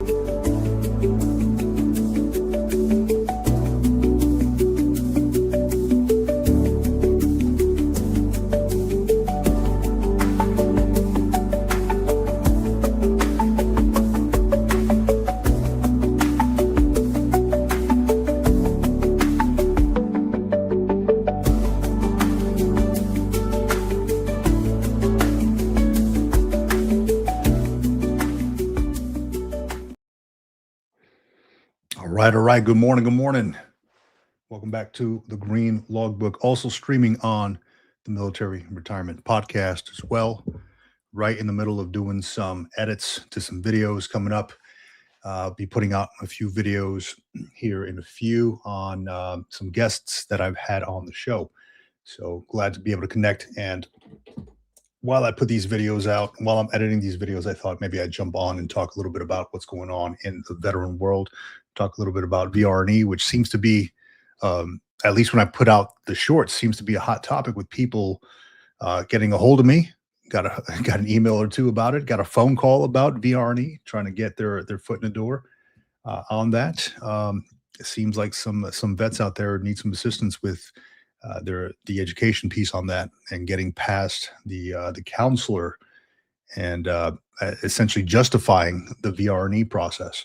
All right. Good morning. Good morning. Welcome back to the Green Logbook, also streaming on the Military Retirement Podcast as well. Right in the middle of doing some edits to some videos coming up. I'll be putting out a few videos here in a few on some guests that I've had on the show. So glad to be able to connect. And while I put these videos out, while I'm editing these videos, I thought maybe I'd jump on and talk a little bit about what's going on in the veteran world, talk a little bit about VR&E, which seems to be, at least when I put out the shorts, seems to be a hot topic with people getting a hold of me. Got an email or two about it, got a phone call about VR&E, trying to get their foot in the door on that. It seems like some vets out there need some assistance with the education piece on that and getting past the counselor and essentially justifying the VR&E process,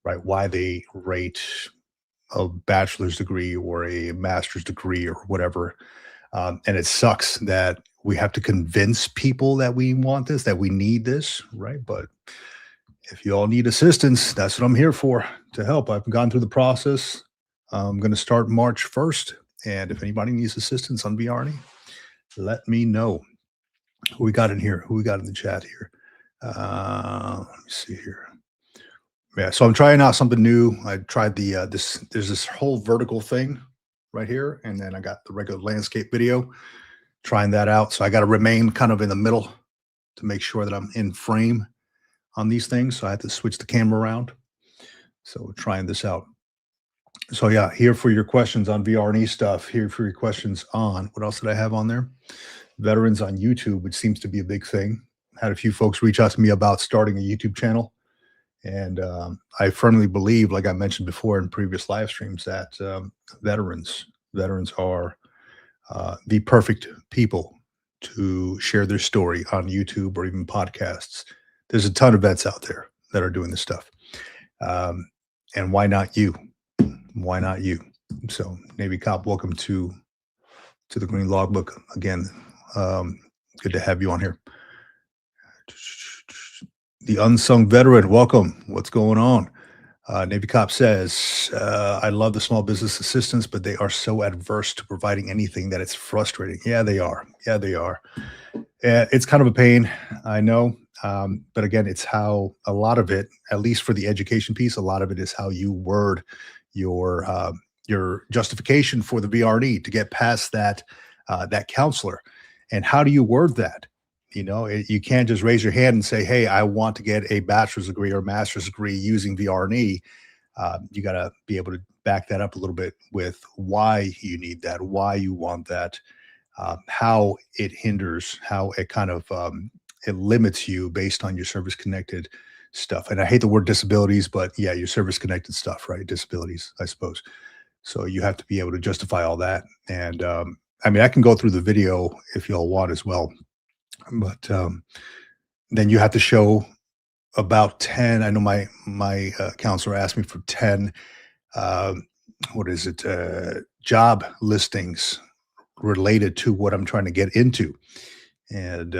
right? Why they rate a bachelor's degree or a master's degree or whatever. And it sucks that we have to convince people that we want this, that we need this, right? But if you all need assistance, that's what I'm here for, to help. I've gone through the process. I'm going to start March 1st. And if anybody needs assistance on VR&E, let me know. Who we got in here? Who we got in the chat here? Let me see here. Yeah, so I'm trying out something new. I tried the there's this whole vertical thing right here, and then I got the regular landscape video, trying that out. So I got to remain kind of in the middle to make sure that I'm in frame on these things. So I had to switch the camera around. So we're trying this out. So yeah, here for your questions on VR&E stuff, here for your questions on, what else did I have on there? Veterans on YouTube, which seems to be a big thing. Had a few folks reach out to me about starting a YouTube channel. And I firmly believe, like I mentioned before in previous live streams, that veterans are the perfect people to share their story on YouTube or even podcasts. There's a ton of vets out there that are doing this stuff. And why not you? Why not you? So Navy Cop, welcome to the Green Logbook again. Good to have you on here. The unsung veteran, welcome. What's going on? Navy Cop says, I love the small business assistance, but they are so adverse to providing anything that it's frustrating. Yeah, they are. Yeah, they are. It's kind of a pain, I know. But again, it's how a lot of it, at least for the education piece, a lot of it is how you word your justification for the VR&E to get past that counselor. And how do you word that? You know, you can't just raise your hand and say, hey, I want to get a bachelor's degree or master's degree using VR&E. You got to be able to back that up a little bit with why you need that, why you want that, how it hinders, how it kind of it limits you based on your service-connected stuff. And I hate the word disabilities, but yeah, your service-connected stuff, right? Disabilities, I suppose. So you have to be able to justify all that. And I mean, I can go through the video if y'all want as well. But then you have to show about 10. I know my counselor asked me for 10, job listings related to what I'm trying to get into. And,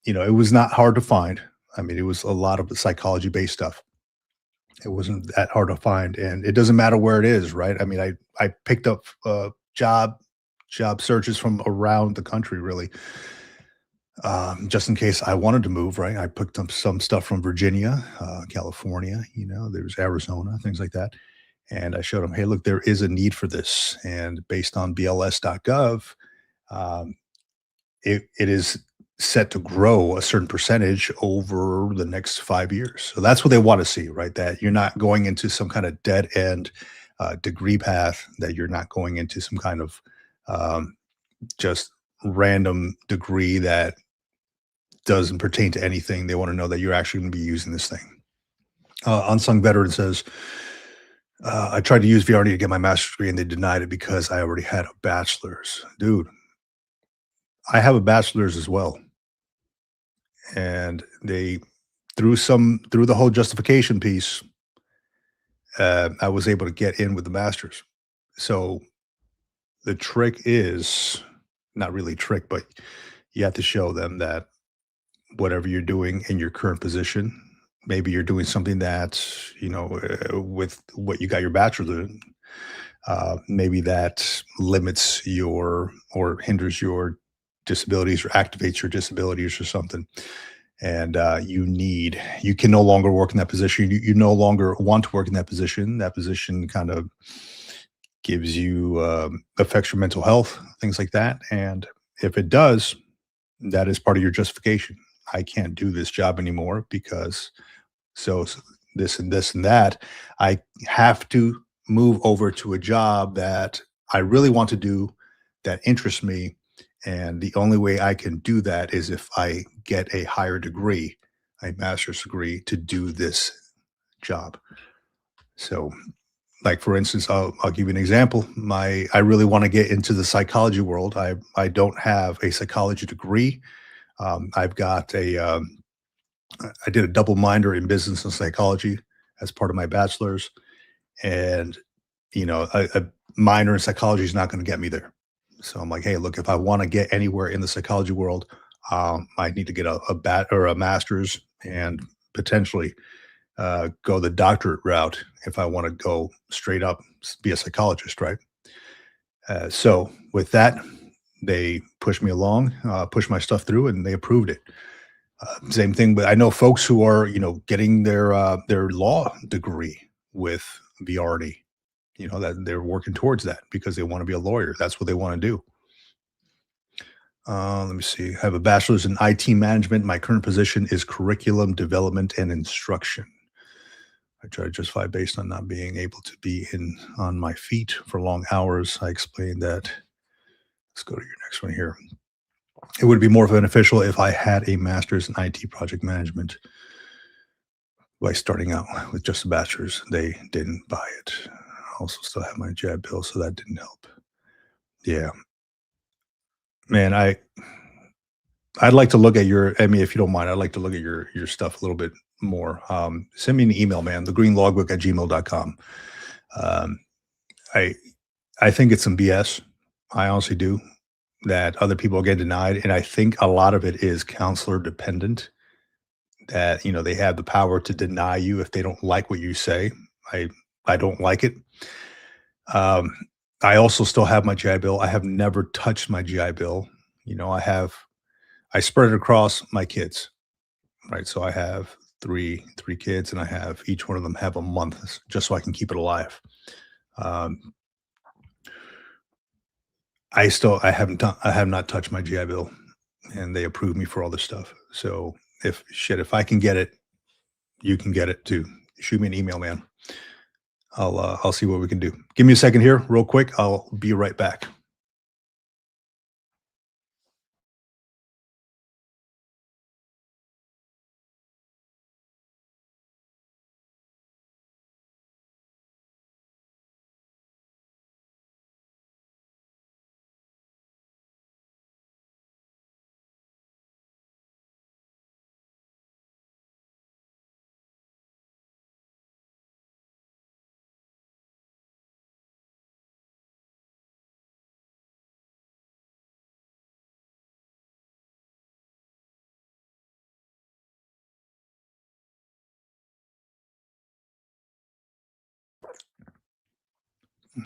you know, it was not hard to find. I mean, it was a lot of the psychology-based stuff. It wasn't that hard to find. And it doesn't matter where it is, right? I mean, I picked up job searches from around the country, really. Just in case I wanted to move, right? I picked up some stuff from Virginia, California, you know, there's Arizona, things like that. And I showed them, hey, look, there is a need for this. And based on BLS.gov, it is set to grow a certain percentage over the next 5 years. So that's what they want to see, right? That you're not going into some kind of dead end degree path, that you're not going into some kind of just random degree that doesn't pertain to anything. They want to know that you're actually going to be using this thing. Unsung Veteran says, I tried to use VR&E to get my master's degree and they denied it because I already had a bachelor's. Dude, I have a bachelor's as well. And they, through the whole justification piece, I was able to get in with the master's. So the trick is not really trick, but you have to show them that whatever you're doing in your current position, maybe you're doing something that, with what you got your bachelor's in, maybe that limits your or hinders your disabilities or activates your disabilities or something. And you can no longer work in that position. You no longer want to work in that position. That position kind of gives you affects your mental health, things like that. And if it does, that is part of your justification. I can't do this job anymore because this and this and that. I have to move over to a job that I really want to do, that interests me. And the only way I can do that is if I get a higher degree, a master's degree, to do this job. So, like for instance, I'll give you an example. I really want to get into the psychology world. I don't have a psychology degree. I've got I did a double minor in business and psychology as part of my bachelor's, and a minor in psychology is not going to get me there. So I'm like, hey, look, if I want to get anywhere in the psychology world, I need to get a bat or a master's and potentially go the doctorate route if I want to go straight up be a psychologist, right? So with that, they pushed me along, pushed my stuff through, and they approved it. Same thing, but I know folks who are, getting their law degree with VR&E. That they're working towards that because they want to be a lawyer. That's what they want to do. Let me see. I have a bachelor's in IT management. My current position is curriculum development and instruction. I try to justify based on not being able to be on my feet for long hours. I explained that. Let's go to your next one here. It would be more beneficial if I had a master's in IT project management. By starting out with just a bachelor's, they didn't buy it. I also still have my jab bill, so that didn't help. Yeah, man, I'd like to look at I mean, if you don't mind, I'd like to look at your stuff a little bit more. Send me an email, man, thegreenlogbook@gmail.com. Um, I I think it's some BS. I honestly do, that other people get denied, and I think a lot of it is counselor dependent, that, they have the power to deny you if they don't like what you say. I I don't like it. Um, I also still have my GI Bill. I have never touched my GI Bill. I spread it across my kids, right? So I have three kids, and I have each one of them have a month just so I can keep it alive. Um, I have not touched my GI Bill, and they approved me for all this stuff. So if I can get it, you can get it too. Shoot me an email, man. I'll see what we can do. Give me a second here, real quick. I'll be right back.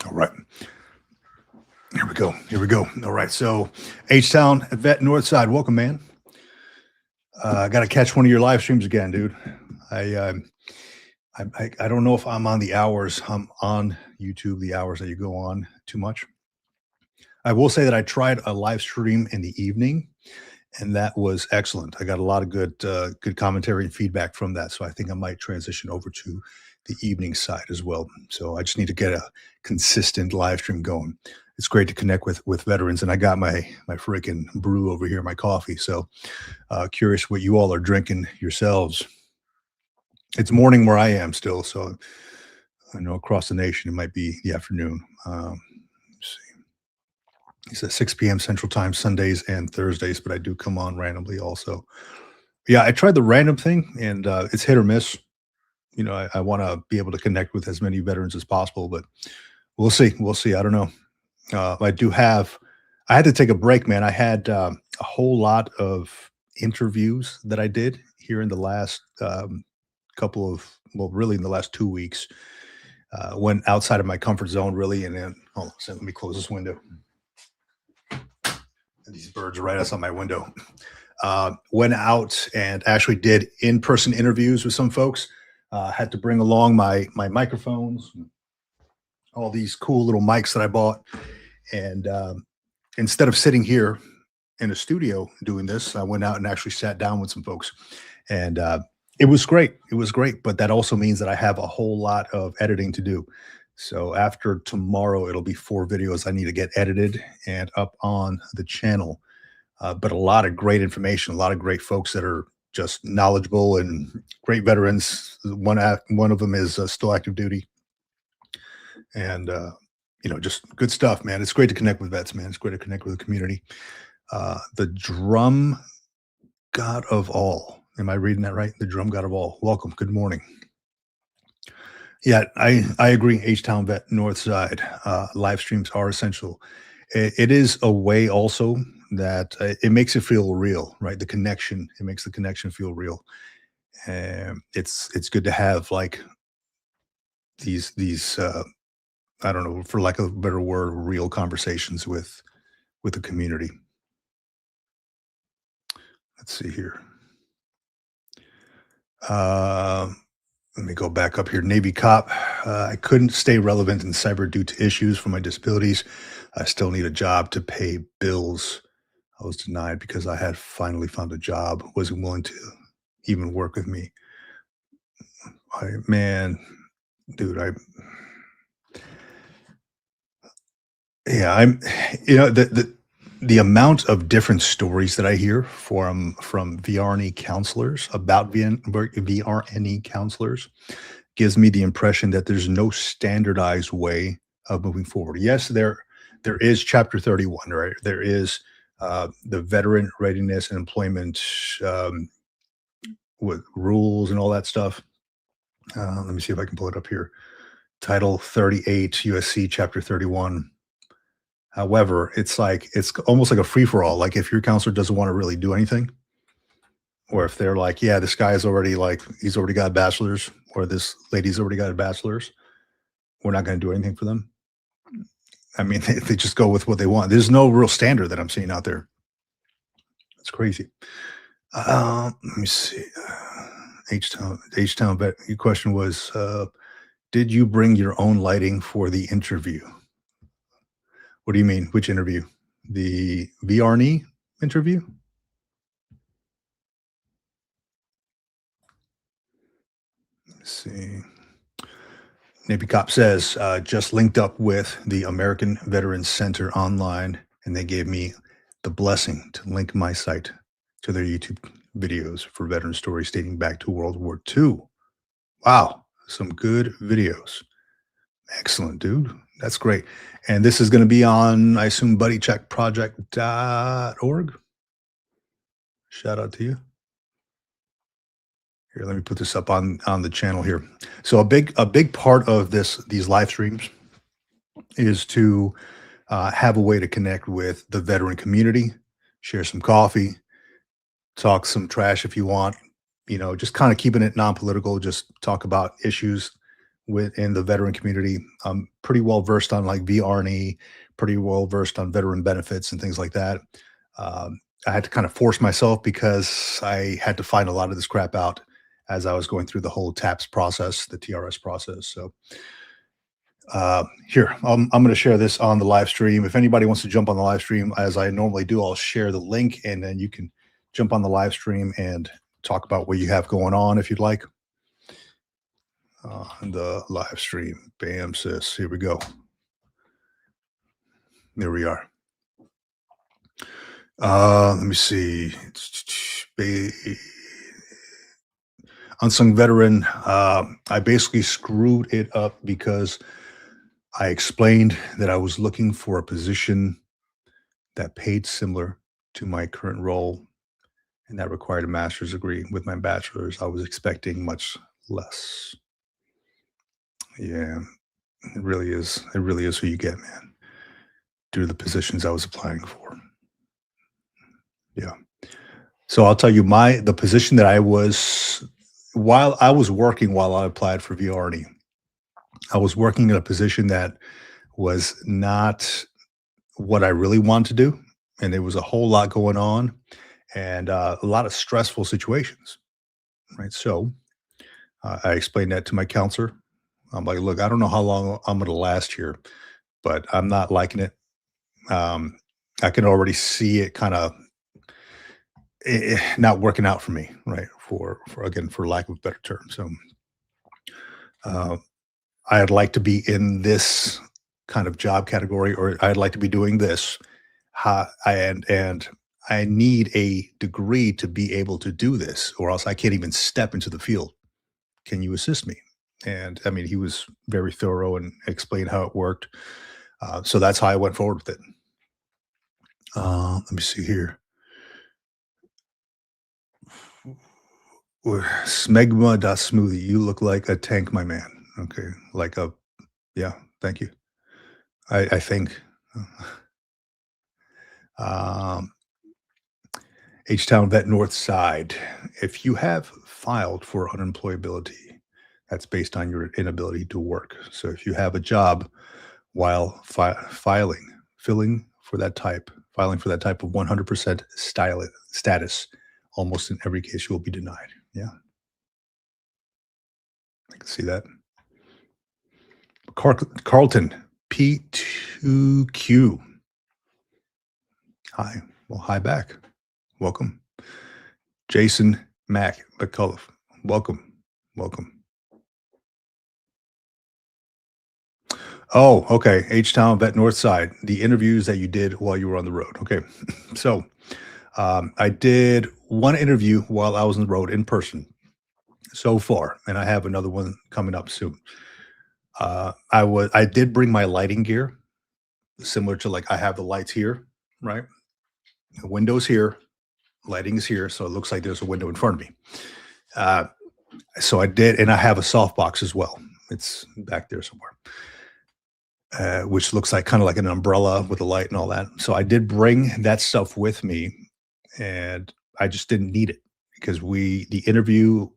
All right. Here we go. Here we go. All right. So H Town Vet Northside, welcome, man. I got to catch one of your live streams again, dude. I, um, I don't know if I'm on the hours. I'm on YouTube, the hours that you go on too much. I will say that I tried a live stream in the evening, and that was excellent. I got a lot of good commentary and feedback from that. So I think I might transition over to the evening side as well. So I just need to get a consistent live stream going. It's great to connect with veterans, and I got my freaking brew over here, my coffee. So curious what you all are drinking yourselves. It's morning where I am still, so I know across the nation it might be the afternoon. Let's see. He says 6 p.m. Central Time, Sundays and Thursdays, but I do come on randomly also. Yeah, I tried the random thing, and it's hit or miss. I want to be able to connect with as many veterans as possible, but we'll see. We'll see. I don't know. I do have. I had to take a break, man. I had a whole lot of interviews that I did here in the last couple of, well, really in the last 2 weeks. Went outside of my comfort zone, really, and then hold on a second, let me close this window. These birds are right outside my window. Went out and actually did in-person interviews with some folks. Had to bring along my microphones, all these cool little mics that I bought, and instead of sitting here in a studio doing this, I went out and actually sat down with some folks, and it was great. It was great, but that also means that I have a whole lot of editing to do. So after tomorrow, it'll be 4 videos I need to get edited and up on the channel. But a lot of great information, a lot of great folks that are just knowledgeable and great veterans. One of them is still active duty, and just good stuff, man. It's great to connect with vets, man. It's great to connect with the community. The drum god of all. Am I reading that right? The drum god of all. Welcome. Good morning. Yeah, I agree. H Town Vet North Side. Live streams are essential. It is a way also that it makes it feel real, right? The connection. It makes the connection feel real. It's good to have like these I don't know, for lack of a better word, real conversations with the community. Let's see here. Uh, Let me go back up here. Navy cop. I couldn't stay relevant in cyber due to issues from my disabilities. I still need a job to pay bills. I was denied because I had finally found a job, wasn't willing to even work with me. Man, dude, yeah, the amount of different stories that I hear from VR&E counselors about VR&E counselors gives me the impression that there's no standardized way of moving forward. Yes, there is Chapter 31, right? There is the Veteran Readiness and Employment um, with rules and all that stuff. Let me see if I can pull it up here. Title 38, USC Chapter 31. However, it's almost like a free for all. Like if your counselor doesn't want to really do anything, or if they're like, yeah, this guy's already like he's already got a bachelor's, or this lady's already got a bachelor's, we're not going to do anything for them. I mean, they just go with what they want. There's no real standard that I'm seeing out there. It's crazy. Let me see. H Town vet. Your question was, did you bring your own lighting for the interview? What do you mean? Which interview? The VRNE interview? Let's see. Navy Cop says, just linked up with the American Veterans Center online, and they gave me the blessing to link my site to their YouTube videos for veteran stories dating back to World War II. Wow, some good videos. Excellent, dude. That's great. And this is going to be on, I assume, buddycheckproject.org. Shout out to you. Here, let me put this up on the channel here. So a big part of these live streams is to have a way to connect with the veteran community, share some coffee, talk some trash if you want, just kind of keeping it non-political, just talk about issues within the veteran community. I'm pretty well versed on like VRNE, pretty well versed on veteran benefits and things like that. I had to kind of force myself because I had to find a lot of this crap out as I was going through the whole TAPS process, the TRS process. So here, I'm going to share this on the live stream. If anybody wants to jump on the live stream, as I normally do, I'll share the link and then you can jump on the live stream and talk about what you have going on if you'd like. The live stream. Bam, sis. Here we go. There we are. Let me see. Unsung veteran. I basically screwed it up because I explained that I was looking for a position that paid similar to my current role, and that required a master's degree. With my bachelor's, I was expecting much less. Yeah, it really is. It really is who you get, man, due to the positions I was applying for. Yeah. So I'll tell you the position that I was while I was working while I applied for VR&E, I was working in a position that was not what I really wanted to do, and there was a whole lot going on and a lot of stressful situations, right? So I explained that to my counselor. I'm like, look, I don't know how long I'm going to last here, but I'm not liking it. Um, I can already see it kind of not working out for me, right? For again, for lack of a better term. So uh, I'd like to be in this kind of job category, or I'd like to be doing this. And I need a degree to be able to do this, or else I can't even step into the field. Can you assist me? And I mean, he was very thorough and explained how it worked. So that's how I went forward with it. Let me see here. Smegma smoothie. You look like a tank, my man. Okay. Like a, yeah, thank you. I think. Um, H-Town Vet North Side. If you have filed for unemployability, that's based on your inability to work. So if you have a job while filing for that type of 100% status, almost in every case you will be denied. Yeah, I can see that. Carlton, P2Q. Hi. Well, hi back. Welcome. Jason Mack McCullough. Welcome. Welcome. Oh, okay. H-Town Vet North Side. The interviews that you did while you were on the road. Okay. So I did one interview while I was on the road in person so far, and I have another one coming up soon. I did bring my lighting gear, similar to like I have the lights here, right? The windows here, lighting is here, so it looks like there's a window in front of me. Uh, so I did, and I have a softbox as well. It's back there somewhere, which looks like kind of like an umbrella with a light and all that. So I did bring that stuff with me, and I just didn't need it because the interview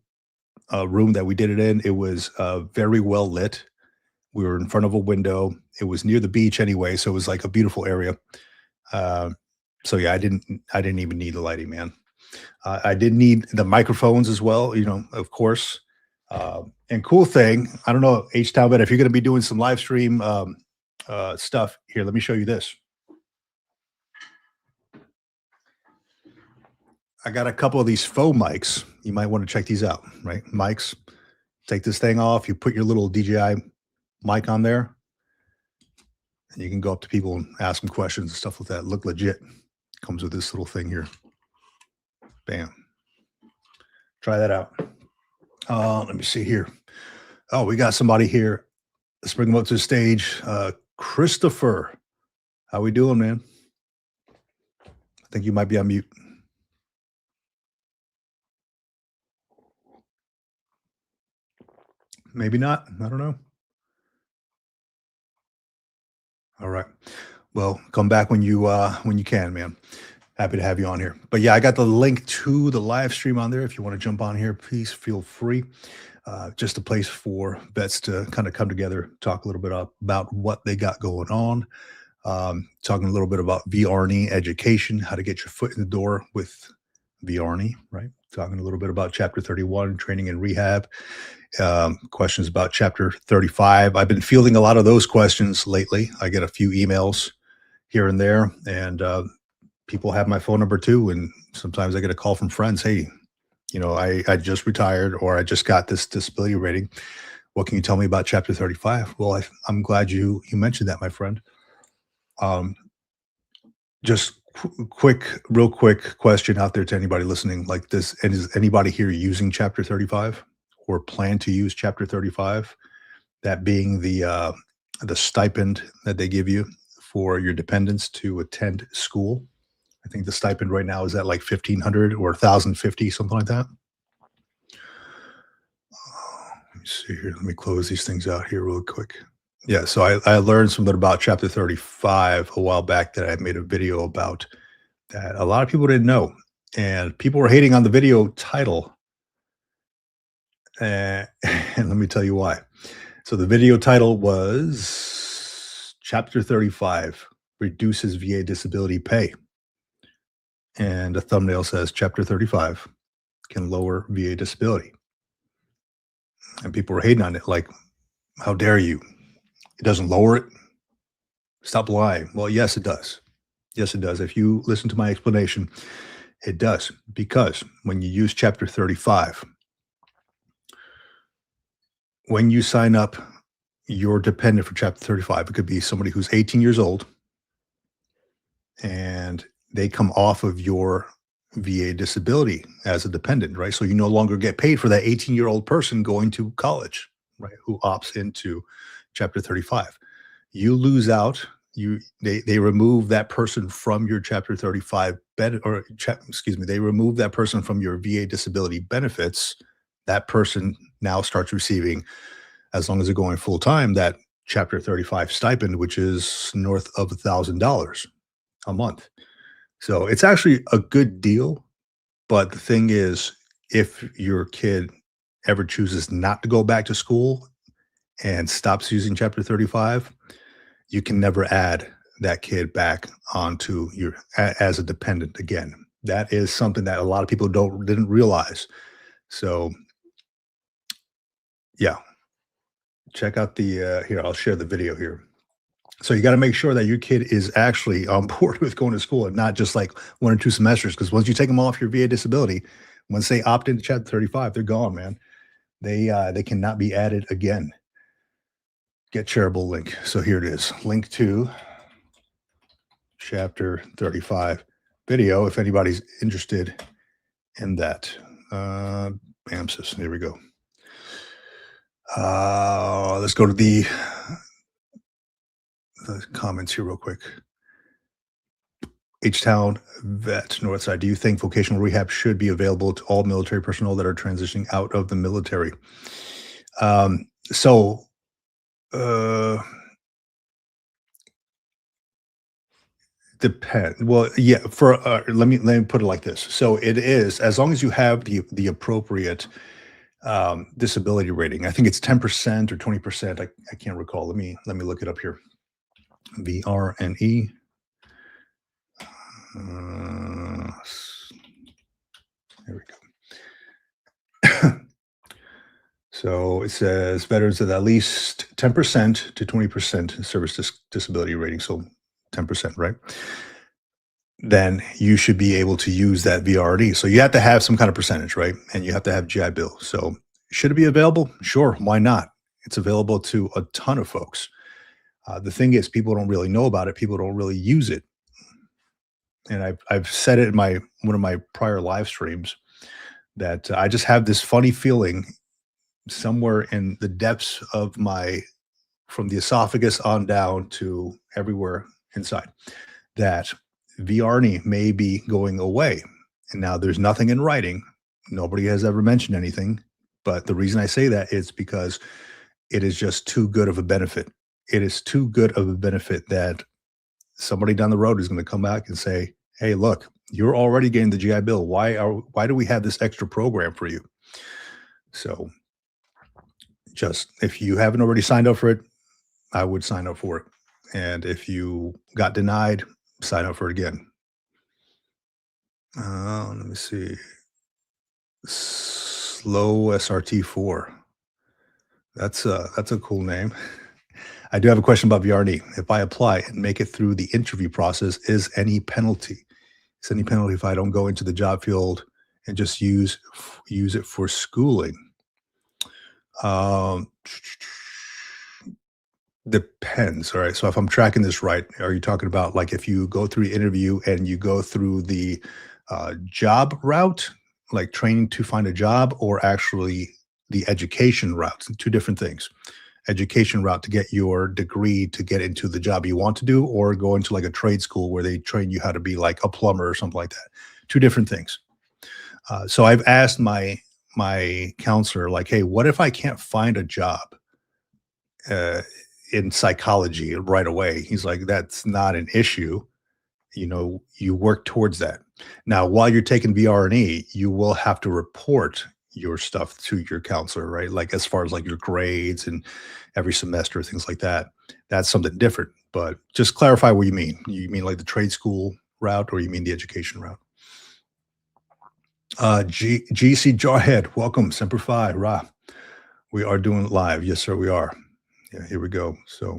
room that we did it in, it was very well lit. We were in front of a window. It was near the beach anyway, so it was like a beautiful area. Uh, so yeah, I didn't even need the lighting, man. I did need the microphones as well, of course. And cool thing, I don't know, H Town, but if you're going to be doing some live stream stuff here, let me show you this. I got a couple of these faux mics. You might want to check these out, right? Mics. Take this thing off. You put your little DJI mic on there, and you can go up to people and ask them questions and stuff like that. Look legit. Comes with this little thing here. Bam. Try that out. Let me see here. Oh, we got somebody here. Let's bring them up to the stage. Christopher, how we doing, man? I think you might be on mute. Maybe not. I don't know. All right. Well, come back when you can, man. Happy to have you on here. But yeah, I got the link to the live stream on there. If you want to jump on here, please feel free. Just a place for vets to kind of come together, talk a little bit about what they got going on, talking a little bit about VR&E education, how to get your foot in the door with VR&E, right? Talking a little bit about Chapter 31, training and rehab, questions about Chapter 35. I've been fielding a lot of those questions lately. I get a few emails here and there, and people have my phone number too. And sometimes I get a call from friends. Hey, I just retired, or I just got this disability rating. What can you tell me about Chapter 35? Well, I'm glad you mentioned that, my friend. Just real quick question out there to anybody listening like this. And is anybody here using Chapter 35? or plan to use Chapter 35, that being the stipend that they give you for your dependents to attend school. I think the stipend right now is at like 1,500 or 1,050, something like that. Let me see here. Let me close these things out here real quick. Yeah, so I learned something about Chapter 35 a while back that I made a video about that a lot of people didn't know. And people were hating on the video title. And let me tell you why. So the video title was Chapter 35 Reduces VA Disability Pay. And the thumbnail says Chapter 35 can lower VA disability. And people were hating on it like, how dare you? It doesn't lower it. Stop lying. Well, yes, it does. Yes, it does. If you listen to my explanation, it does. Because when you use Chapter 35, when you sign up your dependent for Chapter 35, it could be somebody who's 18 years old and they come off of your VA disability as a dependent, right? So you no longer get paid for that 18-year-old person going to college, right? Who opts into Chapter 35. You lose out. They remove that person from your Chapter 35 they remove that person from your VA disability benefits. That person now starts receiving, as long as they're going full time, that Chapter 35 stipend, which is north of $1,000 a month. So it's actually a good deal. But the thing is, if your kid ever chooses not to go back to school and stops using Chapter 35, you can never add that kid back onto your as a dependent again. That is something that a lot of people didn't realize. So yeah, check out the here, I'll share the video here. So you got to make sure that your kid is actually on board with going to school and not just like 1 or 2 semesters. Because once you take them off your VA disability, once they opt into Chapter 35, they're gone, man. They cannot be added again. Get shareable link. So here it is. Link to Chapter 35 video if anybody's interested in that. BAMSIS. There we go. Let's go to the comments here real quick. H-Town Vet Northside. Do you think vocational rehab should be available to all military personnel that are transitioning out of the military? Depend. Well, yeah. For let me put it like this. So it is, as long as you have the appropriate disability rating. I think it's 10% or 20%. I can't recall. Let me look it up here. VR&E. There we go. So it says veterans with at least 10% to 20% service disability rating. So 10%, right? Then you should be able to use that VRD. So you have to have some kind of percentage, right? And you have to have GI Bill. So should it be available? Sure. Why not? It's available to a ton of folks. The thing is, people don't really know about it. People don't really use it. And I've said it in one of my prior live streams that I just have this funny feeling somewhere in the depths of from the esophagus on down to everywhere inside, that VR&E may be going away. And now there's nothing in writing. Nobody has ever mentioned anything. But the reason I say that is because it is just too good of a benefit. It is too good of a benefit that somebody down the road is going to come back and say, hey, look, you're already getting the GI Bill. Why do we have this extra program for you? So just, if you haven't already signed up for it, I would sign up for it. And if you got denied, sign up for it again. Let me see. Slow SRT4. That's a cool name. I do have a question about VR&E. If I apply and make it through the interview process, is any penalty? Is any penalty if I don't go into the job field and just use it for schooling? Depends. All right. So if I'm tracking this right, are you talking about like if you go through the interview and you go through the job route, like training to find a job, or actually the education route, two different things. Education route to get your degree to get into the job you want to do, or go into like a trade school where they train you how to be like a plumber or something like that. Two different things. So I've asked my counselor, like, hey, what if I can't find a job uh, in psychology right away? He's like, that's not an issue. You work towards that. Now, while you're taking VR&E, you will have to report your stuff to your counselor, right? Like as far as like your grades and every semester, things like that. That's something different. But just clarify what you mean. You mean like the trade school route, or you mean the education route? GC Jarhead, welcome. Semper Fi, Ra. We are doing it live. Yes, sir, we are. Yeah, here we go. So,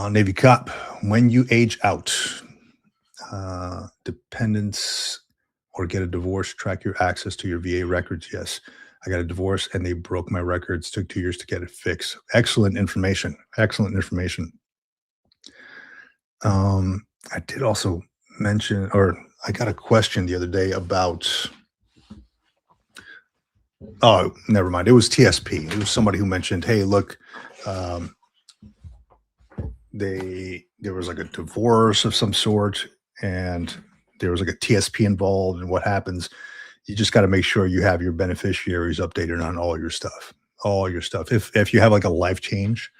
Navy cop, when you age out, dependents or get a divorce, track your access to your VA records. Yes, I got a divorce and they broke my records. Took 2 years to get it fixed. Excellent information. Excellent information. I did also mention, or I got a question the other day about. Oh, never mind. It was TSP. It was somebody who mentioned, "Hey, look, um, there was like a divorce of some sort, and there was like a TSP involved. And what happens? You just got to make sure you have your beneficiaries updated on all your stuff, all your stuff. If you have like a life change,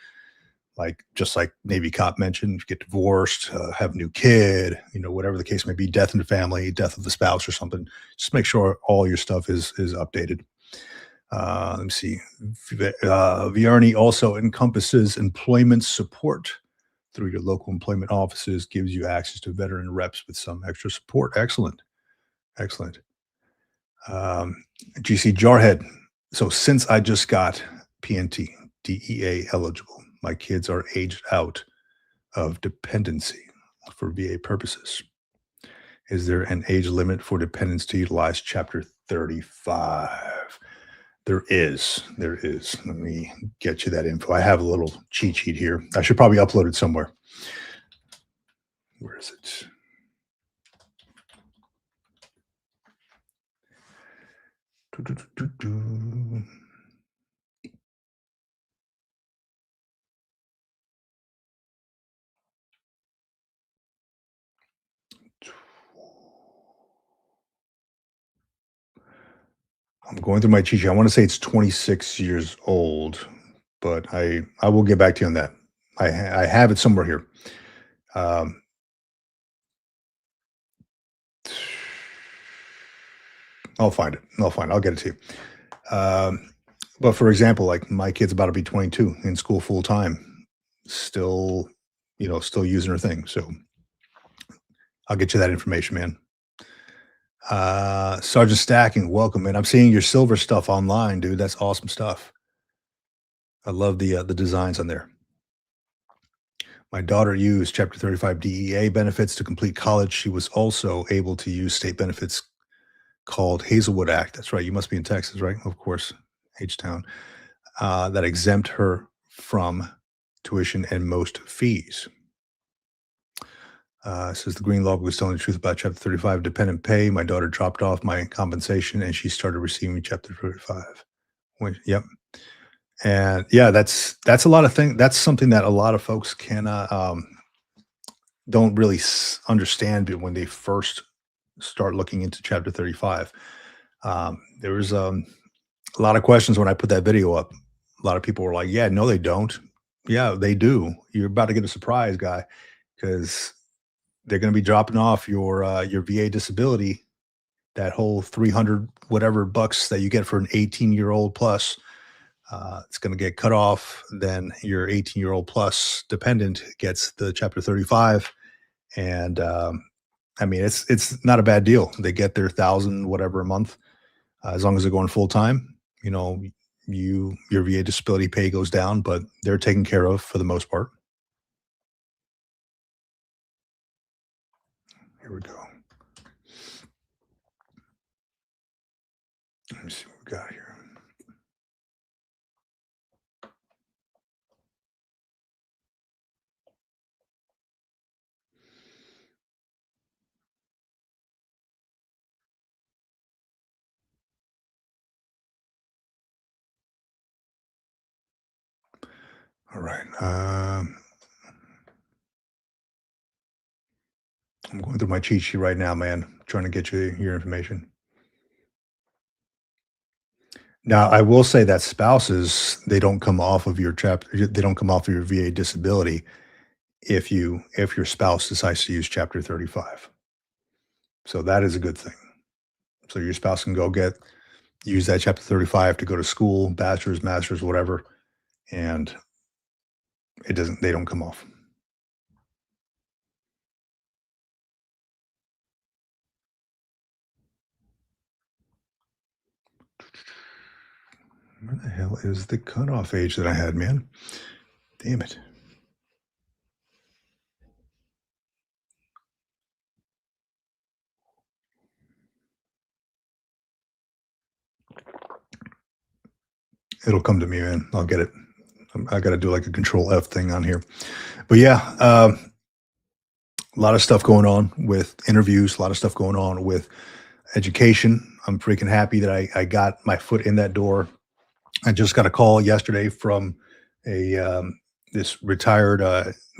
like just like Navy cop mentioned, get divorced, have a new kid, whatever the case may be, death in the family, death of the spouse, or something. Just make sure all your stuff is updated." Let me see. VRNE also encompasses employment support through your local employment offices, gives you access to veteran reps with some extra support. Excellent. Excellent. GC Jarhead. So since I just got PNT, DEA eligible, my kids are aged out of dependency for VA purposes. Is there an age limit for dependents to utilize Chapter 35? There is. There is. Let me get you that info. I have a little cheat sheet here. I should probably upload it somewhere. Where is it? Do. I'm going through my cheat sheet. I want to say it's 26 years old, but I will get back to you on that. I have it somewhere here. Um, I'll find it. I'll find it. I'll get it to you. But for example, like my kid's about to be 22 in school full time, still, still using her thing. So I'll get you that information, man. Sergeant Stacking, welcome, man. I'm seeing your silver stuff online, dude. That's awesome stuff. I love the designs on there. My daughter used Chapter 35 DEA benefits to complete college. She was also able to use state benefits called Hazelwood Act. That's right. You must be in Texas, right? Of course, H-Town. That exempt her from tuition and most fees. Says the Green Law was telling the truth about Chapter 35 dependent pay. My daughter dropped off my compensation and she started receiving Chapter 35. Yep. And yeah, that's a lot of things. That's something that a lot of folks cannot don't really understand it when they first start looking into Chapter 35. There was a lot of questions when I put that video up. A lot of people were like, "Yeah, no, they don't." Yeah, they do. You're about to get a surprise, guy, because they're going to be dropping off your VA disability, that whole 300 whatever bucks that you get for an 18-year-old plus. It's going to get cut off. Then your 18-year-old plus dependent gets the Chapter 35, and I mean it's not a bad deal. They get their thousand whatever a month, as long as they're going full time. Your VA disability pay goes down, but they're taken care of for the most part. Here we go. Let me see what we got here. All right. I'm going through my cheat sheet right now, man, trying to get you your information. Now, I will say that spouses, they don't come off of your they don't come off of your VA disability if your spouse decides to use Chapter 35. So that is a good thing. So your spouse can go use that Chapter 35 to go to school, bachelor's, master's, whatever, and they don't come off. Where the hell is the cutoff age that I had, man? Damn it. It'll come to me, man. I'll get it. I got to do like a control F thing on here. But yeah, a lot of stuff going on with interviews, a lot of stuff going on with education. I'm freaking happy that I got my foot in that door. I just got a call yesterday from a this retired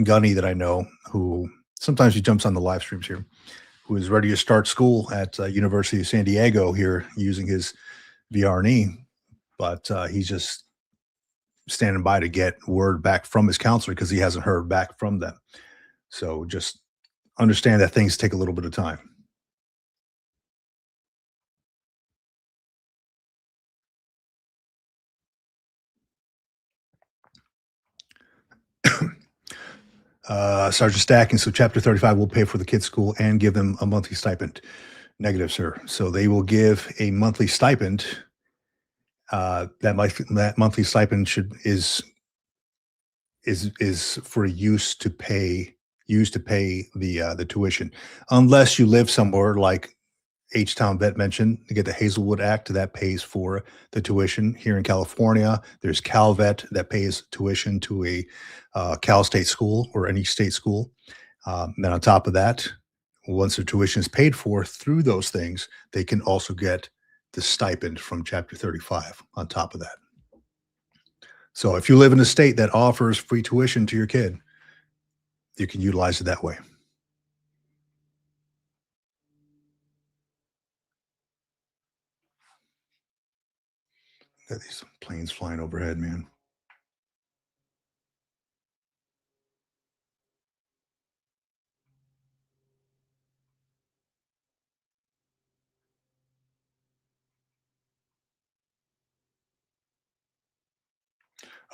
gunny that I know who sometimes he jumps on the live streams here, who is ready to start school at University of San Diego here using his VR&E, but he's just standing by to get word back from his counselor because he hasn't heard back from them. So just understand that things take a little bit of time. Sergeant Stacking, so Chapter 35 will pay for the kids' school and give them a monthly stipend. Negative, sir. So they will give a monthly stipend. That monthly stipend is for use to pay the tuition, unless you live somewhere like H Town Vet mentioned. To get the Hazelwood Act that pays for the tuition here in California. There's CalVet that pays tuition to a Cal State school or any state school. Then on top of that, once their tuition is paid for through those things, they can also get the stipend from Chapter 35 on top of that. So if you live in a state that offers free tuition to your kid, you can utilize it that way. Got these planes flying overhead, man.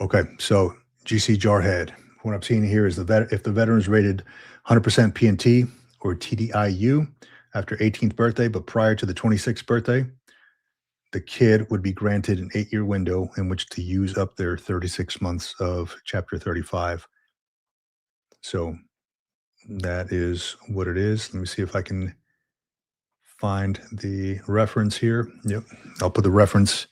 Okay, so GC Jarhead. What I'm seeing here is if the veteran is rated 100% PNT or TDIU after 18th birthday, but prior to the 26th birthday, the kid would be granted an 8-year window in which to use up their 36 months of Chapter 35. So that is what it is. Let me see if I can find the reference here. Yep, I'll put the reference.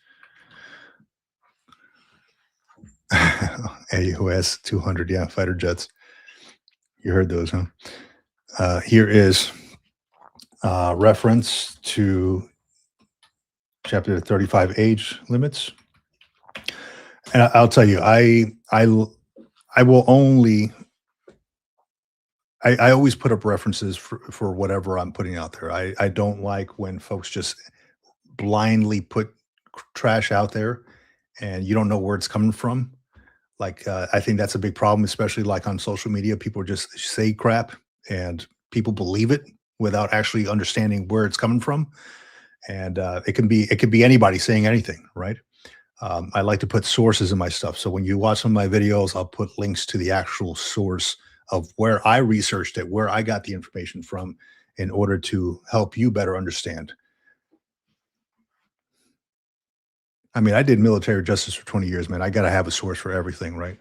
AUS 200, yeah, fighter jets. You heard those, huh? Here is reference to Chapter 35 age limits. And I'll tell you, I will only I always put up references for whatever I'm putting out there. I don't like when folks just blindly put trash out there and you don't know where it's coming from. Like I think that's a big problem, especially like on social media. People just say crap and people believe it without actually understanding where it's coming from. And it could be anybody saying anything, right? I like to put sources in my stuff. So when you watch some of my videos, I'll put links to the actual source of where I researched it, where I got the information from, in order to help you better understand. I mean, I did military justice for 20 years, man. I got to have a source for everything, right?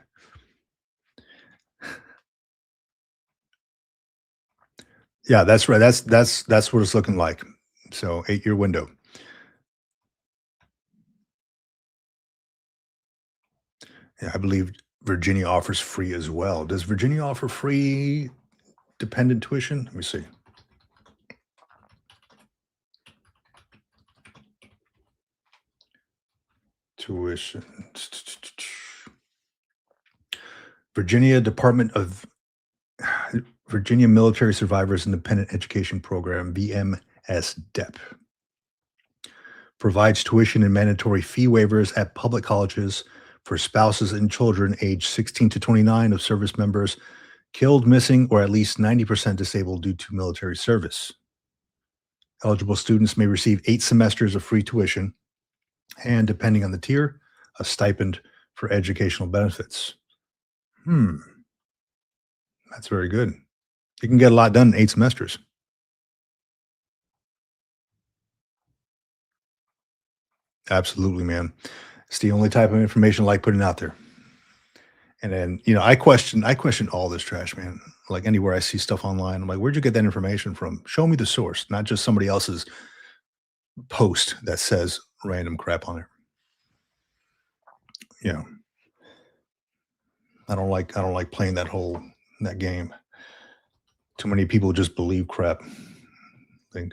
Yeah, that's right. That's what it's looking like. So 8-year window. Yeah, I believe Virginia offers free as well. Does Virginia offer free dependent tuition? Let me see. Tuition. Virginia Department of Virginia Military Survivors Independent Education Program, VMSDEP, provides tuition and mandatory fee waivers at public colleges for spouses and children aged 16 to 29 of service members killed, missing, or at least 90% disabled due to military service. Eligible students may receive 8 semesters of free tuition and, depending on the tier, a stipend for educational benefits. That's very good. You can get a lot done in 8 semesters. Absolutely, man. It's the only type of information I like putting out there. And then, I question all this trash, man. Like anywhere I see stuff online, I'm like, where'd you get that information from? Show me the source, not just somebody else's post that says random crap on it. You know, I don't like playing that game. Too many people just believe crap. Link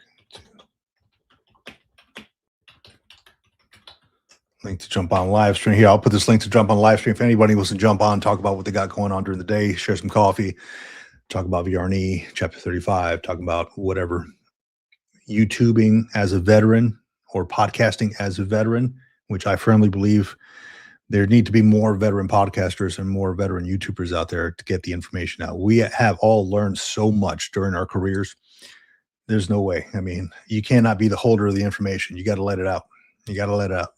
link to jump on live stream here. I'll put this link to jump on live stream if anybody wants to jump on, talk about what they got going on during the day, share some coffee, talk about VR&E, chapter 35, talk about whatever. YouTubing as a veteran or podcasting as a veteran, which I firmly believe there need to be more veteran podcasters and more veteran YouTubers out there to get the information out. We have all learned so much during our careers. There's no way. I mean, you cannot be the holder of the information. You got to let it out. You got to let it out.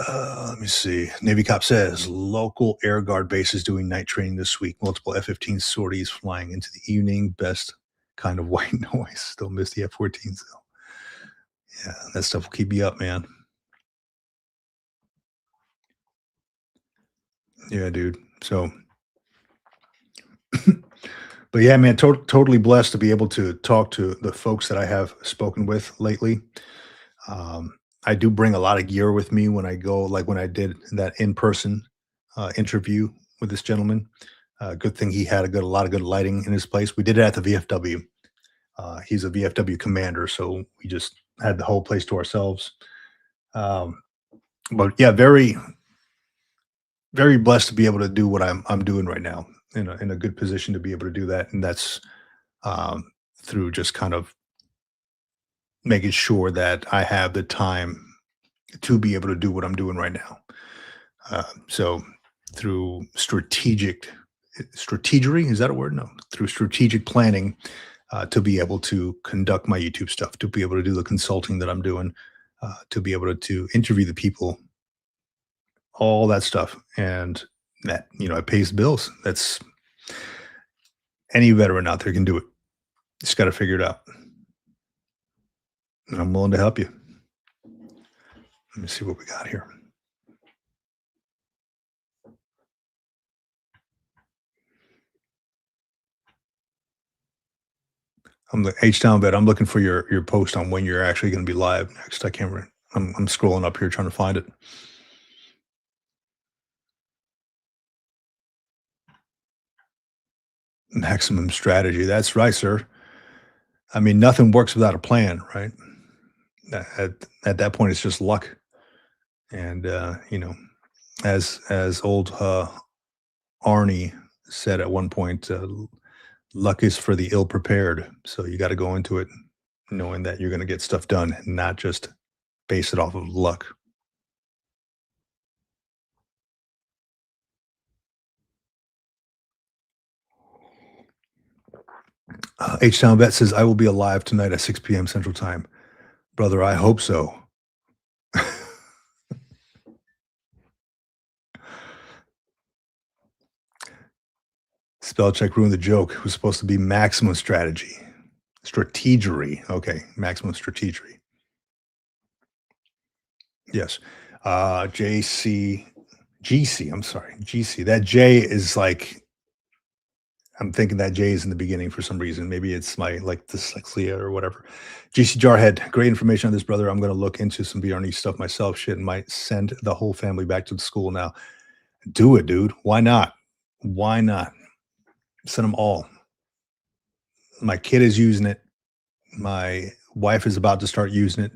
Let me see. Navy Cop says local air guard bases doing night training this week. Multiple F-15 sorties flying into the evening. Best kind of white noise. Still miss the F-14s though. Yeah, that stuff will keep you up, man. Yeah, dude. So, but yeah, man, totally blessed to be able to talk to the folks that I have spoken with lately. I do bring a lot of gear with me when I go, like when I did that in-person interview with this gentleman. Good thing he had a lot of good lighting in his place. We did it at the VFW. He's a VFW commander, so we just had the whole place to ourselves. Um, but yeah, very, very blessed to be able to do what I'm doing right now, in a good position to be able to do that, and that's through just kind of making sure that I have the time to be able to do what I'm doing right now. So through strategery, is that a word? No, through strategic planning, to be able to conduct my YouTube stuff, to be able to do the consulting that I'm doing, to be able to interview the people, all that stuff, and that it pays the bills. That's any veteran out there can do it. Just got to figure it out, and I'm willing to help you. Let me see what we got here. I'm the H Town vet. I'm looking for your post on when you're actually going to be live next. I can't. I'm scrolling up here trying to find it. Maximum strategy. That's right, sir. I mean, nothing works without a plan, right? At that point, it's just luck. And as old Arnie said at one point, luck is for the ill prepared. So you got to go into it knowing that you're going to get stuff done, and not just base it off of luck. H Town Vet says, I will be alive tonight at 6 p.m. Central Time. Brother, I hope so. Spell check ruined the joke. It was supposed to be maximum strategy. Strategery. Okay, maximum strategery. Yes. JC, GC, I'm sorry, GC. That J is like, I'm thinking that J is in the beginning for some reason. Maybe it's my like dyslexia or whatever. GC Jarhead, great information on this, brother. I'm going to look into some VR&E stuff myself. Shit, might send the whole family back to the school now. Do it, dude. Why not? Why not? Send them all. My kid is using it. My wife is about to start using it.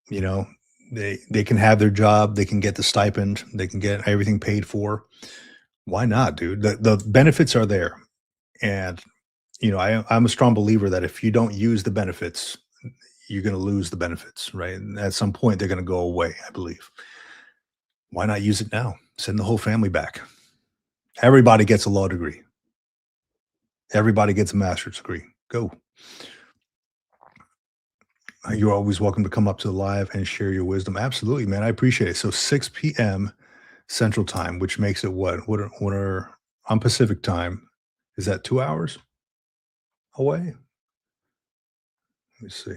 You know, they can have their job. They can get the stipend. They can get everything paid for. Why not, dude? The benefits are there, and I'm a strong believer that if you don't use the benefits, you're going to lose the benefits, right? And at some point, they're going to go away. I believe. Why not use it now? Send the whole family back. Everybody gets a law degree. Everybody gets a master's degree. Go. You're always welcome to come up to the live and share your wisdom. Absolutely, man. I appreciate it. So 6 p.m. Central Time, which makes it what are on Pacific time? Is that 2 hours away? Let me see.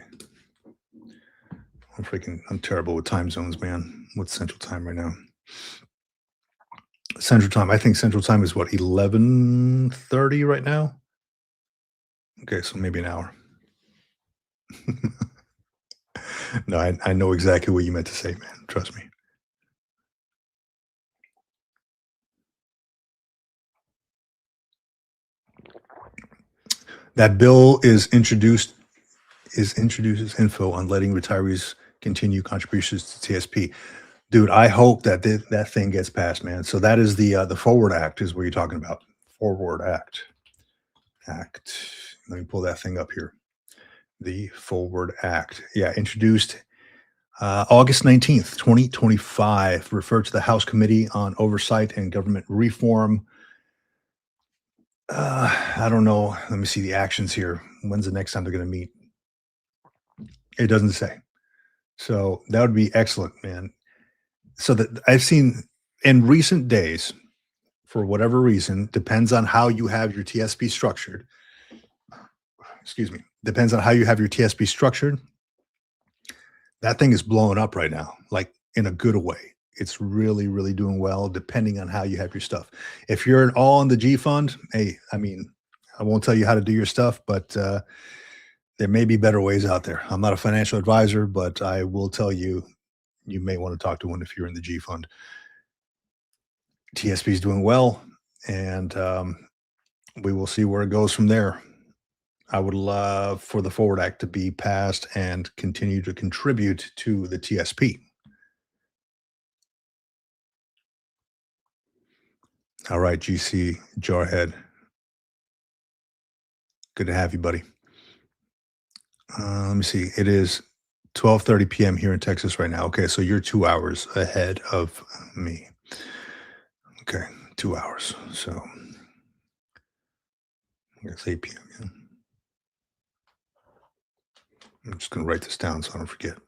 I'm terrible with time zones, man. What's Central Time right now? Central Time. I think Central Time is what, 11:30 right now? Okay, so maybe an hour. No, I know exactly what you meant to say, man. Trust me. That bill introduces info on letting retirees continue contributions to TSP. Dude, I hope that that thing gets passed, man. So that is the Forward Act is what you're talking about. Forward Act. Act. Let me pull that thing up here. The Forward Act. Yeah, introduced August 19th, 2025, referred to the House Committee on Oversight and Government Reform. I don't know. Let me see the actions here. When's the next time they're going to meet? It doesn't say. So that would be excellent, man. So that I've seen in recent days, for whatever reason, depends on how you have your TSP structured. Excuse me. Depends on how you have your TSP structured. That thing is blowing up right now, like in a good way. It's really, really doing well, depending on how you have your stuff. If you're all in the G fund, hey, I mean, I won't tell you how to do your stuff, but there may be better ways out there. I'm not a financial advisor, but I will tell you, you may want to talk to one if you're in the G fund. TSP is doing well, and we will see where it goes from there. I would love for the Forward Act to be passed and continue to contribute to the TSP. All right, GC Jarhead. Good to have you, buddy. Let me see. It is 12:30 p.m. here in Texas right now. Okay, so you're 2 hours ahead of me. Okay, 2 hours. So I guess 8 p.m. Yeah. I'm just gonna write this down so I don't forget.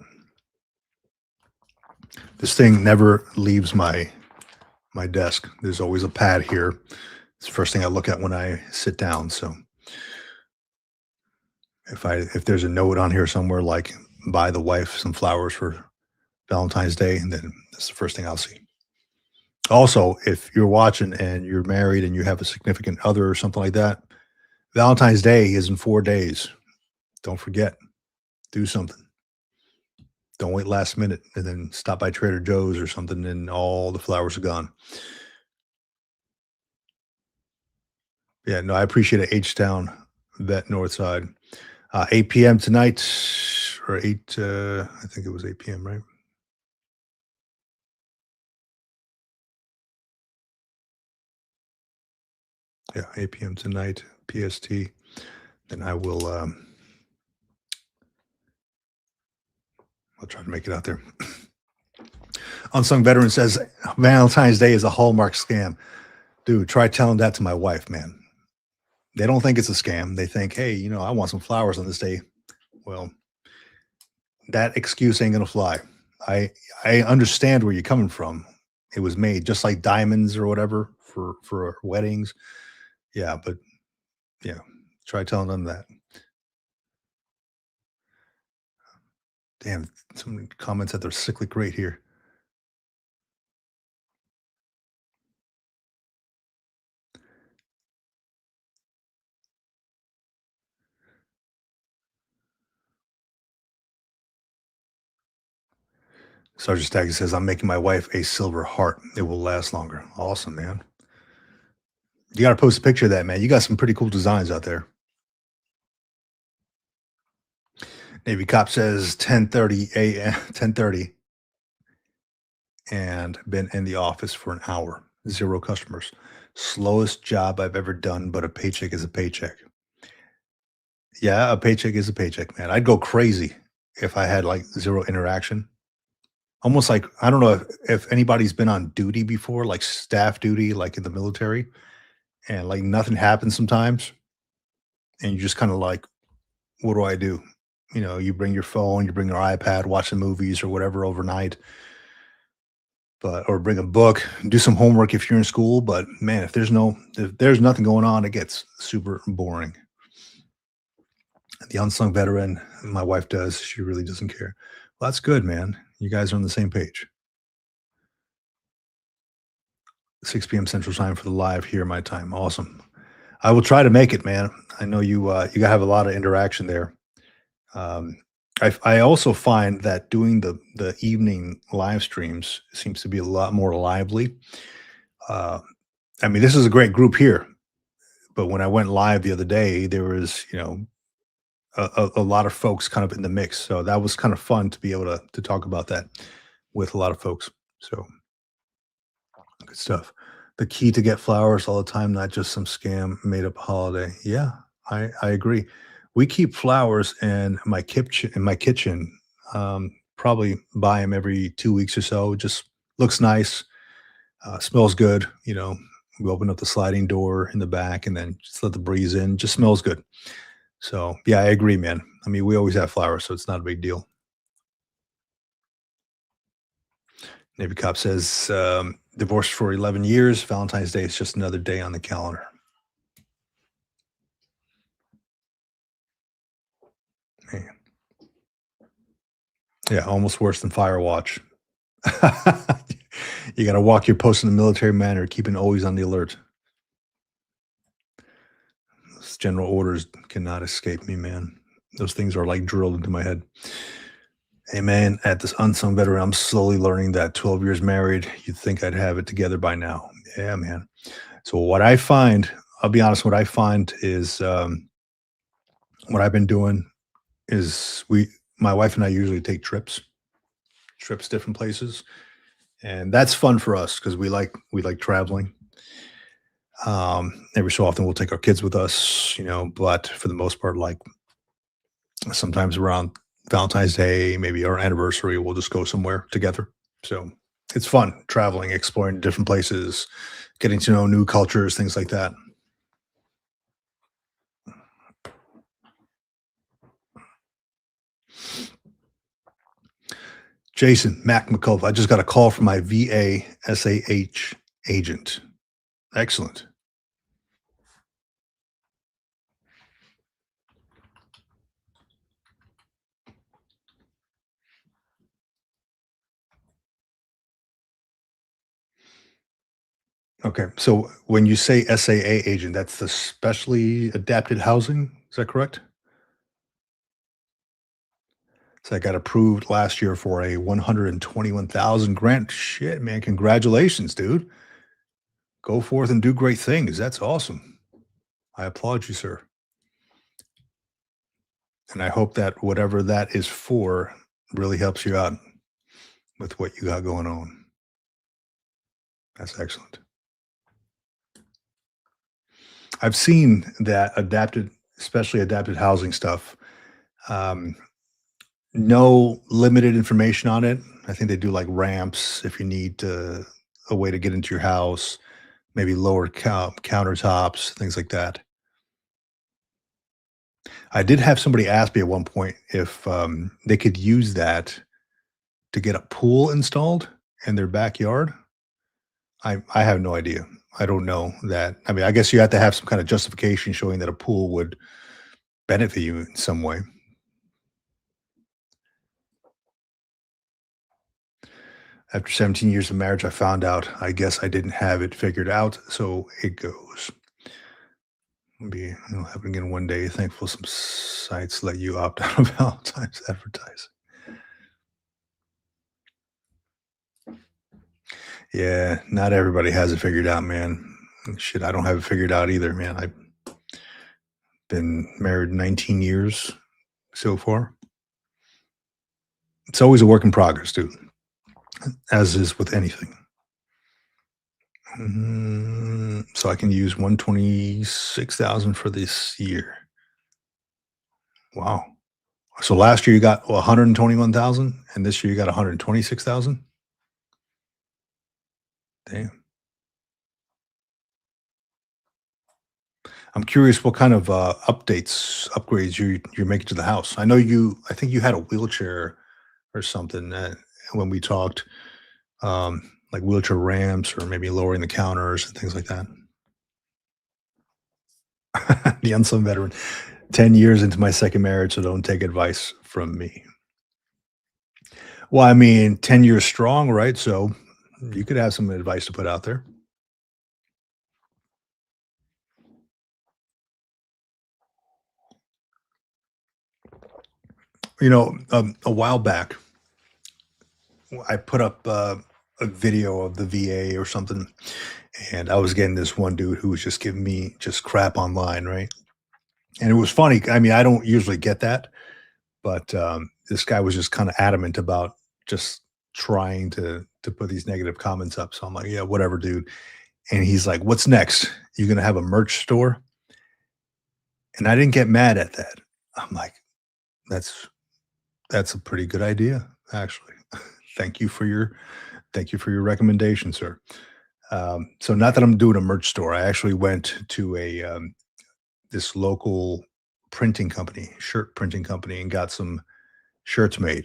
This thing never leaves my desk. There's always a pad here. It's the first thing I look at when I sit down. So if there's a note on here somewhere like buy the wife some flowers for Valentine's Day, and then that's the first thing I'll see. Also, if you're watching and you're married and you have a significant other or something like that, Valentine's Day is in 4 days. Don't forget, do something. Don't wait last minute and then stop by Trader Joe's or something and all the flowers are gone. Yeah, no, I appreciate it. H Town, Vet North Side. 8 p.m. tonight, or 8, I think it was 8 p.m., right? Yeah, 8 p.m. tonight, PST. Then I will, I'll try to make it out there. Unsung Veteran says Valentine's Day is a Hallmark scam. Dude, try telling that to my wife, man. They don't think it's a scam. They think, hey, I want some flowers on this day. Well, that excuse ain't gonna fly. I I understand where you're coming from. It was made just like diamonds or whatever for weddings. Yeah, but yeah, try telling them that. Damn, some comments that they're cyclic right here. Sergeant Staggy says, I'm making my wife a silver heart. It will last longer. Awesome, man. You got to post a picture of that, man. You got some pretty cool designs out there. Navy Cop says 10:30 a.m. 10:30 and been in the office for an hour. Zero customers. Slowest job I've ever done, but a paycheck is a paycheck. Yeah, a paycheck is a paycheck, man. I'd go crazy if I had like zero interaction. Almost like I don't know if anybody's been on duty before, like staff duty, like in the military, and like nothing happens sometimes, and you just kind of like, what do I do? You bring your phone, you bring your iPad, watch the movies or whatever overnight, but or bring a book, do some homework if you're in school. But man, if there's nothing going on, it gets super boring. The unsung veteran, my wife does. She really doesn't care. Well, that's good, man. You guys are on the same page. 6 p.m. Central Time for the live here, my time. Awesome. I will try to make it, man. I know you gotta have a lot of interaction there. Um, I also find that doing the evening live streams seems to be a lot more lively. Uh, I mean, this is a great group here, but when I went live the other day, there was, a lot of folks kind of in the mix. So that was kind of fun to be able to talk about that with a lot of folks. So good stuff. The key to get flowers all the time, not just some scam made up holiday. Yeah, I agree. We keep flowers in my kitchen. Probably buy them every 2 weeks or so. Just looks nice, smells good. We open up the sliding door in the back and then just let the breeze in. Just smells good. So yeah, I agree, man. I mean, we always have flowers, so it's not a big deal. Navy Cop says, divorced for 11 years. Valentine's Day is just another day on the calendar. Man. Yeah, almost worse than Firewatch. You got to walk your post in a military manner, keeping always on the alert. Those general orders cannot escape me, man. Those things are like drilled into my head. Hey, man, at this unsung veteran, I'm slowly learning that 12 years married, you'd think I'd have it together by now. Yeah, man. So what I find, I'll be honest, what I find is what I've been doing is my wife and I usually take trips different places, and that's fun for us because we like traveling. Every so often we'll take our kids with us, but for the most part, like sometimes around Valentine's Day, maybe our anniversary, we'll just go somewhere together. So it's fun traveling, exploring different places, getting to know new cultures, things like that. Jason Mac McCullough, I just got a call from my VA SAH agent. Excellent. Okay. So when you say SAA agent, that's the specially adapted housing. Is that correct? So I got approved last year for a 121,000 grant. Shit, man. Congratulations, dude. Go forth and do great things. That's awesome. I applaud you, sir. And I hope that whatever that is for really helps you out with what you got going on. That's excellent. I've seen that especially adapted housing stuff. Um, no limited information on it. I think they do like ramps if you need a way to get into your house, maybe lower countertops, things like that. I did have somebody ask me at one point if they could use that to get a pool installed in their backyard. I have no idea. I don't know that. I mean, I guess you have to have some kind of justification showing that a pool would benefit you in some way. After 17 years of marriage, I found out, I guess I didn't have it figured out, so it goes. Maybe it'll happen again one day. Thankful some sites let you opt out of Valentine's advertising. Yeah, not everybody has it figured out, man. Shit, I don't have it figured out either, man. I've been married 19 years so far. It's always a work in progress, dude, as is with anything. So I can use 126,000 for this year. Wow. So last year you got 121,000 and this year you got 126,000? Damn. I'm curious what kind of, upgrades you're making to the house. I think you had a wheelchair or something, when we talked, like wheelchair ramps or maybe lowering the counters and things like that. The unsung veteran. 10 years into my second marriage, so don't take advice from me. Well, I mean, 10 years strong, right? So you could have some advice to put out there. A while back, I put up a video of the VA or something, and I was getting this one dude who was just giving me just crap online, right? And it was funny. I mean, I don't usually get that, but this guy was just kind of adamant about just trying to put these negative comments up. So I'm like, yeah, whatever, dude. And he's like, "What's next? You gonna have a merch store?" And I didn't get mad at that. I'm like, "That's that's a pretty good idea, actually. Thank you for your thank you for your recommendation, sir." So not that I'm doing a merch store. I actually went to a this local printing company, shirt printing company, and got some shirts made,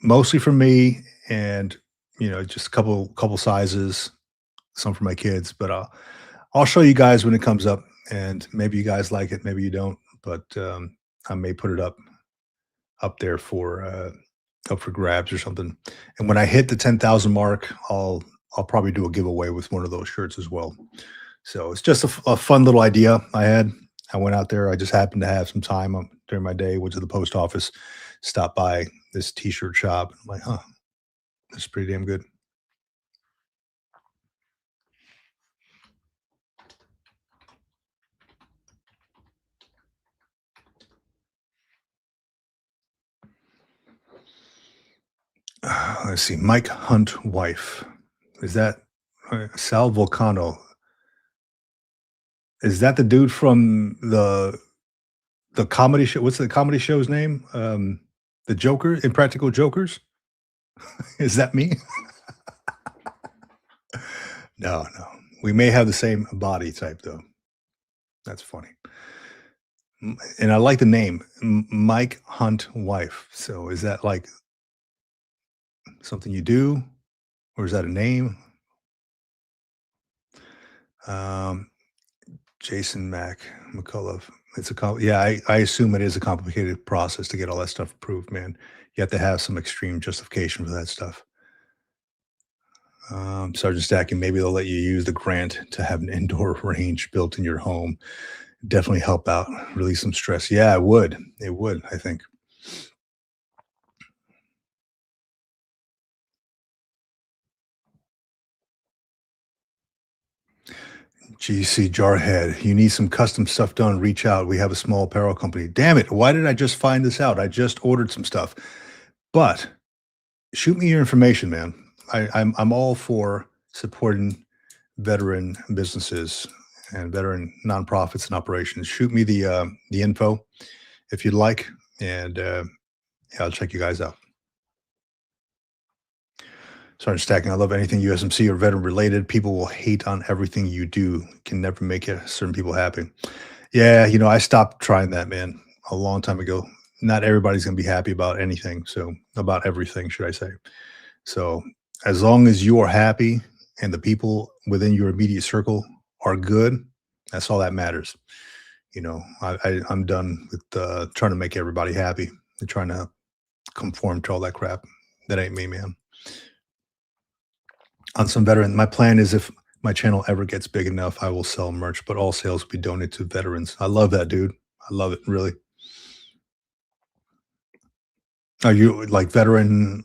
mostly for me, and just a couple sizes, some for my kids. But I'll show you guys when it comes up, and maybe you guys like it, maybe you don't. But I may put it up there for up for grabs or something. And when I hit the 10,000 mark, I'll probably do a giveaway with one of those shirts as well. So it's just a fun little idea I had. I went out there. I just happened to have some time during my day. Went to the post office, stopped by this T-shirt shop. I'm like, huh, that's pretty damn good. Let's see, Mike Hunt wife. Is that Sal Volcano? Is that the dude from the comedy show? What's the comedy show's name? The Joker, Impractical Jokers. Is that me? No, no. We may have the same body type though. That's funny. And I like the name, Mike Hunt wife. So is that like something you do, or is that a name? Um, Jason McCullough. Yeah. I assume it is a complicated process to get all that stuff approved, man. You have to have some extreme justification for that stuff. Sergeant Stacking, maybe they'll let you use the grant to have an indoor range built in your home. Definitely help out, release some stress. Yeah, it would. It would, I think. GC Jarhead, you need some custom stuff done. Reach out. We have a small apparel company. Damn it. Why did I just find this out? I just ordered some stuff. But shoot me your information, man. I'm all for supporting veteran businesses and veteran nonprofits and operations. Shoot me the info if you'd like, and yeah, I'll check you guys out. Sergeant Stacking, I love anything USMC or veteran related. People will hate on everything you do. Can never make certain people happy. Yeah, I stopped trying that, man, a long time ago. Not everybody's gonna be happy about anything. So about everything, should I say. So as long as you are happy and the people within your immediate circle are good, that's all that matters. I'm done with trying to make everybody happy and trying to conform to all that crap. That ain't me, man. On some veteran, my plan is if my channel ever gets big enough, I will sell merch, but all sales will be donated to veterans. I love that, dude. I love it, really. Are you like veteran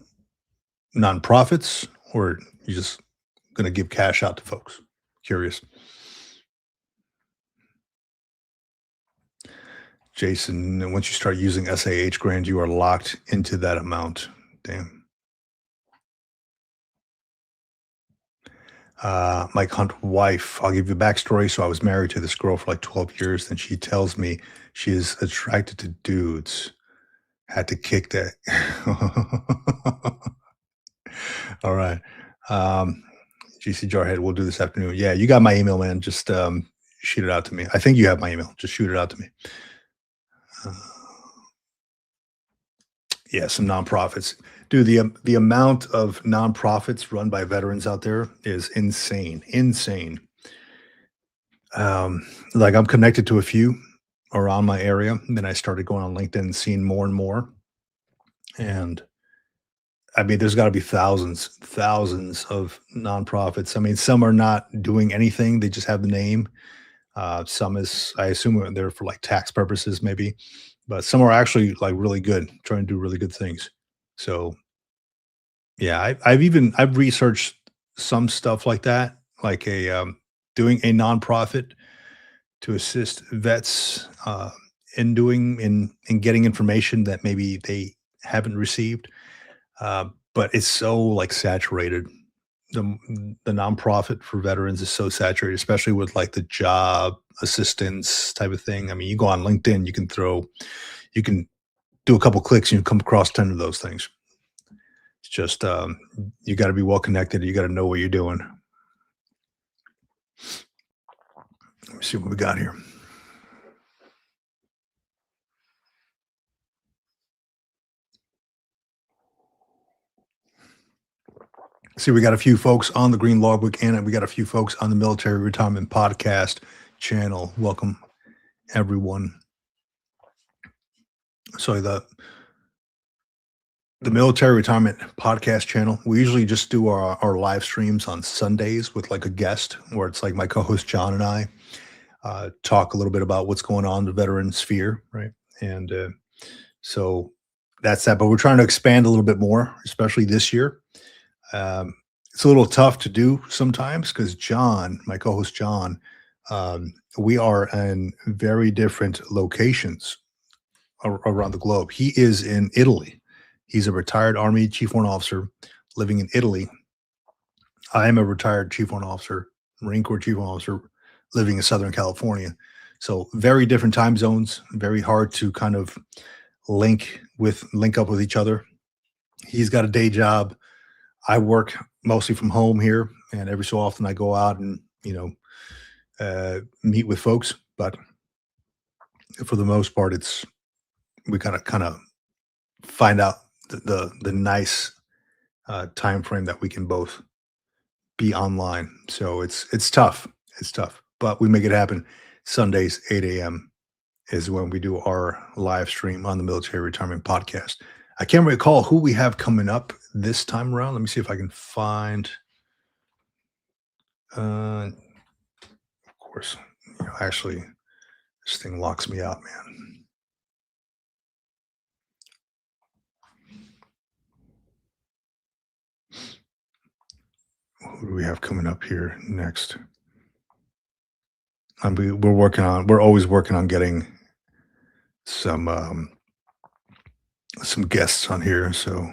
nonprofits, or you just gonna give cash out to folks? Curious. Jason, once you start using SAH grand, you are locked into that amount. Damn. Mike Hunt wife. I'll give you a backstory. So I was married to this girl for like 12 years, and she tells me she is attracted to dudes. Had to kick that. All right. Um, GC Jarhead, we'll do this afternoon. Yeah, you got my email, man. Just shoot it out to me. I think you have my email. Just shoot it out to me. Uh, yeah, some nonprofits. Dude, the amount of nonprofits run by veterans out there is insane. Insane. Like I'm connected to a few around my area. And then I started going on LinkedIn and seeing more and more. And I mean, there's got to be thousands of nonprofits. I mean, some are not doing anything; they just have the name. Some is, I assume, they're for like tax purposes, maybe, but some are actually like really good, trying to do really good things. So, yeah, I've researched some stuff like that, like doing a nonprofit to assist vets in getting information that maybe they haven't received. But it's so, like, saturated. The nonprofit for veterans is so saturated, especially with, like, the job assistance type of thing. I mean, you go on LinkedIn, you can do a couple clicks, and you come across 10 of those things. It's just, you gotta be well connected, you gotta know what you're doing. Let me see what we got here. See, we got a few folks on the Green Logbook, and we got a few folks on the Military Retirement Podcast channel. Welcome, everyone. So the Military Retirement Podcast channel, we usually just do our live streams on Sundays with like a guest, where it's like my co-host John and I talk a little bit about what's going on in the veteran sphere, right? And so that's that. But we're trying to expand a little bit more, especially this year. Um, it's a little tough to do sometimes because John, my co-host John, we are in very different locations around the globe. He is in Italy. He's a retired Army Chief Warrant Officer living in Italy. I am a retired Chief Warrant Officer, Marine Corps Chief Warrant Officer living in Southern California. So very different time zones, very hard to kind of link up with each other. He's got a day job. I work mostly from home here, and every so often I go out and meet with folks. But for the most part, we kind of find out the nice time frame that we can both be online. So it's tough. It's tough, but we make it happen. Sundays 8 a.m. is when we do our live stream on the Military Retirement Podcast. I can't recall who we have coming up this time around. Let me see if I can find. Of course, actually, this thing locks me out, man. Who do we have coming up here next? We're always working on getting some guests on here. So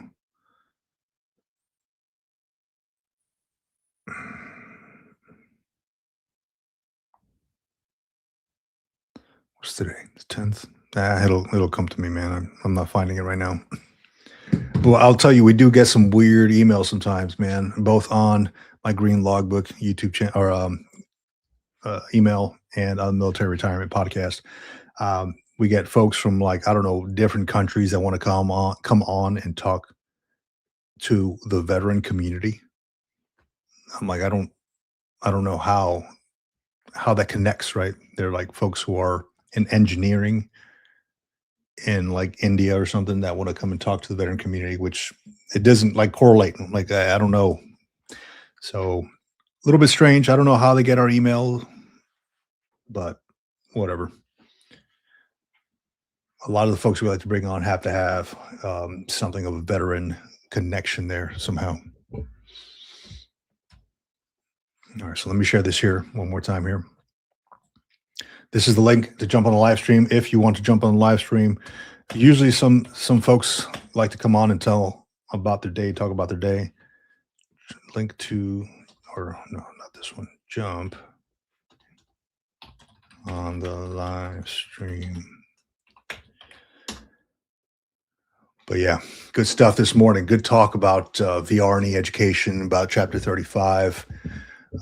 what's today? The 10th. It'll come to me, man. I'm not finding it right now. Well, I'll tell you, we do get some weird emails sometimes, man. Both on my Green Logbook YouTube channel or email and on the Military Retirement Podcast. We get folks from, like, I don't know, different countries that want to come on and talk to the veteran community. I'm like, I don't know how that connects, right? They're like folks who are in engineering in like India or something that want to come and talk to the veteran community, which it doesn't like correlate. Like, I don't know. So a little bit strange. I don't know how they get our email, but whatever. A lot of the folks we like to bring on have to have something of a veteran connection there somehow. All right, so let me share this here one more time here. This is the link to jump on the live stream if you want to jump on the live stream. Usually some folks like to come on and tell about their day, talk about their day. Link to, or no, this one. Jump on the live stream. But yeah, good stuff this morning. Good talk about VR&E education, about Chapter 35,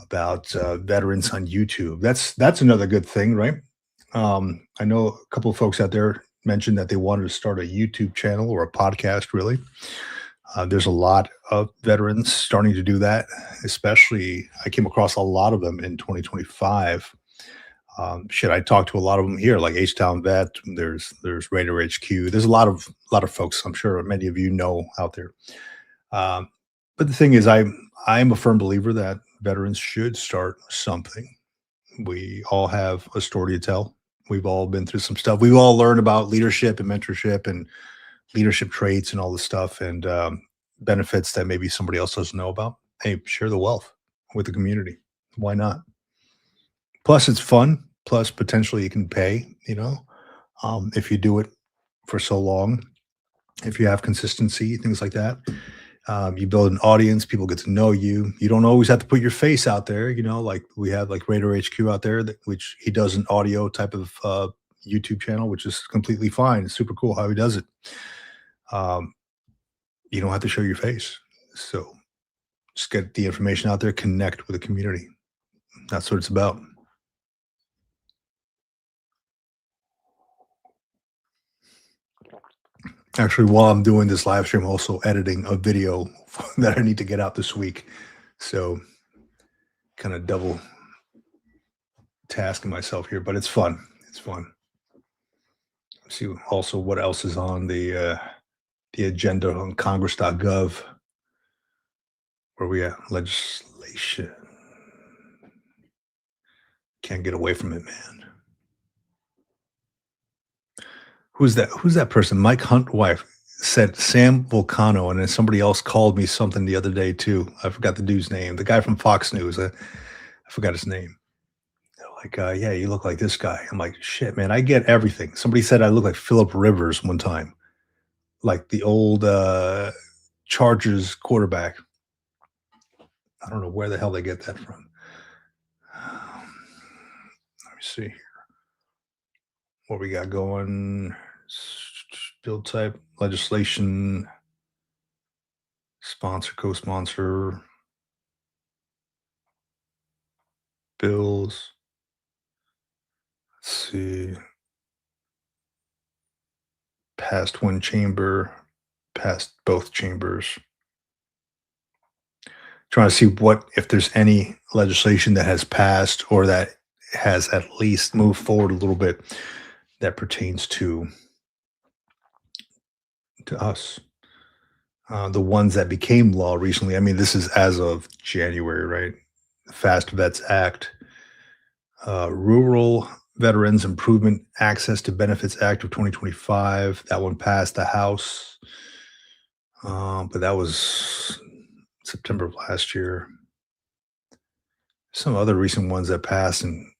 about veterans on YouTube. That's another good thing, right? I know a couple of folks out there mentioned that they wanted to start a YouTube channel or a podcast, really. There's a lot of veterans starting to do that, especially I came across a lot of them in 2025. I talked to a lot of them here, like H-Town Vet. There's Raider HQ. There's a lot of folks I'm sure many of you know out there. But the thing is, I'm a firm believer that veterans should start something. We all have a story to tell. We've all been through some stuff. We've all learned about leadership and mentorship and leadership traits and all this stuff and benefits that maybe somebody else doesn't know about. Hey, share the wealth with the community. Why not? Plus, it's fun. Plus, potentially, you can pay. If you do it for so long, if you have consistency, things like that. You build an audience, people get to know you. You don't always have to put your face out there, like we have like Raider HQ out there, which he does an audio type of YouTube channel, which is completely fine. It's super cool how he does it. You don't have to show your face. So just get the information out there, connect with the community. That's what it's about. Actually, while I'm doing this live stream, I'm also editing a video that I need to get out this week. So kind of double tasking myself here, but it's fun. It's fun. Let's see also what else is on the agenda on congress.gov. Where we at? Legislation. Can't get away from it, man. Who's that person? Mike Hunt wife said Sam Volcano, and then somebody else called me something the other day too. I forgot the dude's name. The guy from Fox News. I forgot his name. They're like, yeah, you look like this guy. I'm like, shit, man, I get everything. Somebody said I look like Philip Rivers one time, like the old Chargers quarterback. I don't know where the hell they get that from. Let me see here. What we got going? Bill type legislation. Sponsor, co-sponsor. Bills. Let's see. Passed one chamber, passed both chambers. Trying to see if there's any legislation that has passed or that has at least moved forward a little bit that pertains to us. The ones that became law recently. I mean, this is as of January, right? Fast Vets Act, Rural Veterans Improvement Access to Benefits Act of 2025. That one passed the House, but that was September of last year. Some other recent ones that passed in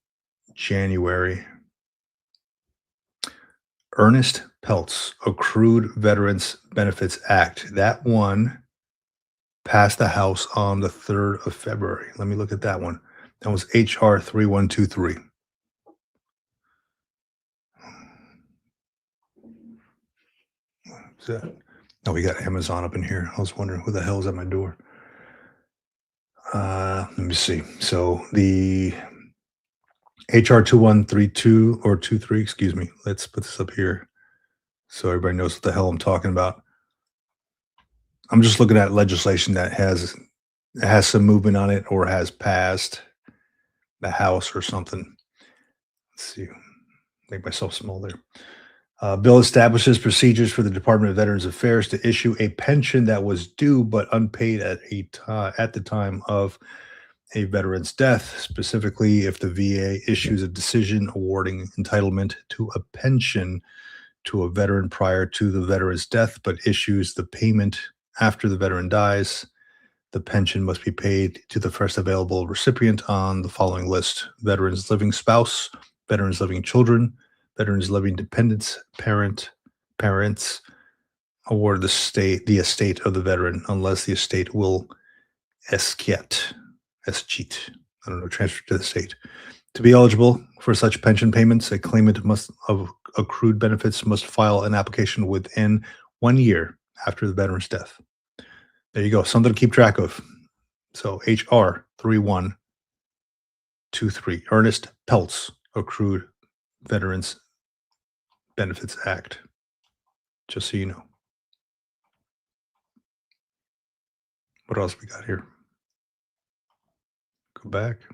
January. Ernest Peltz Accrued Veterans Benefits Act. That one passed the House on the 3rd of February. Let me look at that one. That was HR 3123. What's that? Oh, we got Amazon up in here. I was wondering who the hell is at my door. Let me see. So the HR 2132 or 23, excuse me. Let's put this up here so everybody knows what the hell I'm talking about. I'm just looking at legislation that has some movement on it or has passed the House or something. Let's see. Make myself small there. Bill establishes procedures for the Department of Veterans Affairs to issue a pension that was due but unpaid at the time of a veteran's death, specifically if the VA issues a decision awarding entitlement to a pension to a veteran prior to the veteran's death, but issues the payment after the veteran dies. The pension must be paid to the first available recipient on the following list: veteran's living spouse, veterans living children, veterans living dependents, parents, or the estate of the veteran, unless the estate will escheat. I don't know, transferred to the state. To be eligible for such pension payments, a claimant must of accrued benefits must file an application within 1 year after the veteran's death. There you go. Something to keep track of. So HR 3123, Ernest Peltz, Accrued Veterans Benefits Act. Just so you know. What else we got here? Go back. There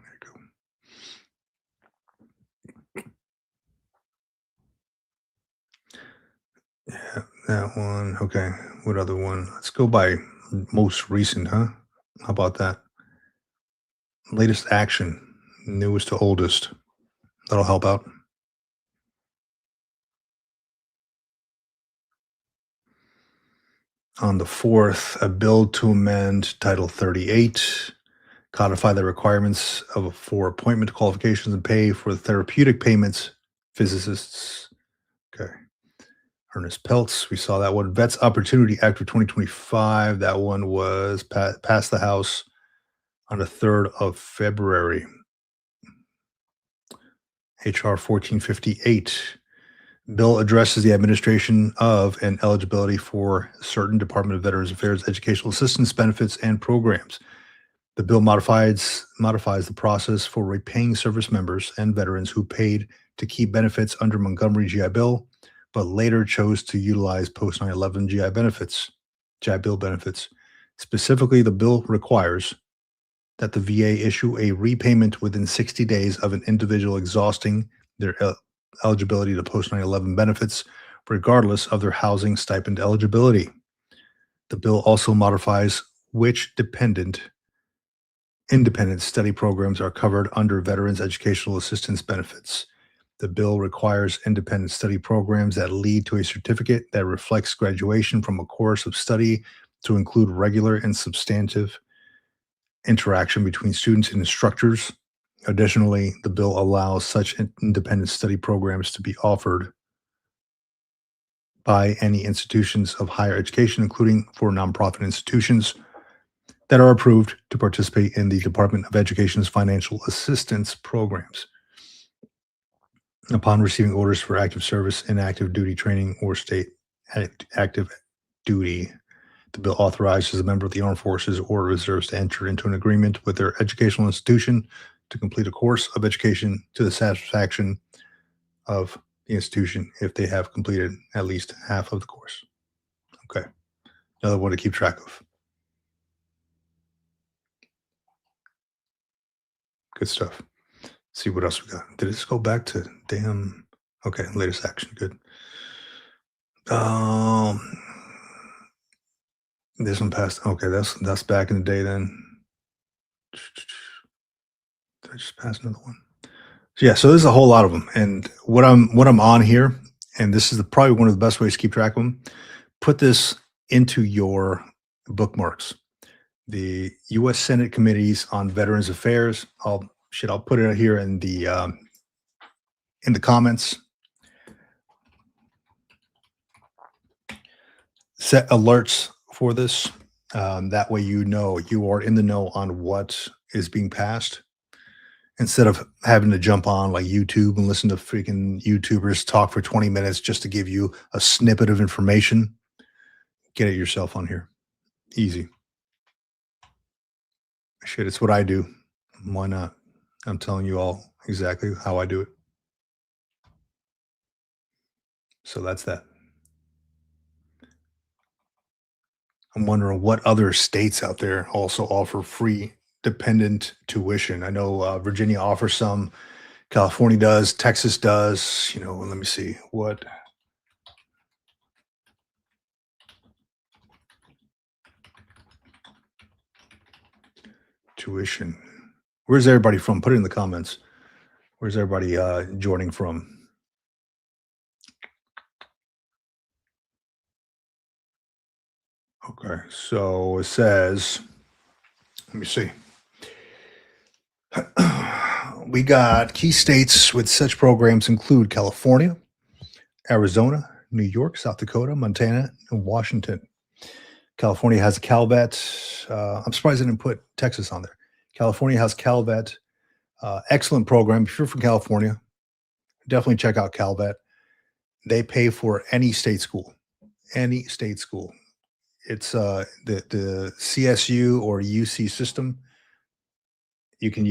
you go. Yeah, that one. Okay. What other one? Let's go by most recent, huh? How about that? Latest action, newest to oldest. That'll help out. On the 4th, a bill to amend Title 38, codify the requirements for appointment qualifications and pay for therapeutic payments, physicists. Okay. Ernest Peltz, we saw that one. Vets Opportunity Act of 2025, that one was passed the House on the 3rd of February. HR 1458, bill addresses the administration of and eligibility for certain Department of Veterans Affairs educational assistance benefits and programs. The bill modifies the process for repaying service members and veterans who paid to keep benefits under Montgomery GI Bill, but later chose to utilize post 9/11 GI Bill benefits. Specifically, the bill requires that the VA issue a repayment within 60 days of an individual exhausting their eligibility to post 9/11 benefits, regardless of their housing stipend eligibility. The bill also modifies which independent study programs are covered under Veterans Educational Assistance Benefits. The bill requires independent study programs that lead to a certificate that reflects graduation from a course of study to include regular and substantive interaction between students and instructors. Additionally, the bill allows such independent study programs to be offered by any institutions of higher education, including for nonprofit institutions that are approved to participate in the Department of Education's financial assistance programs. Upon receiving orders for active service, inactive duty training, or state active duty, the bill authorizes a member of the armed forces or reserves to enter into an agreement with their educational institution to complete a course of education to the satisfaction of the institution if they have completed at least half of the course. Okay. Another one to keep track of. Good stuff. See what else we got. Did this go back to damn? Okay, latest action. Good. This one passed. Okay, that's back in the day then. Did I just pass another one? Yeah, so there's a whole lot of them, and what I'm on here, and this is probably one of the best ways to keep track of them. Put this into your bookmarks. The U.S. Senate Committees on Veterans Affairs. I'll put it here in the comments. Set alerts for this. That way, you know you are in the know on what is being passed, instead of having to jump on like YouTube and listen to freaking YouTubers talk for 20 minutes just to give you a snippet of information. Get it yourself on here. Easy. Shit, it's what I do. Why not? I'm telling you all exactly how I do it. So that's that. I'm wondering what other states out there also offer free dependent tuition. I know Virginia offers some, California does, Texas does. Let me see what. Tuition. Where's everybody from? Put it in the comments. Where's everybody joining from? Okay, so it says, let me see. We got key states with such programs include California, Arizona, New York, South Dakota, Montana, and Washington. California has a CalVet. I'm surprised I didn't put Texas on there. California has CalVet, Excellent program. If you're from California, definitely check out Calvet. They pay for any state school, any state school. It's the CSU or UC system. You can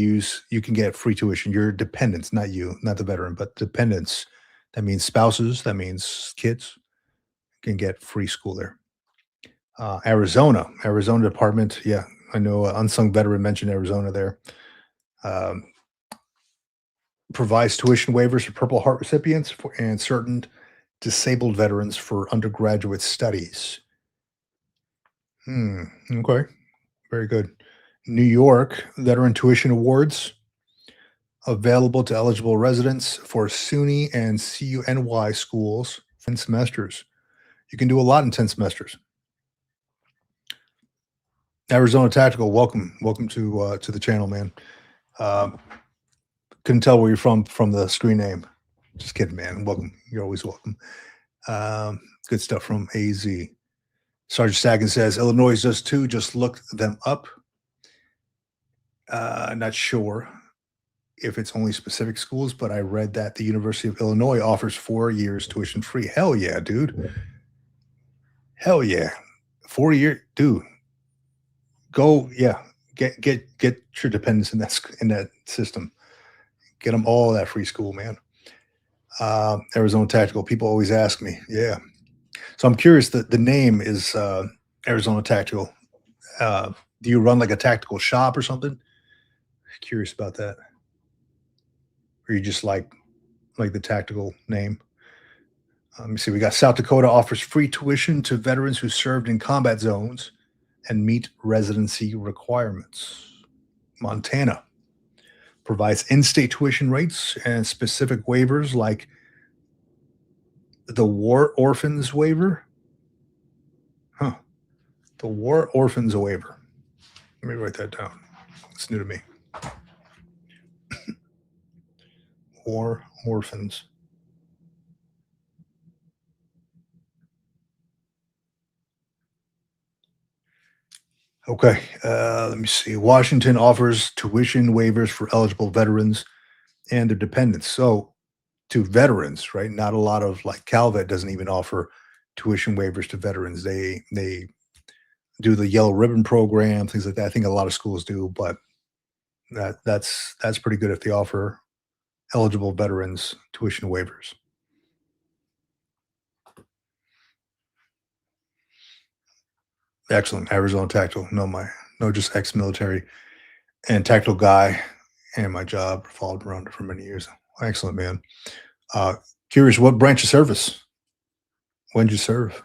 get free tuition. Your dependents, not you, not the veteran, but dependents. That means spouses. That means kids can get free school there. Arizona department. Yeah, I know. Unsung veteran mentioned Arizona there. Um, provides tuition waivers for Purple Heart recipients and certain disabled veterans for undergraduate studies. Hmm. Okay. Very good. New York Veteran Tuition Awards available to eligible residents for SUNY and CUNY schools. 10 semesters. You can do a lot in 10 semesters. Arizona Tactical, welcome to the channel, man. Um, couldn't tell where you're from the screen name. Just kidding, man. Welcome. You're always welcome. Good stuff from AZ. Sergeant Stacken says Illinois does too. Just look them up. Not sure if it's only specific schools, but I read that the University of Illinois offers 4 years tuition free. Hell yeah, dude. Hell yeah. 4 year, dude. Go, yeah. Get your dependents in that system. Get them all that free school, man. Arizona Tactical. People always ask me. Yeah. So I'm curious. The name is Arizona Tactical. Do you run like a tactical shop or something? Curious about that. Or you just like the tactical name? Let me see. We got South Dakota offers free tuition to veterans who served in combat zones and meet residency requirements. Montana provides in-state tuition rates and specific waivers like the War Orphans waiver. Huh. The War Orphans waiver. Let me write that down. It's new to me. War Orphans. Okay. Let me see. Washington offers tuition waivers for eligible veterans and their dependents. So to veterans, right? Not a lot of like Calvet doesn't even offer tuition waivers to veterans. They do the yellow ribbon program, things like that. I think a lot of schools do, but that's pretty good if they offer eligible veterans tuition waivers. Excellent. Arizona Tactical. No, just ex-military and tactical guy, and my job followed around for many years. Excellent, man. Uh, curious, what branch of service? When did you serve?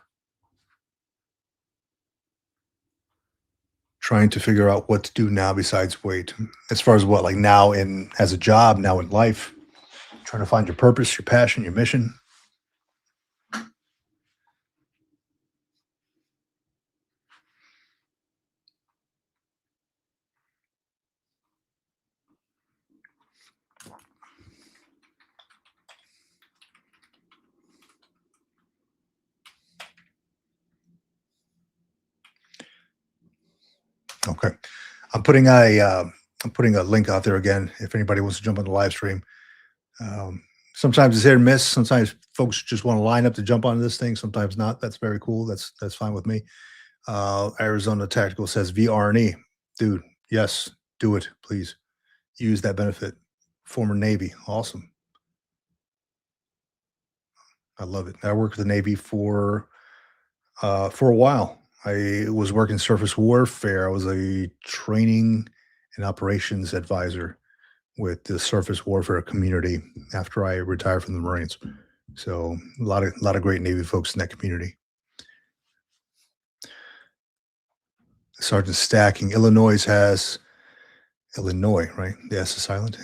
Trying to figure out what to do now besides wait. As far as what, like now in as a job, now in life, trying to find your purpose, your passion, your mission. Okay. I'm putting I'm putting a link out there again if anybody wants to jump on the live stream. Um, sometimes it's hit or miss. Sometimes folks just want to line up to jump on this thing. Sometimes not. That's very cool. That's fine with me. Arizona Tactical says VR&E. Dude, yes, do it, please. Use that benefit. Former Navy. Awesome. I love it. I worked with the Navy for a while. I was working surface warfare. I was a training and operations advisor with the surface warfare community after I retired from the Marines. So a lot of great Navy folks in that community. Sergeant Stacking, Illinois, right? The S is silent.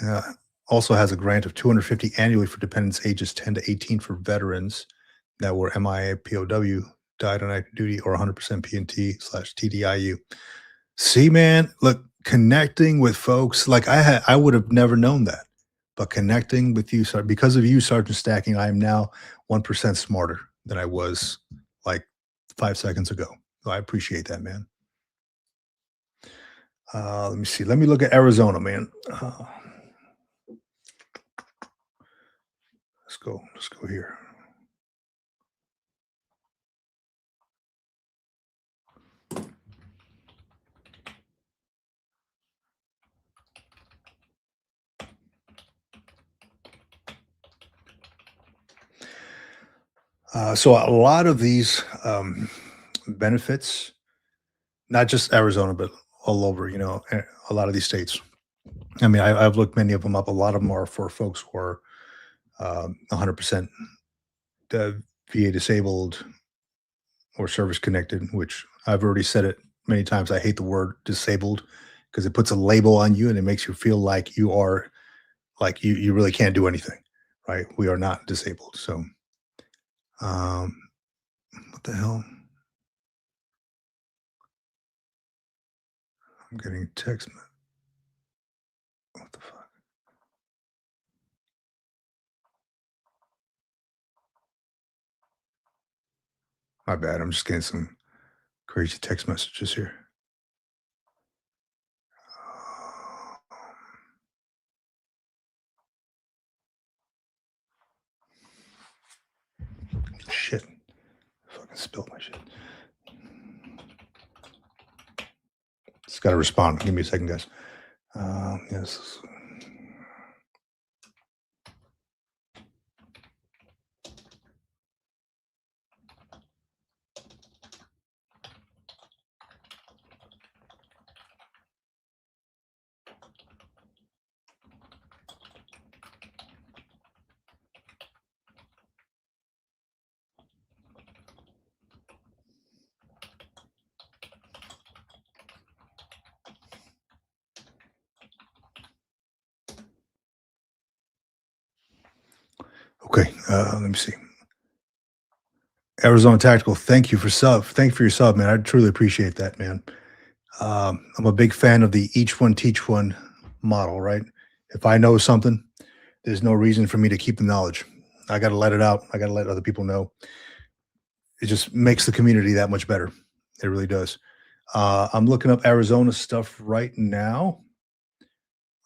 Also has a grant of 250 annually for dependents ages 10 to 18 for veterans that were MIA, POW, died on active duty, or 100% PNT/TDIU. See, man, look, connecting with folks like I would have never known that, but connecting with you, because of you, Sergeant Stacking, I am now 1% smarter than I was like 5 seconds ago. So I appreciate that, man. Let me see. Let me look at Arizona, man. Let's go. Let's go here. So a lot of these benefits, not just Arizona, but all over, a lot of these states. I mean, I've looked many of them up. A lot of them are for folks who are 100% uh, VA disabled or service connected, which I've already said it many times. I hate the word disabled because it puts a label on you and it makes you feel like you are like you really can't do anything, right? We are not disabled. So, um, what the hell? I'm getting a text. What the fuck? My bad. I'm just getting some crazy text messages here. Shit. Fucking spilled my shit. Just got to respond. Give me a second, guys. Yes. Okay. Let me see. Arizona Tactical, thank you for sub. Thank you for your sub, man. I truly appreciate that, man. I'm a big fan of the each one teach one model, right? If I know something, there's no reason for me to keep the knowledge. I got to let it out. I got to let other people know. It just makes the community that much better. It really does. I'm looking up Arizona stuff right now.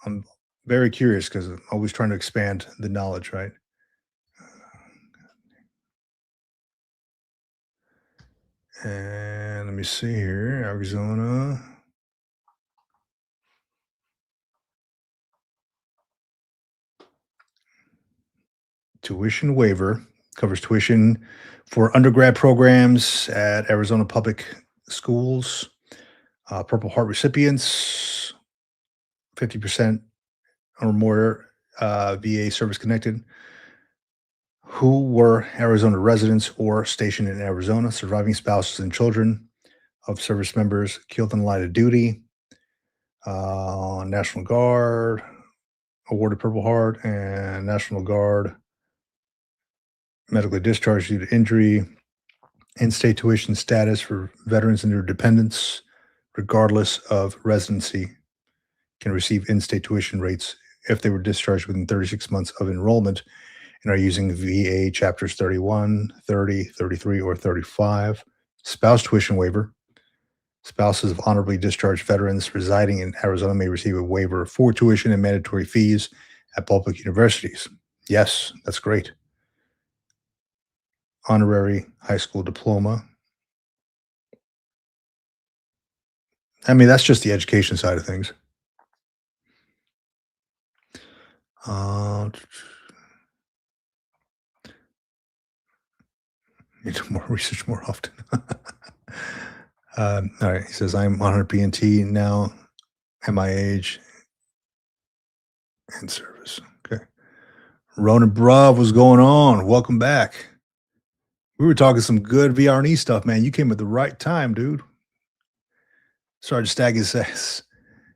I'm very curious because I'm always trying to expand the knowledge, right? And let me see here, Arizona. Tuition waiver covers tuition for undergrad programs at Arizona public schools. Purple Heart recipients, 50% or more VA service connected who were Arizona residents or stationed in Arizona, surviving spouses and children of service members killed in the line of duty, National Guard, awarded Purple Heart, and National Guard medically discharged due to injury, in-state tuition status for veterans and their dependents, regardless of residency, can receive in-state tuition rates if they were discharged within 36 months of enrollment and are using VA chapters 31, 30, 33, or 35. Spouse tuition waiver. Spouses of honorably discharged veterans residing in Arizona may receive a waiver for tuition and mandatory fees at public universities. Yes, that's great. Honorary high school diploma. I mean, that's just the education side of things. Uh, need to more research more often. All right, he says, I'm 100 PNT now at my age and service. Okay. Ronan Bruv, what's going on? Welcome back. We were talking some good VR&E stuff, man. You came at the right time, dude. Sergeant Staggy says,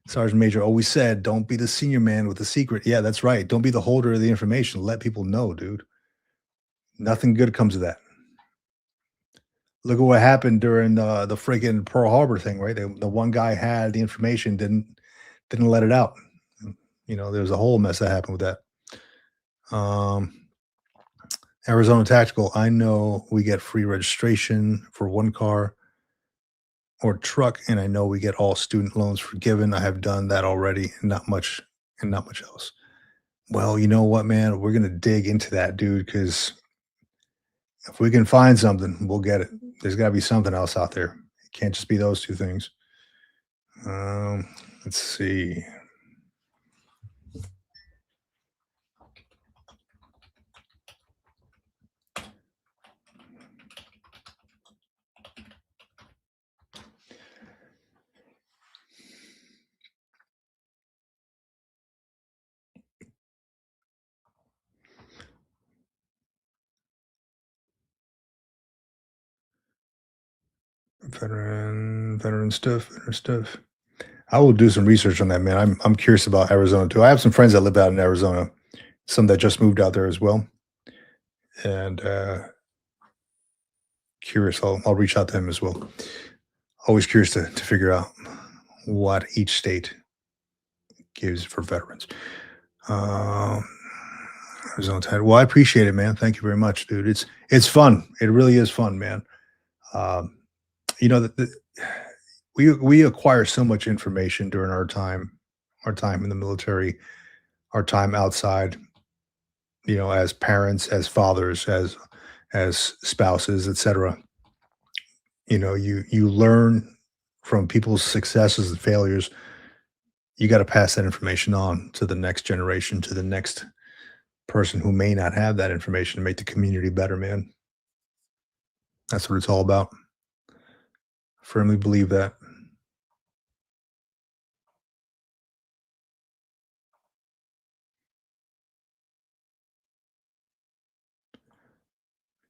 Sergeant Major always said, don't be the senior man with the secret. Yeah, that's right. Don't be the holder of the information. Let people know, dude. Nothing good comes of that. Look at what happened during the freaking Pearl Harbor thing, right? The one guy had the information, didn't let it out. There was a whole mess that happened with that. Arizona Tactical, I know we get free registration for one car or truck, and I know we get all student loans forgiven. I have done that already, and not much else. Well, you know what, man? We're gonna dig into that, dude, because if we can find something, we'll get it. There's gotta be something else out there. It can't just be those 2 things. Um, let's see. Veteran stuff. I will do some research on that, man. I'm curious about Arizona too. I have some friends that live out in Arizona, some that just moved out there as well, and, curious. I'll reach out to them as well. Always curious to figure out what each state gives for veterans. Um, Arizona title. Well, I appreciate it, man. Thank you very much, dude. It's fun. It really is fun, man. Um, we acquire so much information during our time in the military, our time outside. As parents, as fathers, as spouses, etc. You learn from people's successes and failures. You got to pass that information on to the next generation, to the next person who may not have that information to make the community better, man. That's what it's all about. Firmly believe that.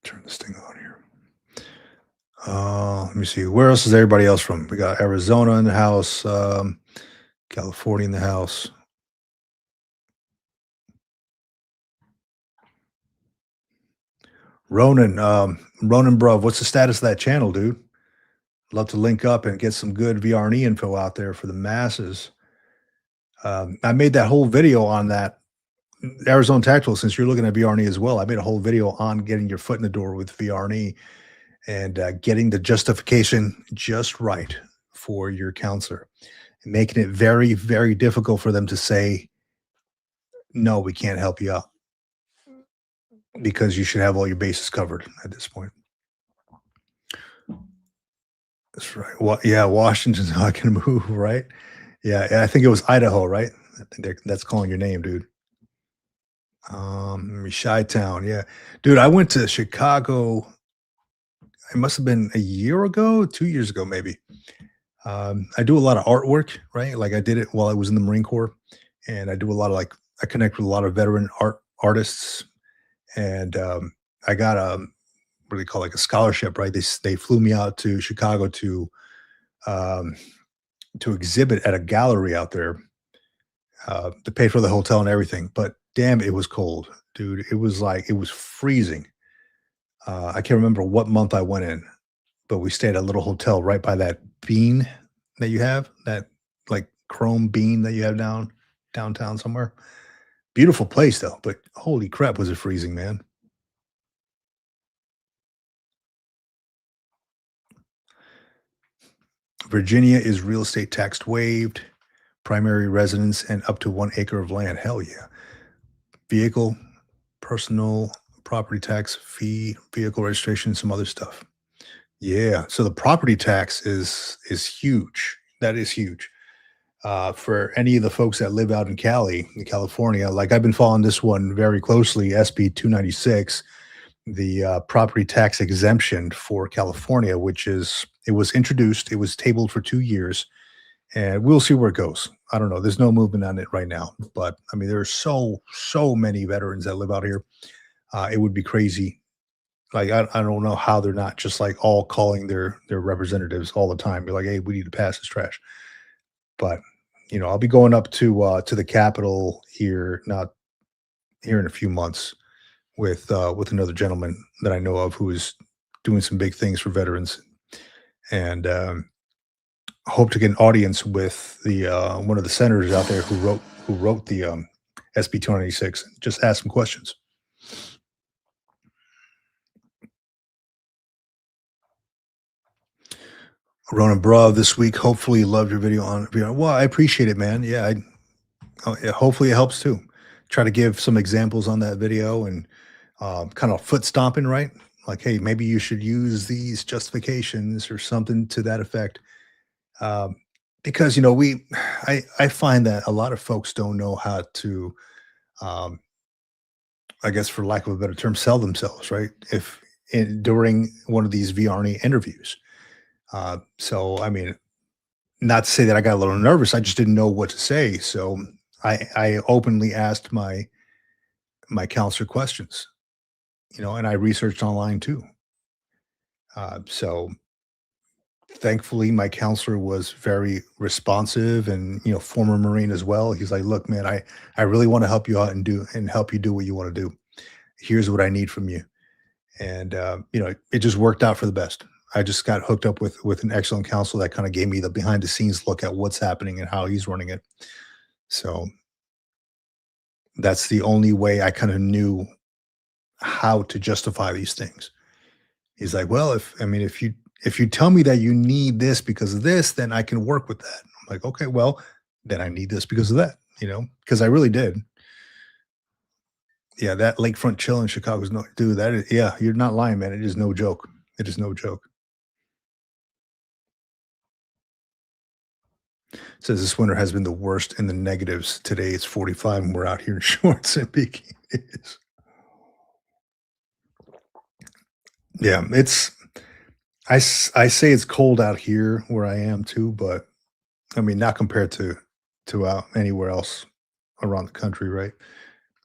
Turn this thing on here. Let me see. Where else is everybody else from? We got Arizona in the house, California in the house. Ronan Bruv, what's the status of that channel, dude? Love to link up and get some good VR&E info out there for the masses. I made that whole video on that Arizona Tactical. Since you're looking at VR&E as well, I made a whole video on getting your foot in the door with VR&E and getting the justification just right for your counselor, and making it very, very difficult for them to say, no, we can't help you out because you should have all your bases covered at this point. That's right. Well, yeah, Washington's not going to move, right? Yeah, I think it was Idaho, right? I think that's calling your name, dude. Chi-Town, yeah. Dude, I went to Chicago, it must have been a year ago, 2 years ago, maybe. I do a lot of artwork, right? Like, I did it while I was in the Marine Corps, and I do a lot of, like, I connect with a lot of veteran artists, and, I got, what do they call, like, a scholarship, right? They flew me out to Chicago um, to exhibit at a gallery out there, to pay for the hotel and everything, but damn, it was cold, dude. It was freezing. I can't remember what month I went in, but we stayed at a little hotel right by that bean that you have, that, like, chrome bean that you have downtown somewhere. Beautiful place though, but holy crap, was it freezing, man. Virginia is real estate tax waived, primary residence, and up to 1 acre of land. Hell yeah. Vehicle, personal property tax fee, vehicle registration, some other stuff. Yeah, so the property tax is huge. That is huge. For any of the folks that live out in Cali, in California, like I've been following this one very closely, SB 296, the property tax exemption for California, which is it was introduced, it was tabled for 2 years, and we'll see where it goes. I don't know. There's no movement on it right now, but I mean, there are so many veterans that live out here. It would be crazy. Like I don't know how they're not just like all calling their representatives all the time. Be like, hey, we need to pass this trash. But I'll be going up to the Capitol here, not here in a few months, with another gentleman that I know of who is doing some big things for veterans, and hope to get an audience with the one of the senators out there who wrote the SB 296. Just ask some questions. Ronan Brav this week. Hopefully, you loved your video on. Well, I appreciate it, man. Yeah, hopefully it helps too. try to give some examples on that video and kind of foot stomping, right? Like, hey, maybe you should use these justifications or something to that effect. Um, because I find that a lot of folks don't know how to, um, I guess, for lack of a better term, sell themselves, right? If during one of these VR&E interviews. So, I mean, not to say that I got a little nervous. I just didn't know what to say. So I openly asked my counselor questions, and I researched online too. So thankfully my counselor was very responsive and, former Marine as well. He's like, look, man, I really want to help you out and help you do what you want to do. Here's what I need from you. And it just worked out for the best. I just got hooked up with an excellent counselor that kind of gave me the behind the scenes look at what's happening and how he's running it. So that's the only way I kind of knew how to justify these things. He's like, "Well, if you tell me that you need this because of this, then I can work with that." I'm like, "Okay, well, then I need this because of that," because I really did. Yeah, that lakefront chill in Chicago is no dude, that is yeah, you're not lying, man. It is no joke. It is no joke. Says this winter has been the worst in the negatives. Today it's 45 and we're out here in shorts and bikinis. Yeah, I say it's cold out here where I am too, but I mean, not compared to out anywhere else around the country, right?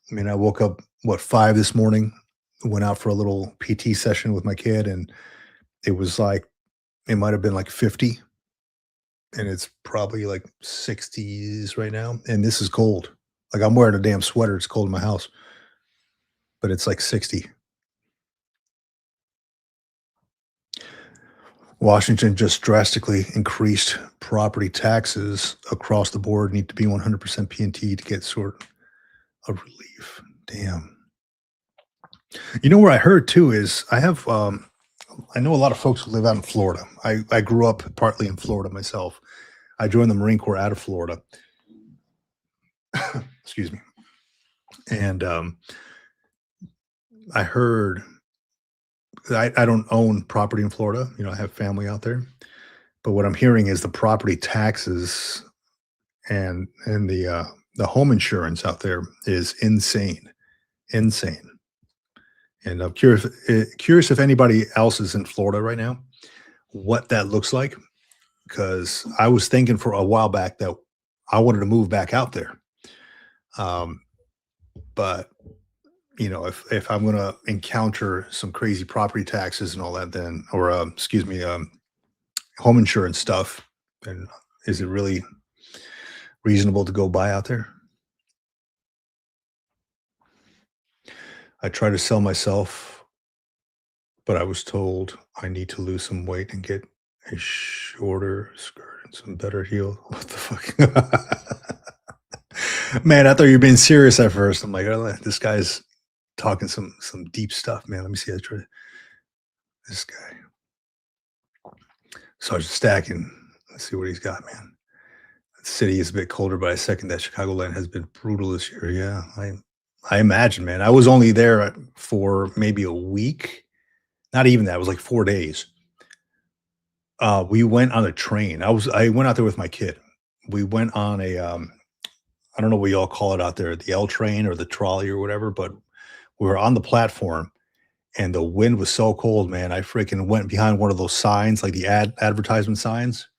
I mean, I woke up what 5 this morning, went out for a little PT session with my kid, and it was like it might have been like 50, and it's probably like 60s right now, and this is cold. Like I'm wearing a damn sweater. It's cold in my house, but it's like 60. Washington just drastically increased property taxes across the board. Need to be 100% P&T to get sort of relief. Damn. Where I heard too is I know a lot of folks who live out in Florida. I grew up partly in Florida myself. I joined the Marine Corps out of Florida. Excuse me. And I heard I don't own property in Florida. I have family out there. But what I'm hearing is the property taxes and the home insurance out there is insane, insane. And I'm curious if anybody else is in Florida right now, what that looks like. Because I was thinking for a while back that I wanted to move back out there. Um, but if I'm gonna encounter some crazy property taxes and all that, then or excuse me, home insurance stuff, then is it really reasonable to go buy out there? I try to sell myself, but I was told I need to lose some weight and get a shorter skirt and some better heel. What the fuck? Man, I thought you were being serious at first. I'm like, oh, this guy's talking some deep stuff, man. Let me see. I try this guy. Sergeant Stacking. Let's see what he's got, man. The city is a bit colder, but I second that Chicagoland has been brutal this year. Yeah, I imagine, man. I was only there for maybe a week. Not even that. It was like 4 days. We went on a train. I went out there with my kid. We went on a I don't know what y'all call it out there, the L train or the trolley or whatever, but we were on the platform and the wind was so cold, man. I freaking went behind one of those signs, like the advertisement signs,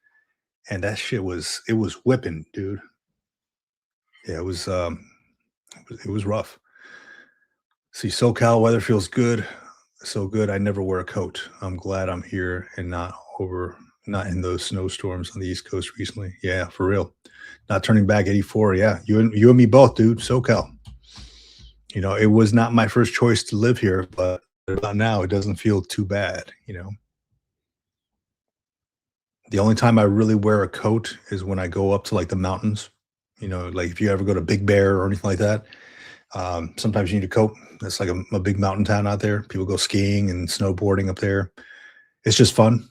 and that shit was whipping, dude. Yeah, it was rough. See, SoCal weather feels good. So good I never wear a coat. I'm glad I'm here and not in those snowstorms on the East Coast recently. Yeah, for real. Not turning back 84. Yeah, you and me both, dude. SoCal. It was not my first choice to live here, but about now it doesn't feel too bad. The only time I really wear a coat is when I go up to like the mountains. Like if you ever go to Big Bear or anything like that, sometimes you need a coat. It's like a big mountain town out there. People go skiing and snowboarding up there. It's just fun.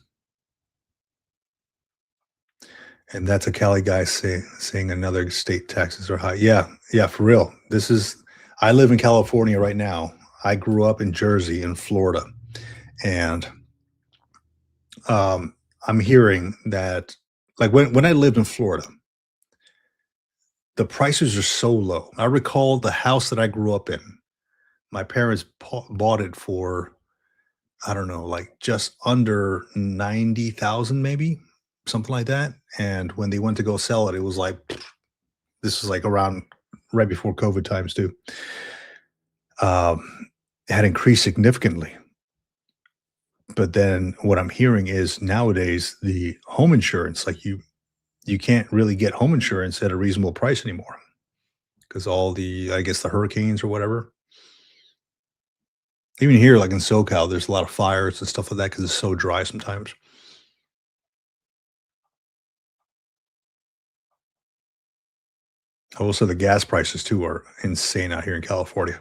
And that's a Cali guy saying another state taxes are high. Yeah, yeah, for real. This is I live in California right now. I grew up in Jersey in Florida, and um, I'm hearing that like when I lived in Florida, the prices are so low. I recall the house that I grew up in. My parents bought it for I don't know, like just under 90,000 maybe, something like that. And when they went to go sell it, it was like this was like around right before COVID times too. It had increased significantly. But then what I'm hearing is nowadays the home insurance, like you can't really get home insurance at a reasonable price anymore because all the I guess the hurricanes or whatever. Even here, like in SoCal, there's a lot of fires and stuff like that because it's so dry sometimes. Also, the gas prices too are insane out here in California.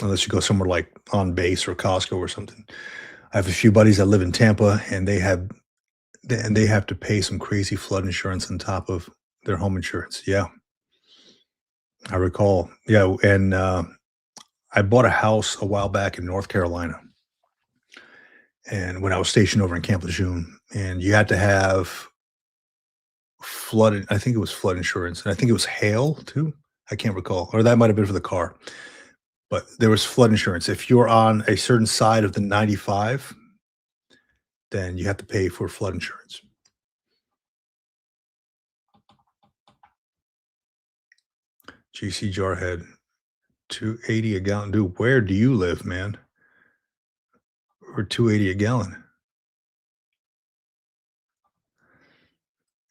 Unless you go somewhere like on base or Costco or something. I have a few buddies that live in Tampa, and they have to pay some crazy flood insurance on top of their home insurance. Yeah, I recall. Yeah, and I bought a house a while back in North Carolina, and when I was stationed over in Camp Lejeune, and you had to have flood. I think it was flood insurance, and I think it was hail too. I can't recall, or that might have been for the car. But there was flood insurance. If you're on a certain side of the 95, then you have to pay for flood insurance. GC Jarhead, 280 a gallon. Dude, where do you live, man? Or 280 a gallon.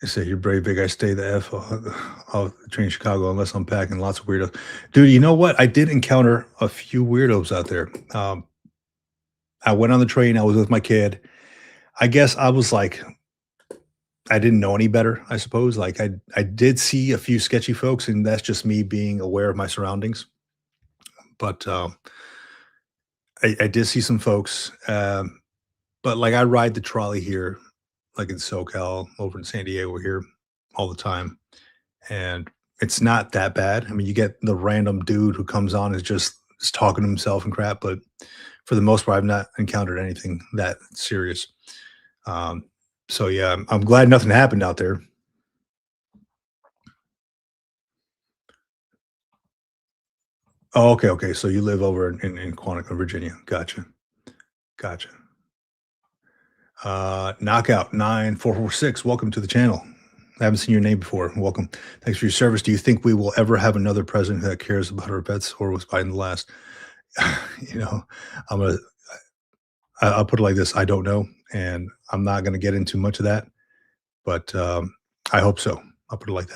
I say you're very big. I stay the F off the train in Chicago unless I'm packing lots of weirdos. Dude, you know what? I did encounter a few weirdos out there. I went on the train. I was with my kid. I guess I was like, I didn't know any better, I suppose. Like I did see a few sketchy folks, and that's just me being aware of my surroundings. But I did see some folks. But like I ride the trolley here, like in SoCal, over in San Diego here all the time. And it's not that bad. I mean, you get the random dude who comes on is just talking to himself and crap, but for the most part, I've not encountered anything that serious. Um, so yeah, I'm glad nothing happened out there. Oh, okay, okay. So you live over in Quantico, Virginia. Gotcha. Gotcha. Knockout 9446. Welcome to the channel. I haven't seen your name before. Welcome. Thanks for your service. Do you think we will ever have another president that cares about our pets, or was Biden the last? you know, I'm gonna I'll put it like this. I don't know, and I'm not gonna get into much of that, but I hope so. I'll put it like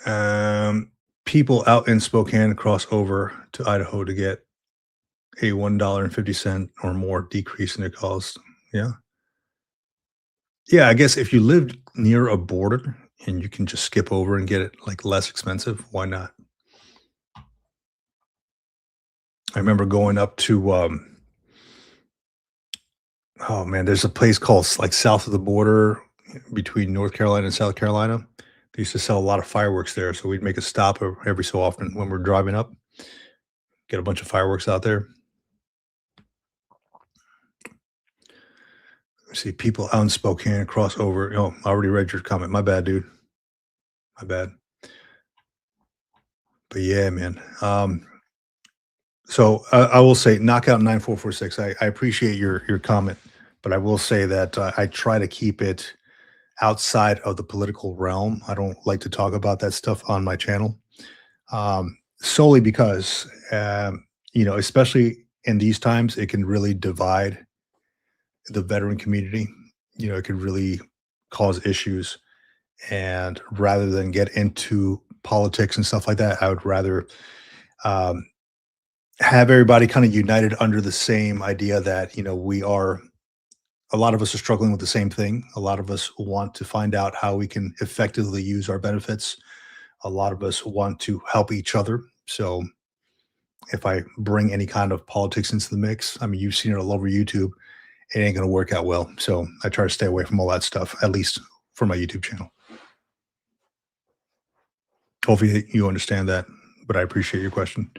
that. People out in Spokane cross over to Idaho to get a $1.50 or more decrease in their cost. Yeah. Yeah, I guess if you lived near a border and you can just skip over and get it, like, less expensive, why not? I remember going up to, oh, man, there's a place called like, south of the border between North Carolina and South Carolina. They used to sell a lot of fireworks there, so we'd make a stop every so often when we're driving up, get a bunch of fireworks out there. See people out in Spokane cross over. Oh, I already read your comment. My bad, dude. My bad. But yeah, man. So I will say, knockout 9446. I appreciate your comment, but I will say that I try to keep it outside of the political realm. I don't like to talk about that stuff on my channel, solely because especially in these times, it can really divide the veteran community. It could really cause issues. And rather than get into politics and stuff like that, I would rather um, have everybody kind of united under the same idea that we are a lot of us are struggling with the same thing. A lot of us want to find out how we can effectively use our benefits. A lot of us want to help each other. So if I bring any kind of politics into the mix, I mean, you've seen it all over YouTube, it ain't going to work out well. So I try to stay away from all that stuff, at least for my YouTube channel. Hopefully you understand that. but I appreciate your question.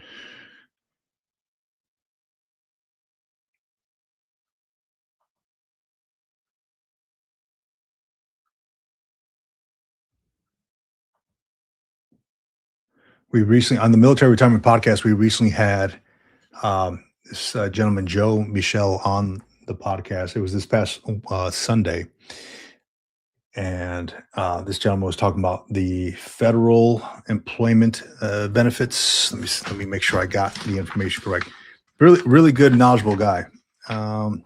We recently on the military retirement podcast, we recently had this gentleman, Joe Michelle, on the podcast. It was this past Sunday, and this gentleman was talking about the federal employment benefits. Let me make sure I got the information correct. Really, really good, knowledgeable guy. Um,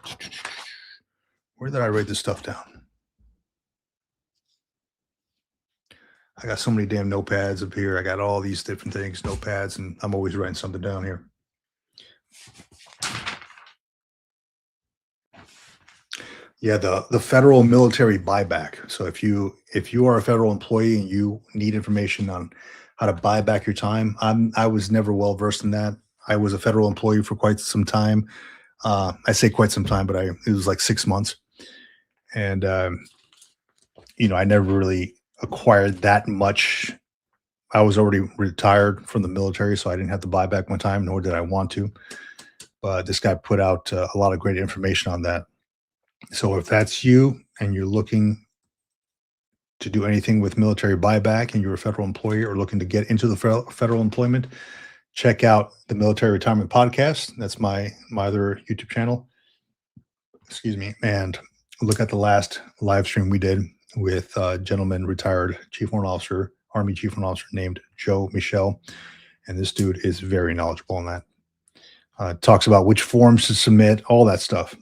where did I write this stuff down? I got so many damn notepads up here. I got all these different things, notepads, and I'm always writing something down here. Yeah, the federal military buyback. So if you are a federal employee and you need information on how to buy back your time, I was never well versed in that. I was a federal employee for quite some time. I say quite some time, but it was like 6 months, and I never really acquired that much. I was already retired from the military, so I didn't have to buy back my time, nor did I want to. But this guy put out a lot of great information on that. So if that's you and you're looking to do anything with military buyback and you're a federal employee or looking to get into the federal employment, check out the Military Retirement Podcast. That's my other YouTube channel. Excuse me. And look at the last live stream we did with a gentleman, retired Chief Warrant Officer, Army Chief Warrant Officer named Joe Michelle. And this dude is very knowledgeable on that. Talks about which forms to submit, all that stuff.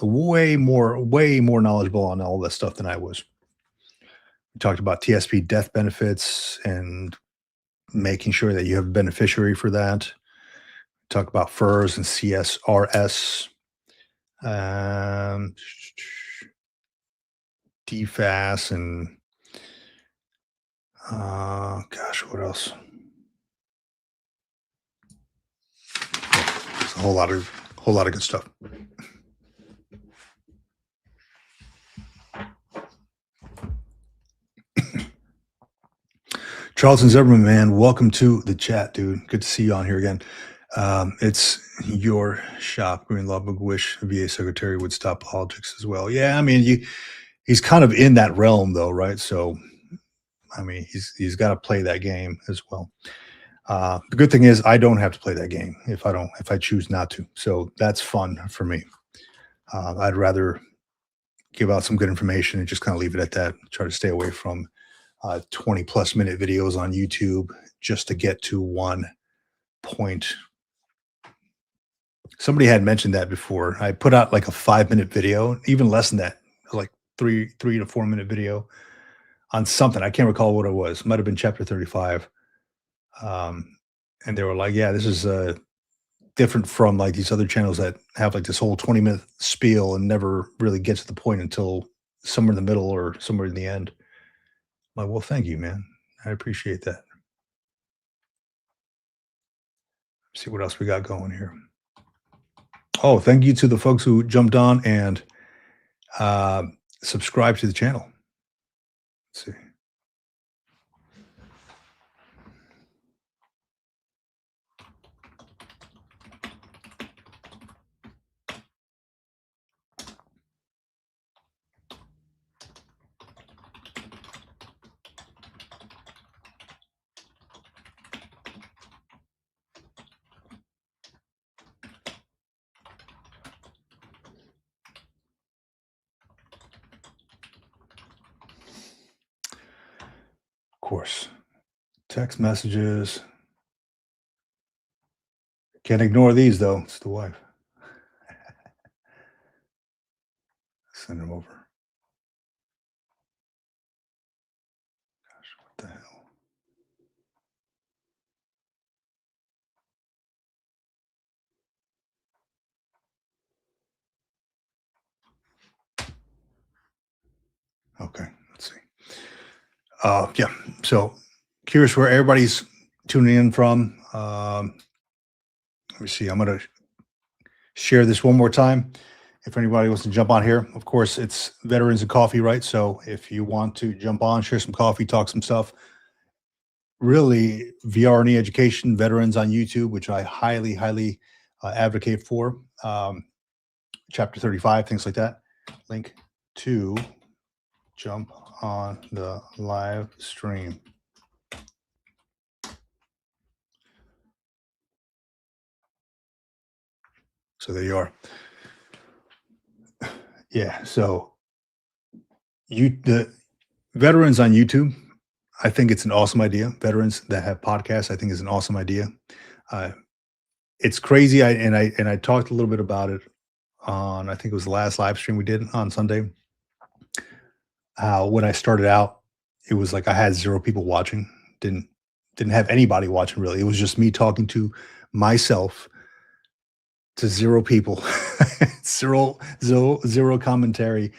Way more knowledgeable on all that stuff than I was. We talked about TSP death benefits and making sure that you have a beneficiary for that. Talk about FERS and CSRS, DFAS, and gosh, what else? There's a whole lot of good stuff. Charlton Zimmerman, man, welcome to the chat, dude. Good to see you on here again. It's your shop, Green Logbook. Wish VA Secretary would stop politics as well. Yeah, I mean, he's kind of in that realm, though, right? So, I mean, he's got to play that game as well. The good thing is, I don't have to play that game if I choose not to. So that's fun for me. I'd rather give out some good information and just kind of leave it at that. Try to stay away from 20 plus minute videos on YouTube just to get to one point. Somebody had mentioned that before. I put out like a 5-minute video, even less than that, like three to 4 minute video on something. I can't recall what it was. Might have been chapter 35. And they were like, yeah, this is different from like these other channels that have like this whole 20-minute spiel and never really get to the point until somewhere in the middle or somewhere in the end. I'm like, well, thank you, man. I appreciate that. Let's see what else we got going here. Oh, thank you to the folks who jumped on and subscribed to the channel. Let's see. Of course, text messages. Can't ignore these though. It's the wife. Send them over. Gosh, what the hell? Okay, let's see. Yeah. So curious where everybody's tuning in from. Let me see. I'm gonna share this one more time. If anybody wants to jump on here, of course, it's Veterans and Coffee, right? So if you want to jump on, share some coffee, talk some stuff, really VR&E education, veterans on YouTube, which I highly, highly advocate for. Chapter 35, things like that. Link to jump on the live stream. So there you are. Yeah. So the veterans on YouTube, I think it's an awesome idea. Veterans that have podcasts, I think is an awesome idea. Uh, it's crazy. I talked a little bit about it on, I think it was the last live stream we did on Sunday. When I started out, it was like I had zero people watching. Didn't have anybody watching really. It was just me talking to myself to zero people, zero commentary.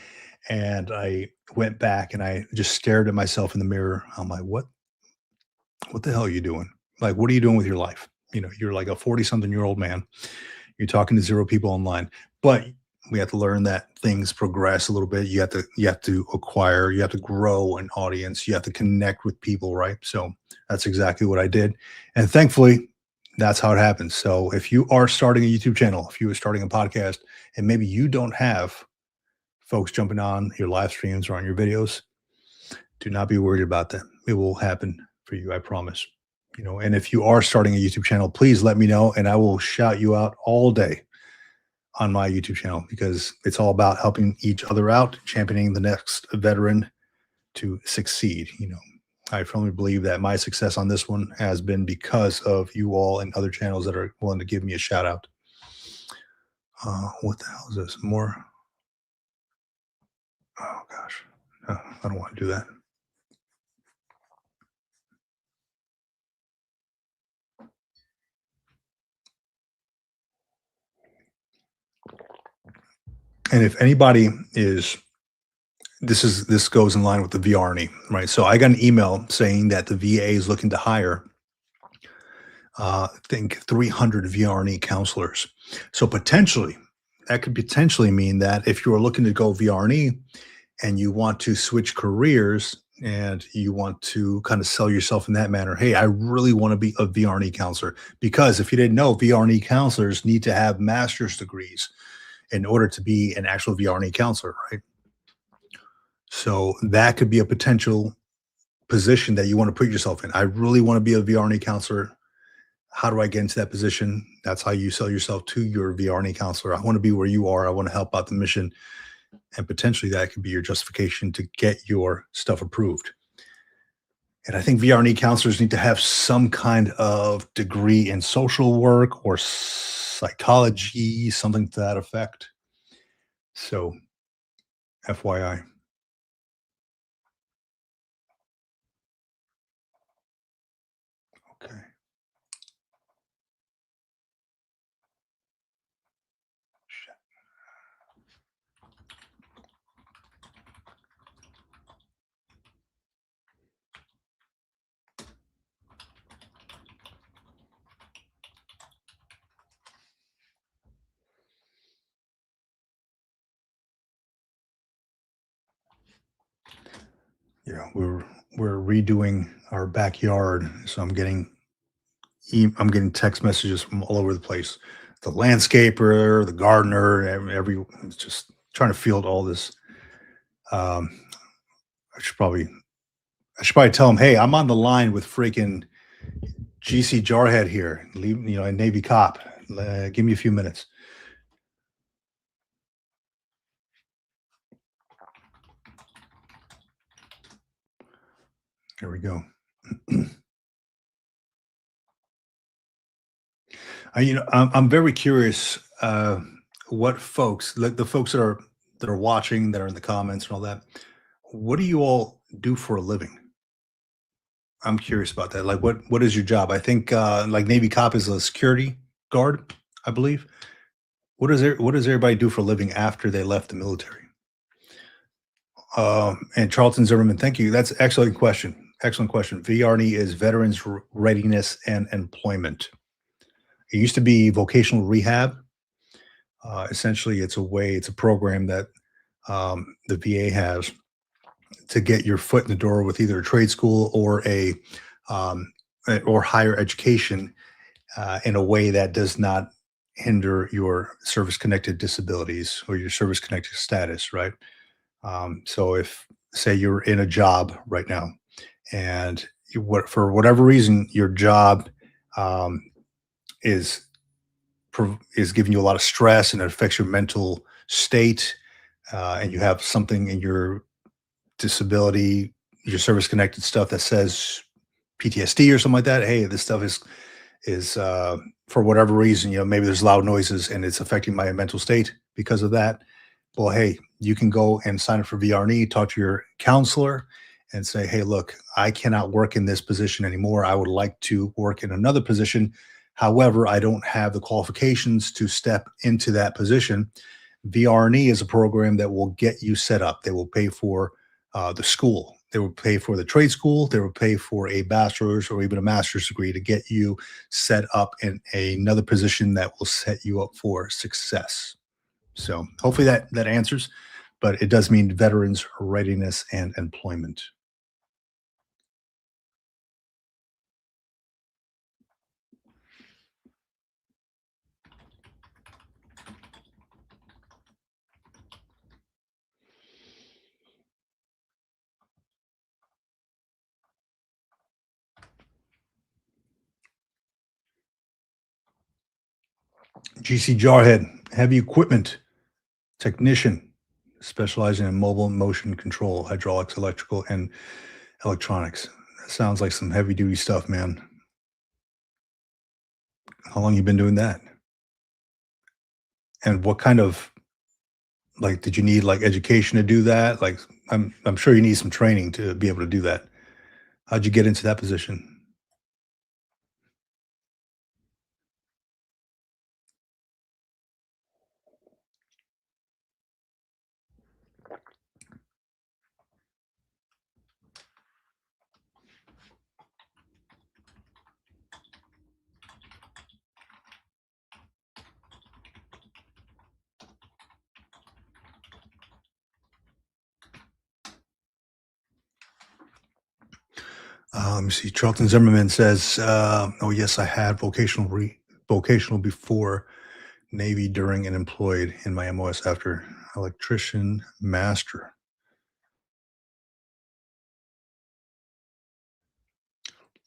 And I went back and I just stared at myself in the mirror. I'm like, what the hell are you doing? Like, what are you doing with your life? You know, you're like a 40 something year old man. You're talking to zero people online, but we have to learn that things progress a little bit. You have to acquire, you have to grow an audience, you have to connect with people, right? So that's exactly what I did. And thankfully, that's how it happens. So if you are starting a YouTube channel, if you are starting a podcast, and maybe you don't have folks jumping on your live streams or on your videos, do not be worried about that. It will happen for you, I promise. You know, and if you are starting a YouTube channel, please let me know and I will shout you out all day on my YouTube channel because it's all about helping each other out, championing the next veteran to succeed. You know, I firmly believe that my success on this one has been because of you all and other channels that are willing to give me a shout out. What the hell is this? More? Oh gosh, I don't want to do that. And if anybody is this goes in line with the VR&E, right? So I got an email saying that the VA is looking to hire I think 300 VR&E counselors. So potentially that could potentially mean that if you are looking to go VR&E and you want to switch careers and you want to kind of sell yourself in that manner, hey, I really want to be a VR&E counselor because if you didn't know, VR&E counselors need to have master's degrees in order to be an actual VR&E counselor, right? So that could be a potential position that you want to put yourself in. I really want to be a VR&E counselor. How do I get into that position? That's how you sell yourself to your VR&E counselor. I want to be where you are. I want to help out the mission. And potentially that could be your justification to get your stuff approved. And I think VR&E counselors need to have some kind of degree in social work or psychology, something to that effect. So, FYI. Okay. Yeah, we're redoing our backyard, so I'm getting text messages from all over the place. The landscaper, the gardener, it's just trying to field all this. Um, I should probably I should probably tell them, hey, I'm on the line with freaking GC Jarhead here, a Navy cop. Give me a few minutes. Here we go. I'm very curious what folks, like the folks that are watching, that are in the comments and all that. What do you all do for a living? I'm curious about that. Like, what is your job? I think like Navy cop is a security guard, I believe. What does everybody do for a living after they left the military? And Charlton Zimmerman, thank you. That's excellent question. Excellent question. VRNE is Veterans Readiness and Employment. It used to be vocational rehab. Essentially, it's a program that the VA has to get your foot in the door with either a trade school or a um, or higher education in a way that does not hinder your service connected disabilities or your service connected status, right? So if, say, you're in a job right now and for whatever reason your job um, is is giving you a lot of stress and it affects your mental state, and you have something in your disability, your service connected stuff that says PTSD or something like that. Hey, this stuff is for whatever reason, maybe there's loud noises and it's affecting my mental state because of that. Well, hey, you can go and sign up for VR&E, talk to your counselor and say, hey, look, I cannot work in this position anymore. I would like to work in another position. However, I don't have the qualifications to step into that position. VR&E is a program that will get you set up. They will pay for the school. They will pay for the trade school. They will pay for a bachelor's or even a master's degree to get you set up in another position that will set you up for success. So hopefully that answers, but it does mean veterans readiness and employment. GC Jarhead, heavy equipment technician, specializing in mobile motion control, hydraulics, electrical, and electronics. That sounds like some heavy duty stuff, man. How long you been doing that? And what kind of like did you need like education to do that? Like I'm sure you need some training to be able to do that. How'd you get into that position? Let me see. Charlton Zimmerman says, "Oh yes, I had vocational before Navy during and employed in my MOS after electrician master."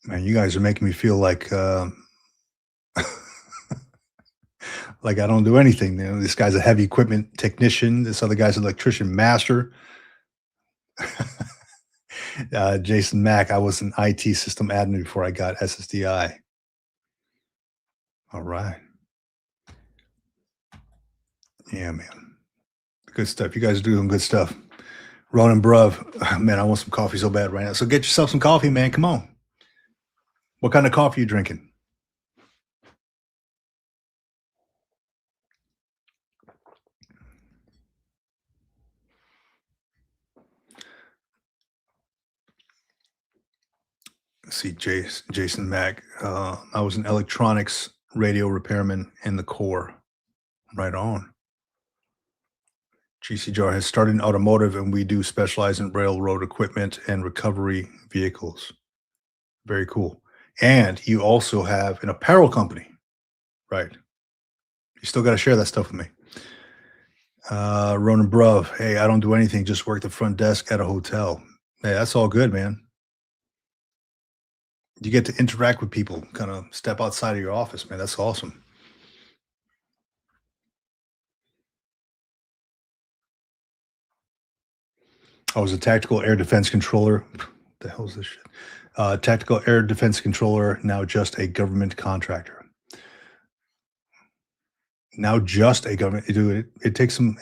Man, you guys are making me feel like like I don't do anything. This guy's a heavy equipment technician. This other guy's an electrician master. Jason Mack, I was an IT system admin before I got SSDI. All right. Yeah, man. Good stuff. You guys are doing good stuff. Ronan Bruv, man, I want some coffee so bad right now. So get yourself some coffee, man. Come on. What kind of coffee you drinking? Let's see, Jason Mack. I was an electronics radio repairman in the Corps. Right on. GCJR has started in automotive, and we do specialize in railroad equipment and recovery vehicles. Very cool. And you also have an apparel company, right? You still got to share that stuff with me. Ronan Bruv, hey, I don't do anything, just work the front desk at a hotel. Hey, that's all good, man. You get to interact with people, kind of step outside of your office, man. That's awesome. I was a tactical air defense controller. The hell is this shit? Tactical air defense controller, now just a government contractor. Now just a government. Dude, it takes some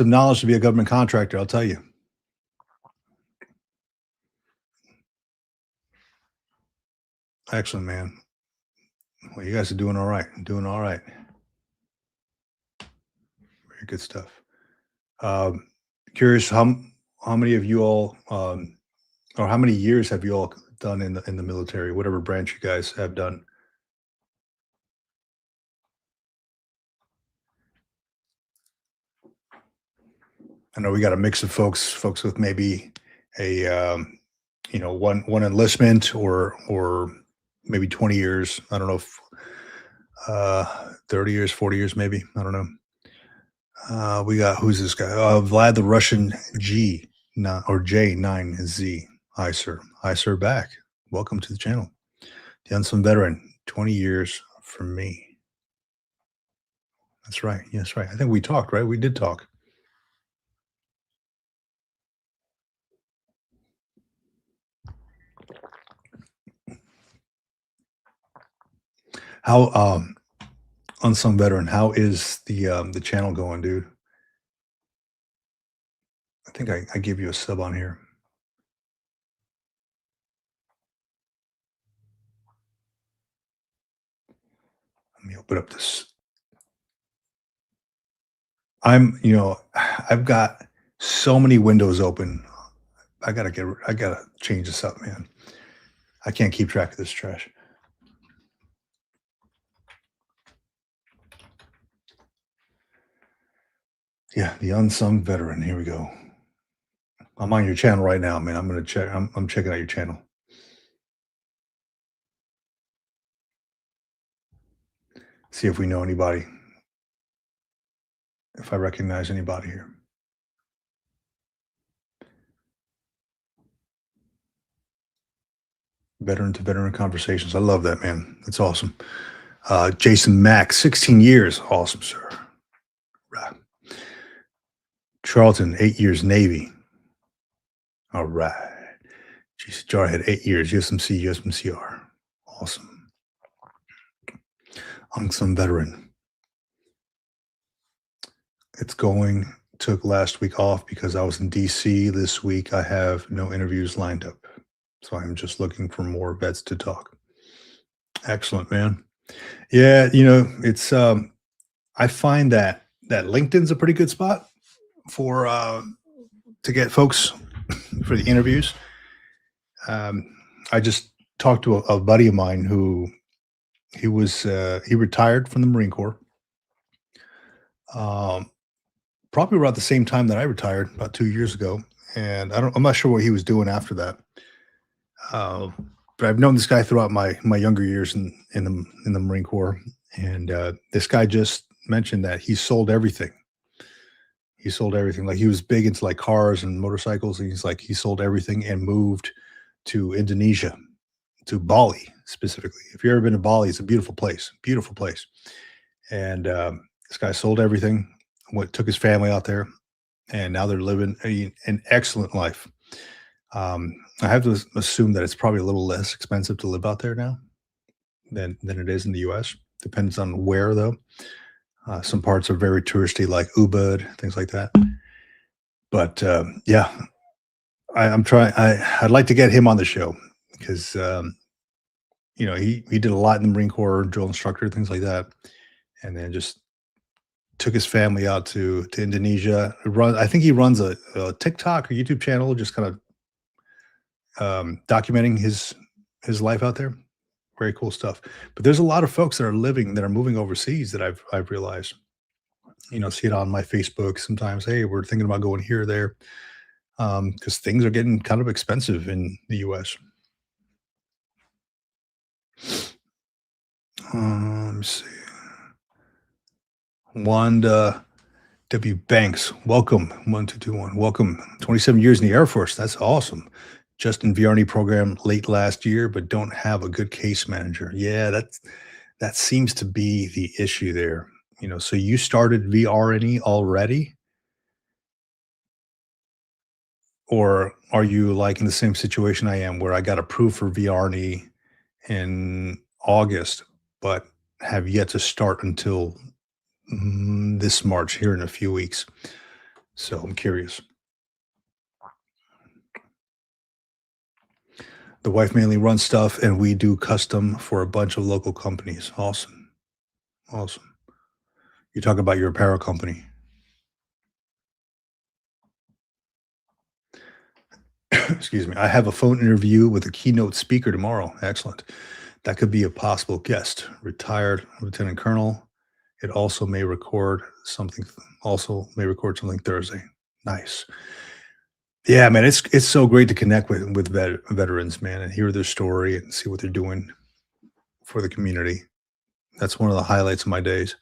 knowledge to be a government contractor. I'll tell you. Excellent, man. Well, you guys are doing all right. Doing all right. Very good stuff. Um, Curious how many of you all or how many years have you all done in the military, whatever branch you guys have done? I know we got a mix of folks with maybe a one enlistment or maybe 20 years. I don't know if 30 years, 40 years, maybe. I don't know. We got who's this guy? Vlad the Russian G or J9Z. Hi, sir. Hi, sir. Back. Welcome to the channel. The unsung veteran. 20 years for me. That's right. Yes, right. I think we talked, right? We did talk. How unsung veteran? How is the channel going, dude? I think I gave you a sub on here. Let me open up this. I've got so many windows open. I gotta change this up, man. I can't keep track of this trash. Yeah, the unsung veteran. Here we go. I'm on your channel right now, man. I'm gonna check. I'm checking out your channel. See if we know anybody. If I recognize anybody here. Veteran to veteran conversations. I love that, man. That's awesome. Jason Mack, 16 years. Awesome, sir. Right. Charlton, 8 years Navy. All right. Jason Jarhead, 8 years USMC, USMCR. Awesome. Unsung veteran. It's going. Took last week off because I was in DC. This week I have no interviews lined up. So I'm just looking for more vets to talk. Excellent, man. Yeah, it's I find that LinkedIn's a pretty good spot for to get folks for the interviews. I just talked to a buddy of mine who he retired from the Marine Corps. Probably around the same time that I retired, about 2 years ago, and I'm not sure what he was doing after that. Uh, but I've known this guy throughout my younger years in the Marine Corps, and this guy just mentioned that he sold everything. He sold everything. Like he was big into like cars and motorcycles, and he's like he sold everything and moved to Indonesia, to Bali specifically. If you've ever been to Bali, it's a beautiful place. And this guy sold everything, took his family out there, and now they're living an excellent life. I have to assume that it's probably a little less expensive to live out there now than it is in the U.S. Depends on where, though. Some parts are very touristy, like Ubud, things like that. But yeah, I'm trying. I'd like to get him on the show because he did a lot in the Marine Corps, drill instructor, things like that, and then just took his family out to Indonesia. I think he runs a TikTok or YouTube channel, just kind of documenting his life out there. Very cool stuff. But there's a lot of folks that are moving overseas that I've realized. See it on my Facebook sometimes. Hey, we're thinking about going here or there because things are getting kind of expensive in the U.S. Let me see. Wanda W. Banks, welcome. 1221. Welcome. 27 years in the Air Force. That's awesome. Just in VR&E program late last year, but don't have a good case manager. Yeah, that seems to be the issue there. So you started VR&E already, or are you like in the same situation I am, where I got approved for VR&E in August, but have yet to start until this March, here in a few weeks. So I'm curious. The wife mainly runs stuff, and we do custom for a bunch of local companies. Awesome. Awesome. You talk about your apparel company. Excuse me. I have a phone interview with a keynote speaker tomorrow. Excellent. That could be a possible guest. Retired lieutenant colonel. It also may record something. Also may record something Thursday. Nice. Yeah, man, it's so great to connect with veterans, man, and hear their story and see what they're doing for the community. That's one of the highlights of my days.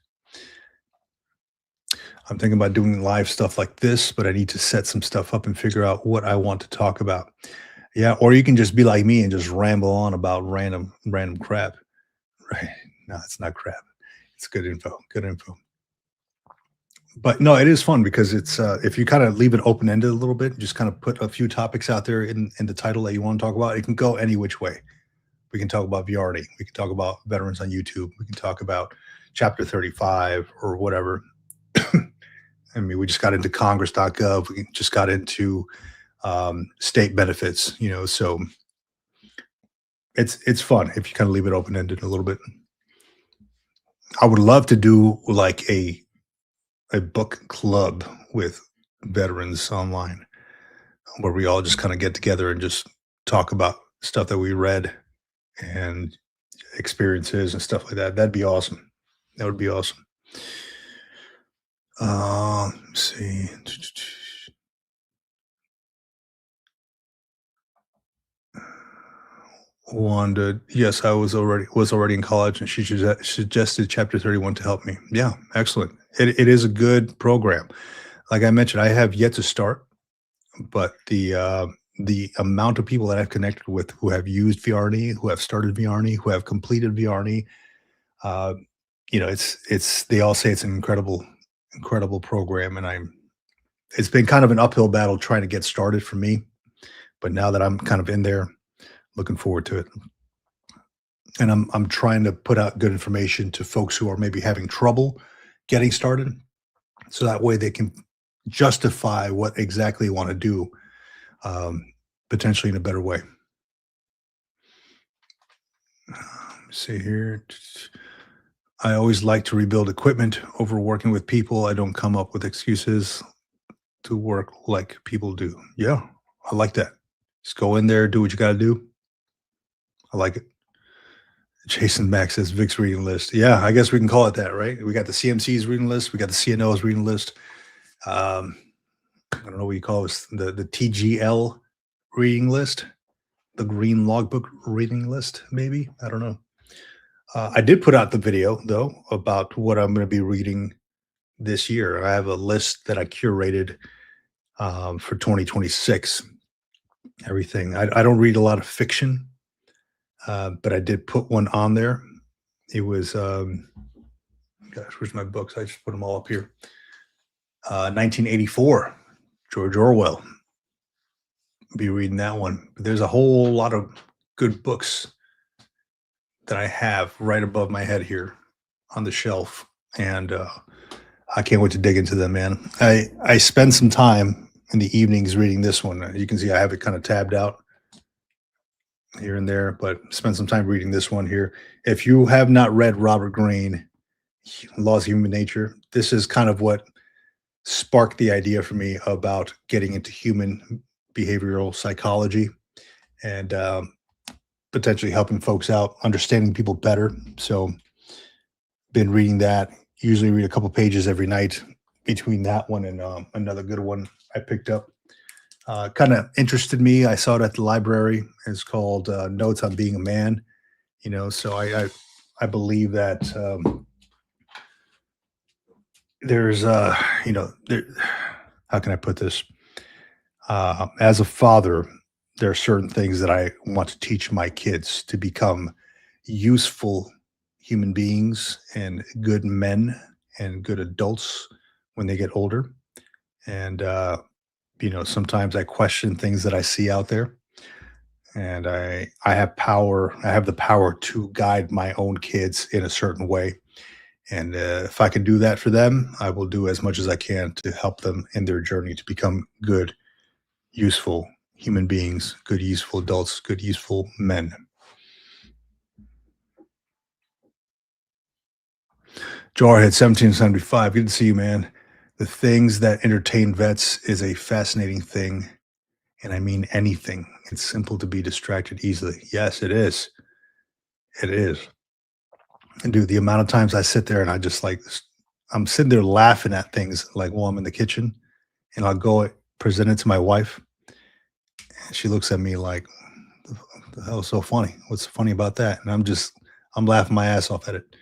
I'm thinking about doing live stuff like this, but I need to set some stuff up and figure out what I want to talk about. Yeah, or you can just be like me and just ramble on about random crap. Right. No, it's not crap. It's good info. Good info. But no, it is fun because it's if you kind of leave it open ended a little bit, just kind of put a few topics out there in the title that you want to talk about. It can go any which way. We can talk about VR&E. We can talk about veterans on YouTube. We can talk about Chapter 35 or whatever. I mean, we just got into Congress.gov. We just got into state benefits. So it's fun if you kind of leave it open ended a little bit. I would love to do like a book club with veterans online where we all just kind of get together and just talk about stuff that we read and experiences and stuff like that. That'd be awesome. That would be awesome. Let's see. Wanda, yes, I was already in college, and she suggested Chapter 31 to help me. Yeah, excellent. It is a good program. Like I mentioned, I have yet to start, but the amount of people that I've connected with who have used VRNE, who have started VRNE, who have completed VRNE, uh, it's they all say it's an incredible program, and it's been kind of an uphill battle trying to get started for me, but now that I'm kind of in there, looking forward to it. And I'm trying to put out good information to folks who are maybe having trouble getting started, so that way they can justify what exactly you want to do, um, potentially in a better way. Let's see here. I always like to rebuild equipment over working with people. I don't come up with excuses to work like people do. Yeah, I like that. Just go in there, do what you got to do. I like it. Jason Mack says Vic's reading list. Yeah, I guess we can call it that, right? We got the CMC's reading list. We got the CNO's reading list. Um, I don't know what you call this, the TGL reading list, the Green Logbook reading list, maybe. I don't know. I did put out the video though about what I'm going to be reading this year. I have a list that I curated for 2026. Everything. I don't read a lot of fiction, but I did put one on there. It was, gosh, where's my books? I just put them all up here. 1984, George Orwell. Be reading that one. But there's a whole lot of good books that I have right above my head here on the shelf, and I can't wait to dig into them, man. I spend some time in the evenings reading this one. You can see I have it kind of tabbed out here and there, but spend some time reading this one here. If you have not read Robert Greene, Laws of Human Nature, this is kind of what sparked the idea for me about getting into human behavioral psychology and potentially helping folks out, understanding people better. So, been reading that. Usually, read a couple pages every night between that one and another good one I picked up. Kind of interested me. I saw it at the library. It's called Notes on Being a Man. So I believe that there's there. How can I put this? As a father, there are certain things that I want to teach my kids to become useful human beings and good men and good adults when they get older. And sometimes I question things that I see out there, and I have power. I have the power to guide my own kids in a certain way. And if I can do that for them, I will do as much as I can to help them in their journey to become good, useful human beings, good, useful adults, good, useful men. Jarhead 1775. Good to see you, man. The things that entertain vets is a fascinating thing. And I mean anything. It's simple to be distracted easily. Yes, it is. It is. And dude, the amount of times I sit there and I just like, I'm sitting there laughing at things like while I'm in the kitchen and I'll go present it to my wife. She looks at me like, the hell is so funny? What's funny about that? And I'm laughing my ass off at it.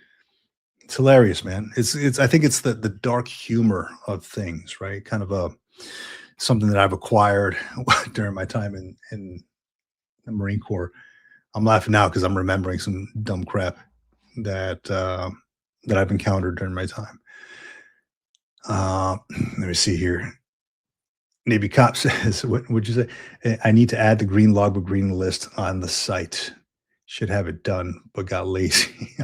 It's hilarious, man. I think it's the dark humor of things, right? Kind of a something that I've acquired during my time in the Marine Corps. I'm laughing now because I'm remembering some dumb crap that that I've encountered during my time. Uh, Let me see here. Navy cop says, "What would you say? I need to add the green logbook green list on the site. Should have it done, but got lazy."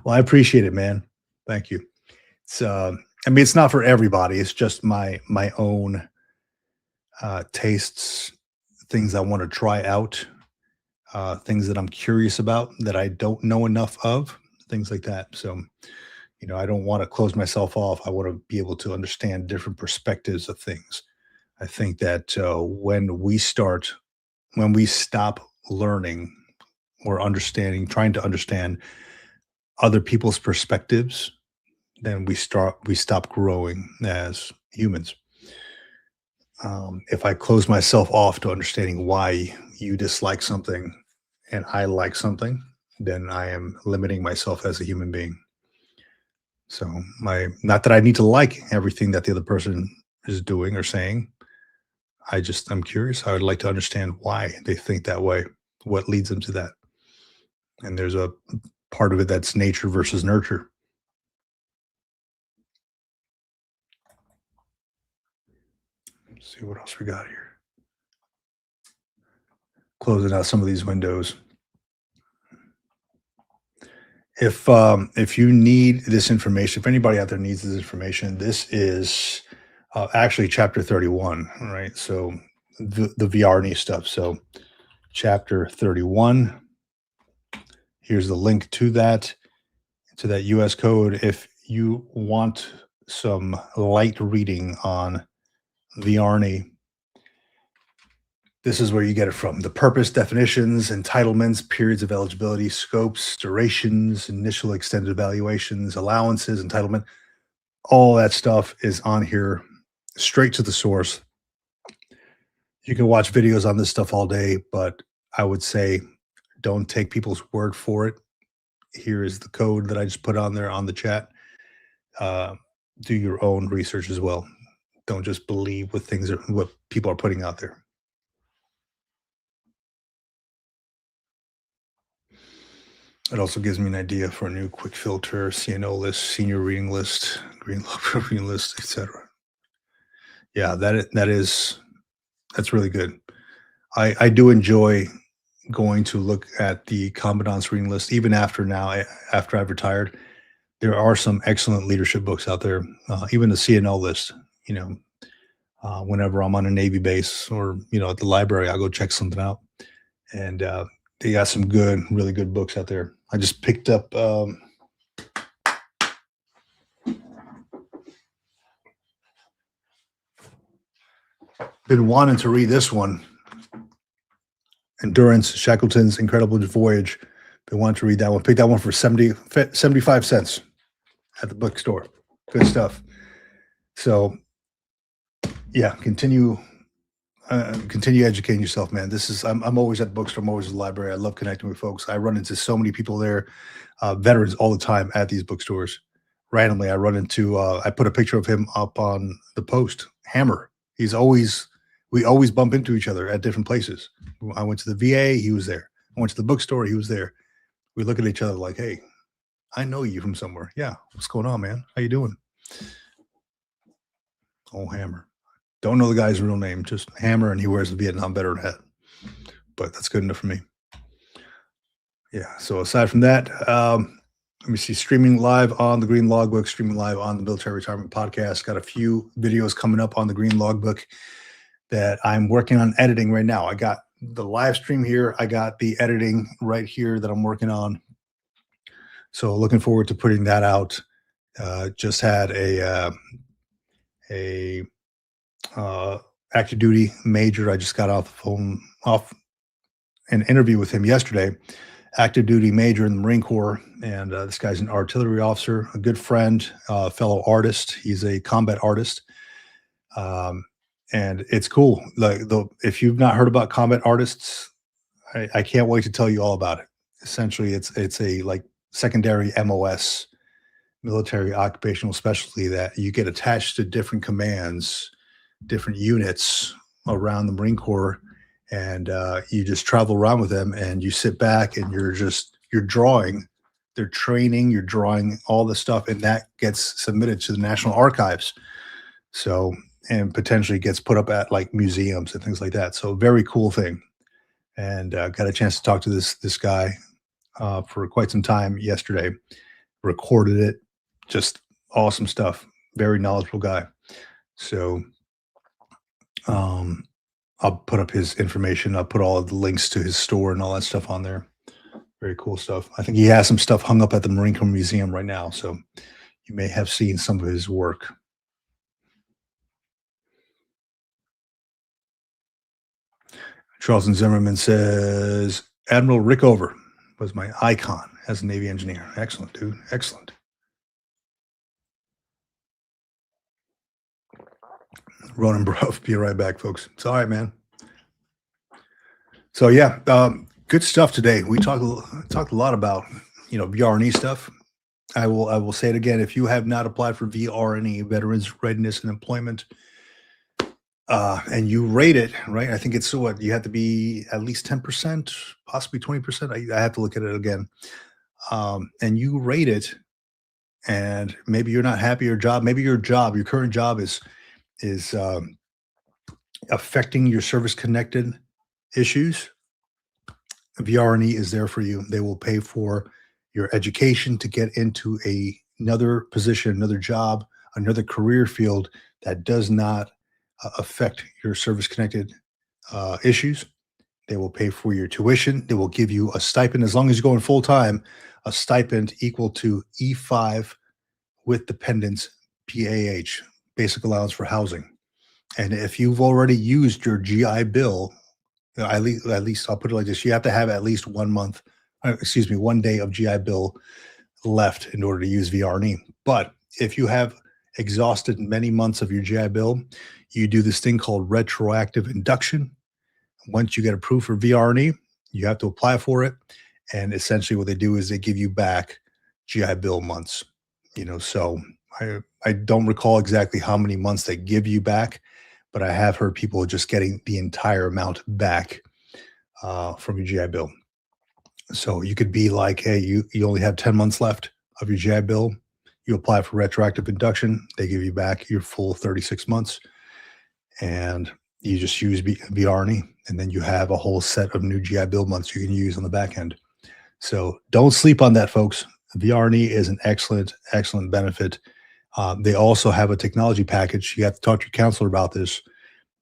Well, I appreciate it, man. Thank you. It's I mean, it's not for everybody. It's just my own tastes, things I want to try out, things that I'm curious about that I don't know enough of, things like that. So, I don't want to close myself off. I want to be able to understand different perspectives of things. I think that when we stop learning or understanding, trying to understand other people's perspectives, then we stop growing as humans. If I close myself off to understanding why you dislike something and I like something, then I am limiting myself as a human being. So my not that I need to like everything that the other person is doing or saying. I'm curious. I would like to understand why they think that way, what leads them to that. And there's a part of it that's nature versus nurture. Let's see what else we got here. Closing out some of these windows. If you need this information, if anybody out there needs this information, this is actually chapter 31, right? So the VR&E stuff. So chapter 31. Here's the link to that US code. If you want some light reading on VR&E, this is where you get it from. The purpose, definitions, entitlements, periods of eligibility, scopes, durations, initial extended evaluations, allowances, entitlement, all that stuff is on here, straight to the source. You can watch videos on this stuff all day, but I would say don't take people's word for it. Here is the code that I just put on there on the chat. Uh, do your own research as well. Don't just believe what people are putting out there. It also gives me an idea for a new quick filter, CNO list, senior reading list, green log reading list, etc. Yeah, that's really good. I do enjoy going to look at the commandant's reading list, even after I've retired. There are some excellent leadership books out there, even the CNO list. You know, whenever I'm on a Navy base or at the library, I'll go check something out, and they got some really good books out there. I just picked up. Been wanting to read this one, Endurance, Shackleton's Incredible Voyage. Been wanting to read that one. Picked that one for 75 cents at the bookstore. Good stuff. So, yeah, continue educating yourself, man. I'm always at the bookstore. I'm always at the library. I love connecting with folks. I run into so many people there, veterans all the time at these bookstores. Randomly, I put a picture of him up on the post. Hammer. We always bump into each other at different places. I went to the VA, he was there. I went to the bookstore, he was there. We look at each other like, hey, I know you from somewhere. Yeah, what's going on, man? How you doing? Oh, Hammer. Don't know the guy's real name, just Hammer, and he wears a Vietnam veteran hat. But that's good enough for me. Yeah, so aside from that, let me see, streaming live on the Green Logbook, streaming live on the Military Retirement Podcast. Got a few videos coming up on the Green Logbook that I'm working on editing right now. I got the live stream here. I got the editing right here that I'm working on. So looking forward to putting that out. Just had a active duty major. I just got off an interview with him yesterday. Active duty major in the Marine Corps, and this guy's an artillery officer, a good friend, fellow artist. He's a combat artist. and it's cool. Like the if you've not heard about combat artists, I can't wait to tell you all about it. Essentially, it's a like secondary MOS, military occupational specialty, that you get attached to different commands, different units around the Marine Corps, and you just travel around with them, and you sit back and you're drawing. They're training, you're drawing all the stuff, and that gets submitted to the National Archives. So, and potentially gets put up at like museums and things like that. So, very cool thing. And got a chance to talk to this guy for quite some time yesterday. Recorded it, just awesome stuff. Very knowledgeable guy. So, um, I'll put up his information. I'll put all of the links to his store and all that stuff on there. Very cool stuff. I think he has some stuff hung up at the Marine Corps Museum right now. So you may have seen some of his work. Charleston Zimmerman says Admiral Rickover was my icon as a Navy engineer. Excellent, dude. Excellent. Ronan Bruff, be right back, folks. It's all right, man. So yeah, good stuff today. We talked a lot about VR&E stuff. I will say it again. If you have not applied for VR&E, Veterans Readiness and Employment, and you rate it, right? I think it's what you have to be at least 10%, possibly 20%. I have to look at it again. And you rate it, and maybe you're not happy your job. Maybe your current job is affecting your service connected issues. VR&E is there for you. They will pay for your education to get into another position, another job, another career field that does not affect your service connected issues. They will pay for your tuition. They will give you a stipend as long as you're going full time, a stipend equal to E5 with dependents, PAH, basic allowance for housing. And if you've already used your GI Bill, at least I'll put it like this: you have to have at least 1 month, 1 day of GI Bill left in order to use VR&E. But if you have exhausted many months of your GI Bill, you do this thing called retroactive induction. Once you get approved for VR&E, you have to apply for it. And essentially what they do is they give you back GI Bill months. So I don't recall exactly how many months they give you back, but I have heard people just getting the entire amount back from your GI Bill. So you could be like, hey, you only have 10 months left of your GI Bill. You apply for retroactive induction. They give you back your full 36 months. And you just use VR&E. And then you have a whole set of new GI Bill months you can use on the back end. So don't sleep on that, folks. VR&E is an excellent, excellent benefit. They also have a technology package. You have to talk to your counselor about this.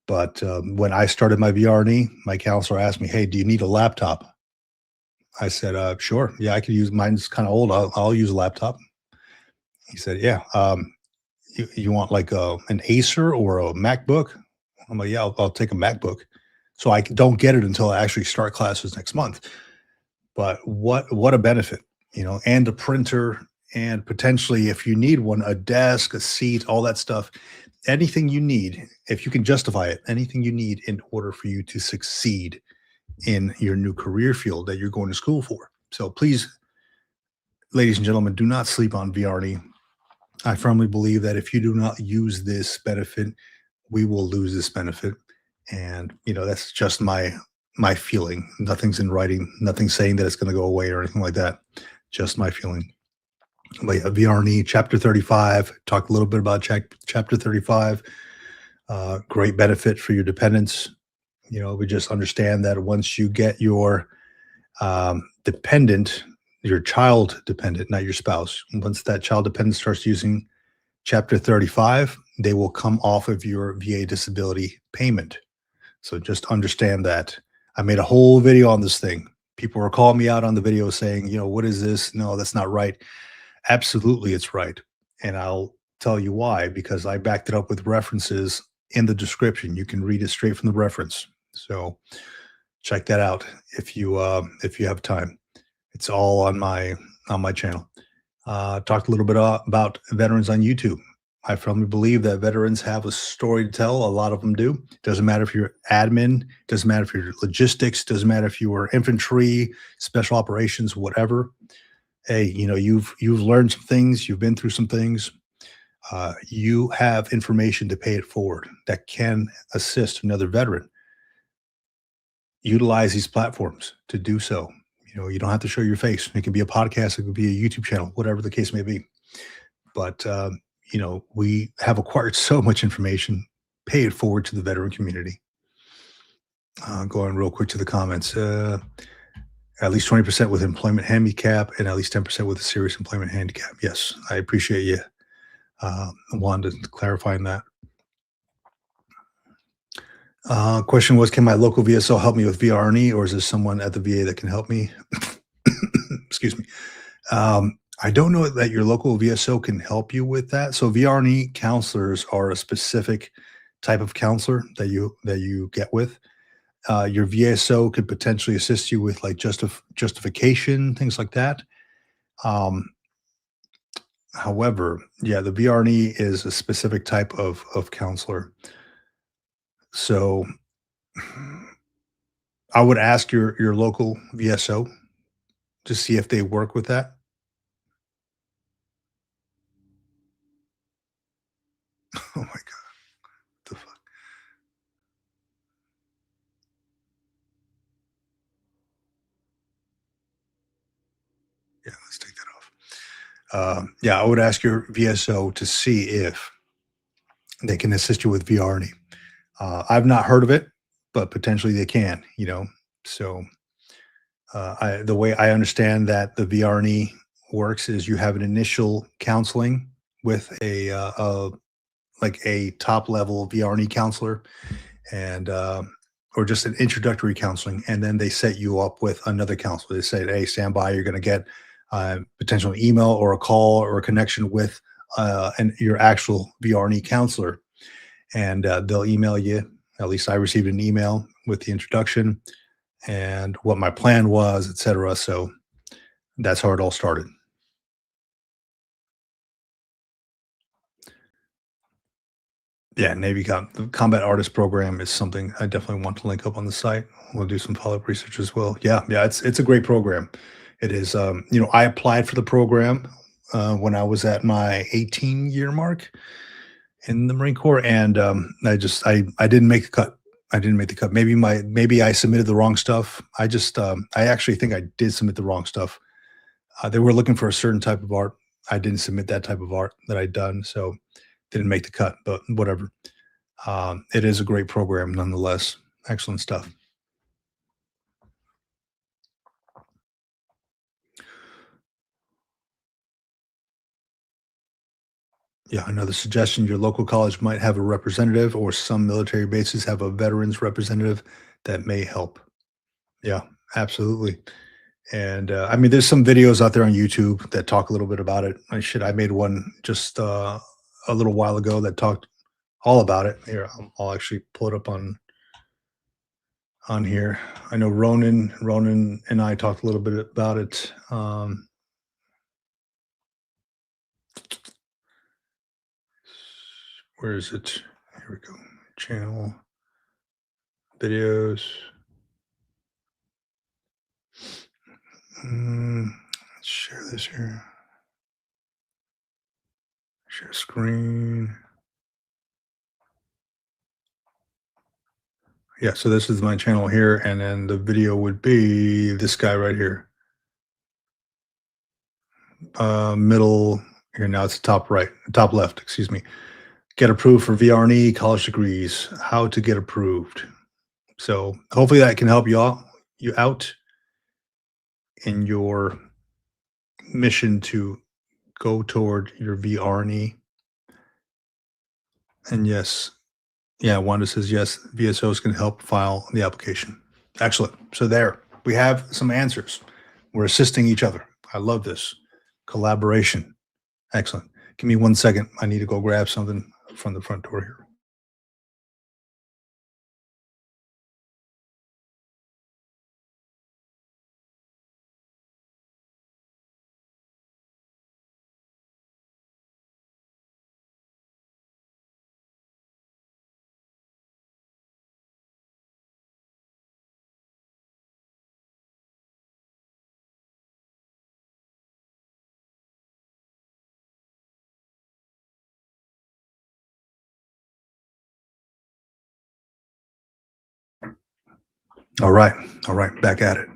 But when I started my VR&E, my counselor asked me, hey, do you need a laptop? I said, sure. Yeah, I could use mine's kind of old. I'll use a laptop. He said, yeah. You want like an Acer or a MacBook? I'm like, yeah, I'll take a MacBook. So I don't get it until I actually start classes next month. But what a benefit, and a printer, and potentially, if you need one, a desk, a seat, all that stuff, anything you need, if you can justify it, anything you need in order for you to succeed in your new career field that you're going to school for. So please, ladies and gentlemen, do not sleep on VR&E. I firmly believe that if you do not use this benefit, we will lose this benefit. And, that's just my feeling. Nothing's in writing, nothing saying that it's going to go away or anything like that. Just my feeling. But yeah, VR&E, Chapter 35, talked a little bit about Chapter 35. Great benefit for your dependents. We just understand that once you get your dependent, your child dependent, not your spouse, once that child dependent starts using Chapter 35, they will come off of your VA disability payment. So just understand that. I made a whole video on this thing. People were calling me out on the video saying, what is this? No, that's not right. Absolutely, it's right. And I'll tell you why, because I backed it up with references in the description. You can read it straight from the reference. So check that out if you have time. It's all on my channel. Talked a little bit about veterans on YouTube. I firmly believe that veterans have a story to tell. A lot of them do. Doesn't matter if you're admin, doesn't matter if you're logistics, doesn't matter if you were infantry, special operations, whatever. Hey, you've learned some things, you've been through some things. You have information to pay it forward that can assist another veteran. Utilize these platforms to do so. You don't have to show your face. It could be a podcast, it could be a YouTube channel, whatever the case may be. But we have acquired so much information. Pay it forward to the veteran community. Going real quick to the comments. At least 20% with employment handicap and at least 10% with a serious employment handicap. Yes, I appreciate you, Wanda, clarifying that. Question was, can my local VSO help me with VR&E, or is there someone at the VA that can help me? Excuse me. I don't know that your local VSO can help you with that. So VR&E counselors are a specific type of counselor that you get with. Your VSO could potentially assist you with like justification, things like that. Um, However, yeah, the VR&E is a specific type of counselor. So I would ask your local VSO to see if they work with that. Oh my god, the fuck? Yeah, let's take that off. Yeah, I would ask your VSO to see if they can assist you with VR&E. I've not heard of it, but potentially they can. So the way I understand that the VR&E works is you have an initial counseling with a like a top level VR&E counselor, and or just an introductory counseling, and then they set you up with another counselor. They say, "Hey, stand by. You're going to get potential email or a call or a connection with your actual VR&E counselor, and they'll email you. At least I received an email with the introduction and what my plan was, etc. So that's how it all started. Yeah, the Combat Artist Program is something I definitely want to link up on the site. We'll do some follow-up research as well. Yeah, yeah, it's a great program. It is. I applied for the program when I was at my 18-year mark in the Marine Corps, and I didn't make the cut. I didn't make the cut. Maybe I submitted the wrong stuff. I actually think I did submit the wrong stuff. They were looking for a certain type of art. I didn't submit that type of art that I'd done, so didn't make the cut. But whatever. It is a great program nonetheless. Excellent stuff. Yeah, another suggestion, your local college might have a representative, or some military bases have a veterans representative that may help. Yeah, absolutely. And I mean, there's some videos out there on YouTube that talk a little bit about it. I made one just a little while ago that talked all about it. Here, I'll actually pull it up on here. I know Ronan and I talked a little bit about it. Where is it? Here we go. Channel, videos. Let's share this here. Share screen. Yeah, so this is my channel here, and then the video would be this guy right here. Middle here, now it's top right, top left, excuse me. Get approved for VR&E college degrees. How to get approved. So hopefully that can help you out in your mission to go toward your VR&E. And yes, yeah, Wanda says yes, VSOs can help file the application. Excellent. So there, we have some answers. We're assisting each other. I love this collaboration. Excellent. Give me 1 second. I need to go grab something from the front door here. All right. All right. Back at it.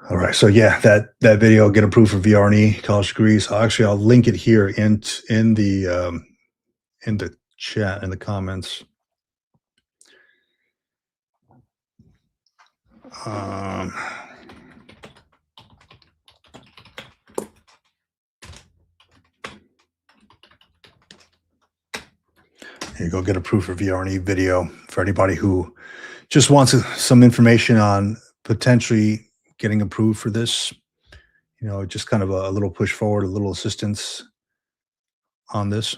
All right. So yeah, that video, get approved for VR&E college degrees. I'll link it here in the chat in the comments. Um, Here you go. Get approved for VR&E video for anybody who just wants some information on potentially getting approved for this. Just kind of a little push forward, a little assistance on this.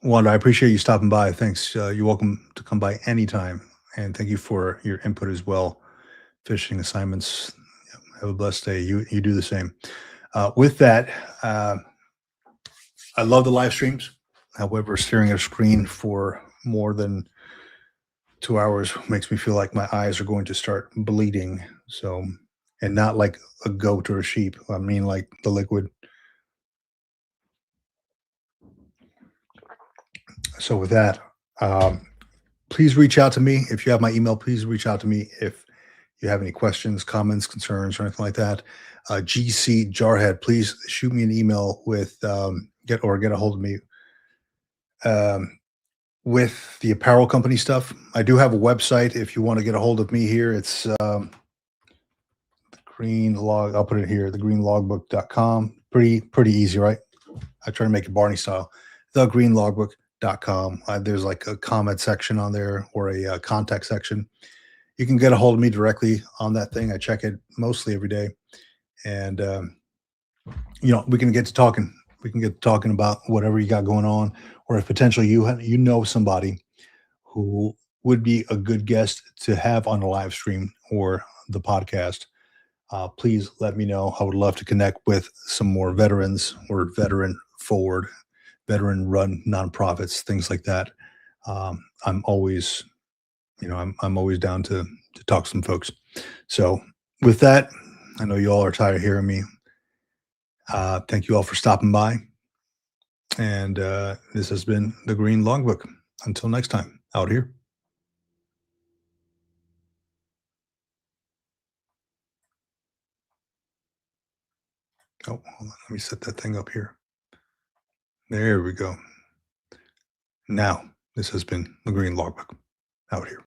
Wanda, I appreciate you stopping by. Thanks. You're welcome to come by anytime. And thank you for your input as well. Fishing assignments. Have a blessed day. You do the same. With that, I love the live streams. However, staring at a screen for more than 2 hours makes me feel like my eyes are going to start bleeding. So, and not like a goat or a sheep. I mean, like the liquid. So, with that, please reach out to me. If you have my email, please reach out to me if you have any questions, comments, concerns, or anything like that. GC Jarhead, please shoot me an email with get a hold of me with the apparel company stuff. I do have a website if you want to get a hold of me here. It's the green log. I'll put it here, thegreenlogbook.com. Pretty easy, right? I try to make it Barney style. Thegreenlogbook.com. There's like a comment section on there or a contact section. You can get a hold of me directly on that thing. I check it mostly every day. And, we can get to talking. We can get to talking about whatever you got going on, or if potentially you know somebody who would be a good guest to have on the live stream or the podcast. Please let me know. I would love to connect with some more veterans or veteran run nonprofits, things like that. I'm always, I'm always down to talk to some folks. So with that, I know you all are tired of hearing me. Thank you all for stopping by. And this has been the Green Logbook. Until next time, out here. Oh, hold on. Let me set that thing up here. There we go. Now, this has been the Green Logbook. Out here.